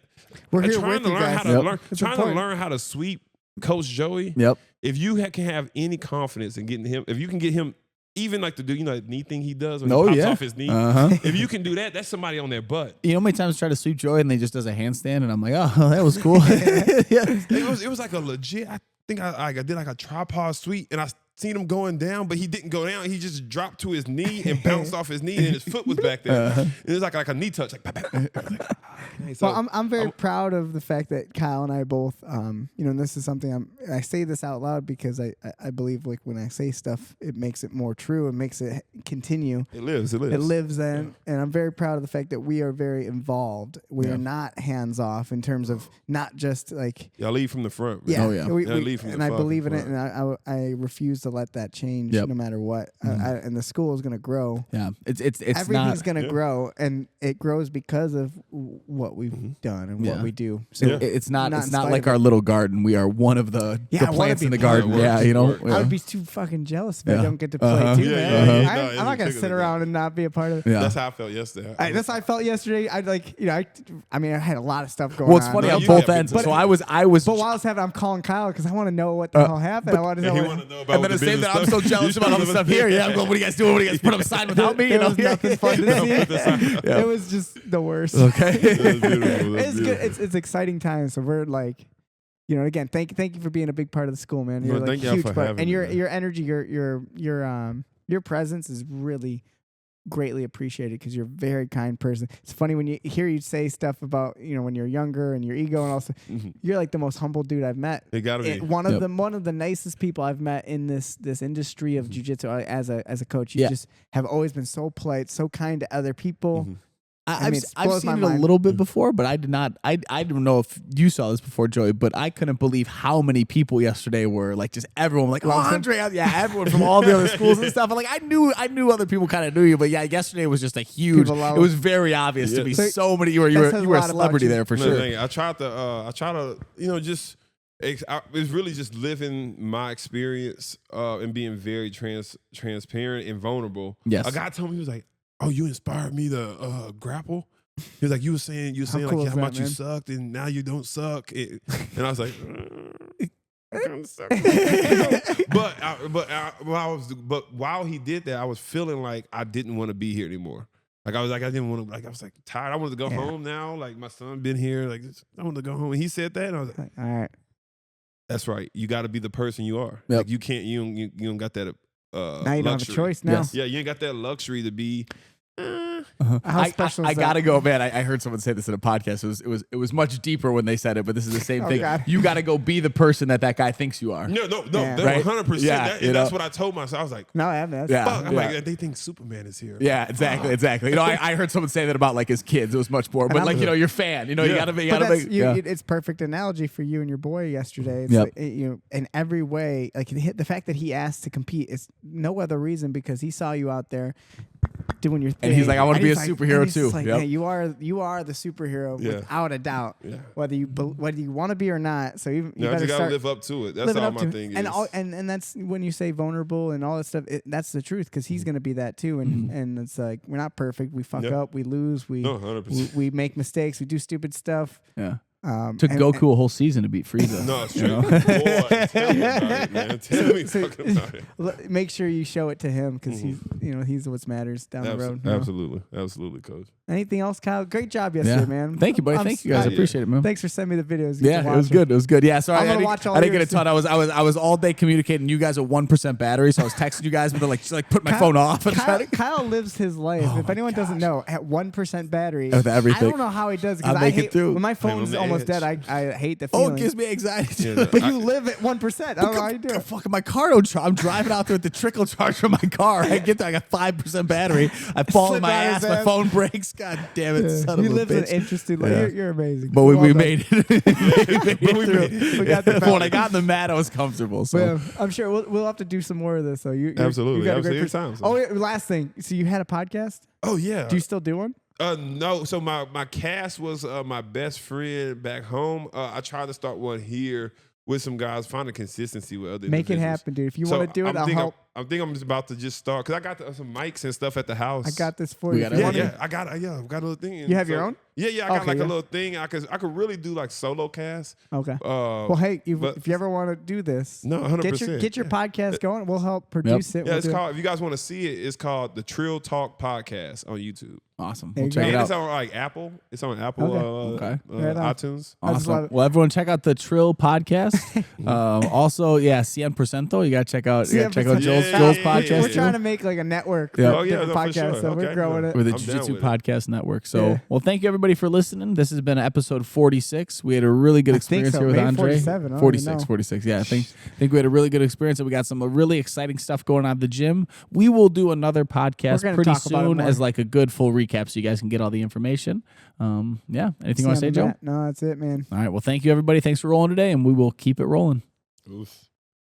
We're here trying with to you learn guys. how to learn, It's trying to important. learn how to sweep Coach Joey. Yep. If you can have any confidence in getting him, if you can get him. Even like the dude, that knee thing he does when he pops off his knee. If you can do that, that's somebody on their butt. You know how many times I try to sweep Joy and they just does a handstand and I'm like, oh, that was cool. It was like a legit. I think I did like a tripod sweep, and I seen him going down, but he didn't go down. He just dropped to his knee and bounced off his knee, and his foot was back there. It was like a knee touch, like. So, Well, I'm very proud of the fact that Kyle and I both, and this is something I say this out loud because I believe like when I say stuff, it makes it more true and makes it continue. It lives. It lives then, and I'm very proud of the fact that we are very involved. We are not hands off in terms of not just like y'all lead from the front. Man. Oh, yeah. Y'all lead from the and I fucking believe in it, front. and I refuse to let that change Yep. no matter what. And the school is going to grow. Yeah. It's Everything's not. going to grow, and it grows because of what we've done and what we do. So It's not in spite like of our it. little garden. We are one of the I wanna plants be in the part of garden. it. Yeah, Work. I would be too fucking jealous if I Yeah. don't get to play too, Yeah, man. yeah, yeah. I'm No, not it's gonna bigger sit than around and not be a part of it. Yeah. That's how I felt yesterday. That's how I felt yesterday. I mean, I had a lot of stuff going Well, it's on. funny No, on you both got ends. big- So I was. But while I was having, I'm calling Kyle because I want to know what the hell happened. I want to know. He what- want to know about And then the the same business that I'm so stuff. jealous about all the stuff here. Yeah, I'm going, what are you guys doing? What are you guys put up a sign without me? There was nothing fun to see. Yeah. It was just the worst. Okay. That's beautiful. That's It's beautiful. good. It's exciting times. So we're like, again, thank you for being a big part of the school, man. You're Well, like thank y'all huge for part, having and me, your man. energy, your presence is really greatly appreciated because you're a very kind person. It's funny when you hear you say stuff about when you're younger and your ego and all stuff. You're like the most humble dude I've met. It gotta be. One of the nicest people I've met in this industry of jiu-jitsu as a coach. You just have always been so polite, so kind to other people. I mean, I've blows seen my it a mind. little bit before, but I did not. I don't know if you saw this before, Joey, but I couldn't believe how many people yesterday were like just everyone like Loves him. Andre, everyone from all the other schools and stuff. And like I knew other people kind of knew you, but yeah, yesterday was just a huge. People love It was very obvious to Yeah. me. So- So many you were that says a a lot about celebrity you. there for No, sure. thank you. I try to just. It's really just living my experience and being very transparent and vulnerable. Yes. A guy told me, he was like, "Oh, you inspired me to grapple." He was like, "You were saying cool like is how that, much you man? sucked, and now you don't suck." And I was like, I kinda suck. But while he did that, I was feeling like I didn't want to be here anymore. Like I was tired. I wanted to go home now. Like my son been here. Like I want to go home. And he said that, and I was like, All right. "That's right. You got to be the person you are. Yep. Like you can't. You don't got that. Now you don't have a luxury. choice now. Yes. Yeah, you ain't got that luxury to be. How special I is that? gotta go, man. I heard someone say this in a podcast. It was much deeper when they said it, but this is the same Oh, thing. God. You gotta go be the person that guy thinks you are. No, Yeah. they're Right? 100%. Yeah, That, you and that's know? what I told myself. I was like, No, I haven't. Yeah. "Fuck!" I'm Yeah. like, they think Superman is here. Yeah, exactly. You know, I heard someone say that about like his kids. It was much more, but I'm- like your fan. You know, you Yeah. gotta be. You But gotta that's, make. you, Yeah. it's perfect analogy for you and your boy yesterday. It's Yep. like, in every way, like the fact that he asked to compete is no other reason because he saw you out there doing your thing. And he's like, I want to be a he's superhero and he's too. Like, Yep. hey, you are the superhero Yeah. without a doubt. Yeah. Whether you want to be or not. So you No, better you gotta start live up to it. That's living all up my to thing it. is. And that's when you say vulnerable and all that stuff. That's the truth because he's gonna be that too. And it's like we're not perfect. We fuck up. We lose. We No, 100%. we make mistakes. We do stupid stuff. Yeah. Took Goku a whole season to beat Frieza. No, it's true. Boy, tell me about it, man. Tell me fucking about it. Make sure you show it to him because he's what matters down the road. Absolutely, coach. Anything else, Kyle? Great job yesterday, man. Thank you, buddy. Thank you guys. I appreciate it, man. Thanks for sending me the videos. Yeah, it was good. It was good. Yeah, sorry, I'm I gonna watch all I didn't get yours a ton. I was all day communicating. You guys at 1% battery, so I was texting you guys, but then just put my phone off. And Kyle lives his life. If anyone doesn't know, at 1% battery, with everything. I don't know how he does because I'll I make it hate through. when my phone's the almost edge. dead. I hate the Oh, feeling. it gives me anxiety. Yeah, But you live at 1%. I don't know how you do it. Fucking my car don't charge. I'm driving out there with the trickle charge from my car. I get there, I got 5% battery. I fall on Slip my out ass. his My ass. phone breaks. God damn it, son He of a lives an bitch. interesting life. Yeah. You're amazing. But we Well done. made it. we made it. We got the When I got in the mat, I was comfortable. So Well, I'm sure we'll have to do some more of this. So Absolutely. you got a great Absolutely. pers- Oh, yeah, last thing. So you had a podcast? Oh yeah. Do you still do one? No. So my cast was my best friend back home. I tried to start one here with some guys, find a consistency with other Make it individuals. happen, dude. If you want to do it, I'll help. I think I'm just about to just start because I got some mics and stuff at the house. I got this for We you. got If you it. want Yeah, to- I got a little thing. You have your own? Yeah, I got Okay, like yeah. a little thing. I could really do like solo cast. Okay. Well, hey, but- if you ever want to do this, No, 100%. get your podcast going. We'll help produce it. Yeah, We'll it's do it. called. If you guys want to see it, it's called the Trill Talk Podcast on YouTube. awesome. There We'll you check go. it And out. it's on like Apple. It's on Apple. Okay. Right on. iTunes. I just love Awesome. it. Well, everyone, check out the Trill podcast. Also, 100%. You gotta check out. Joel's podcast. We're too. trying to make like a network. Yeah. Of Oh, yeah, different no, for podcasts, sure. so we're Okay, growing no. it. We're the I'm down Jiu-Jitsu with it. Podcast Network. So, Yeah. well, thank you everybody for listening. This has been episode 46. We had a really good I think experience so. here with Maybe Andre. 47. I don't 46, even know. 46. Yeah, I think we had a really good experience, and we got some really exciting stuff going on at the gym. We will do another podcast gonna pretty talk about it soon more. as like a good full recap, so you guys can get all the information. Anything you want to say, Joe? No, that's it, man. All right. Well, thank you everybody. Thanks for rolling today, and we will keep it rolling. Oof.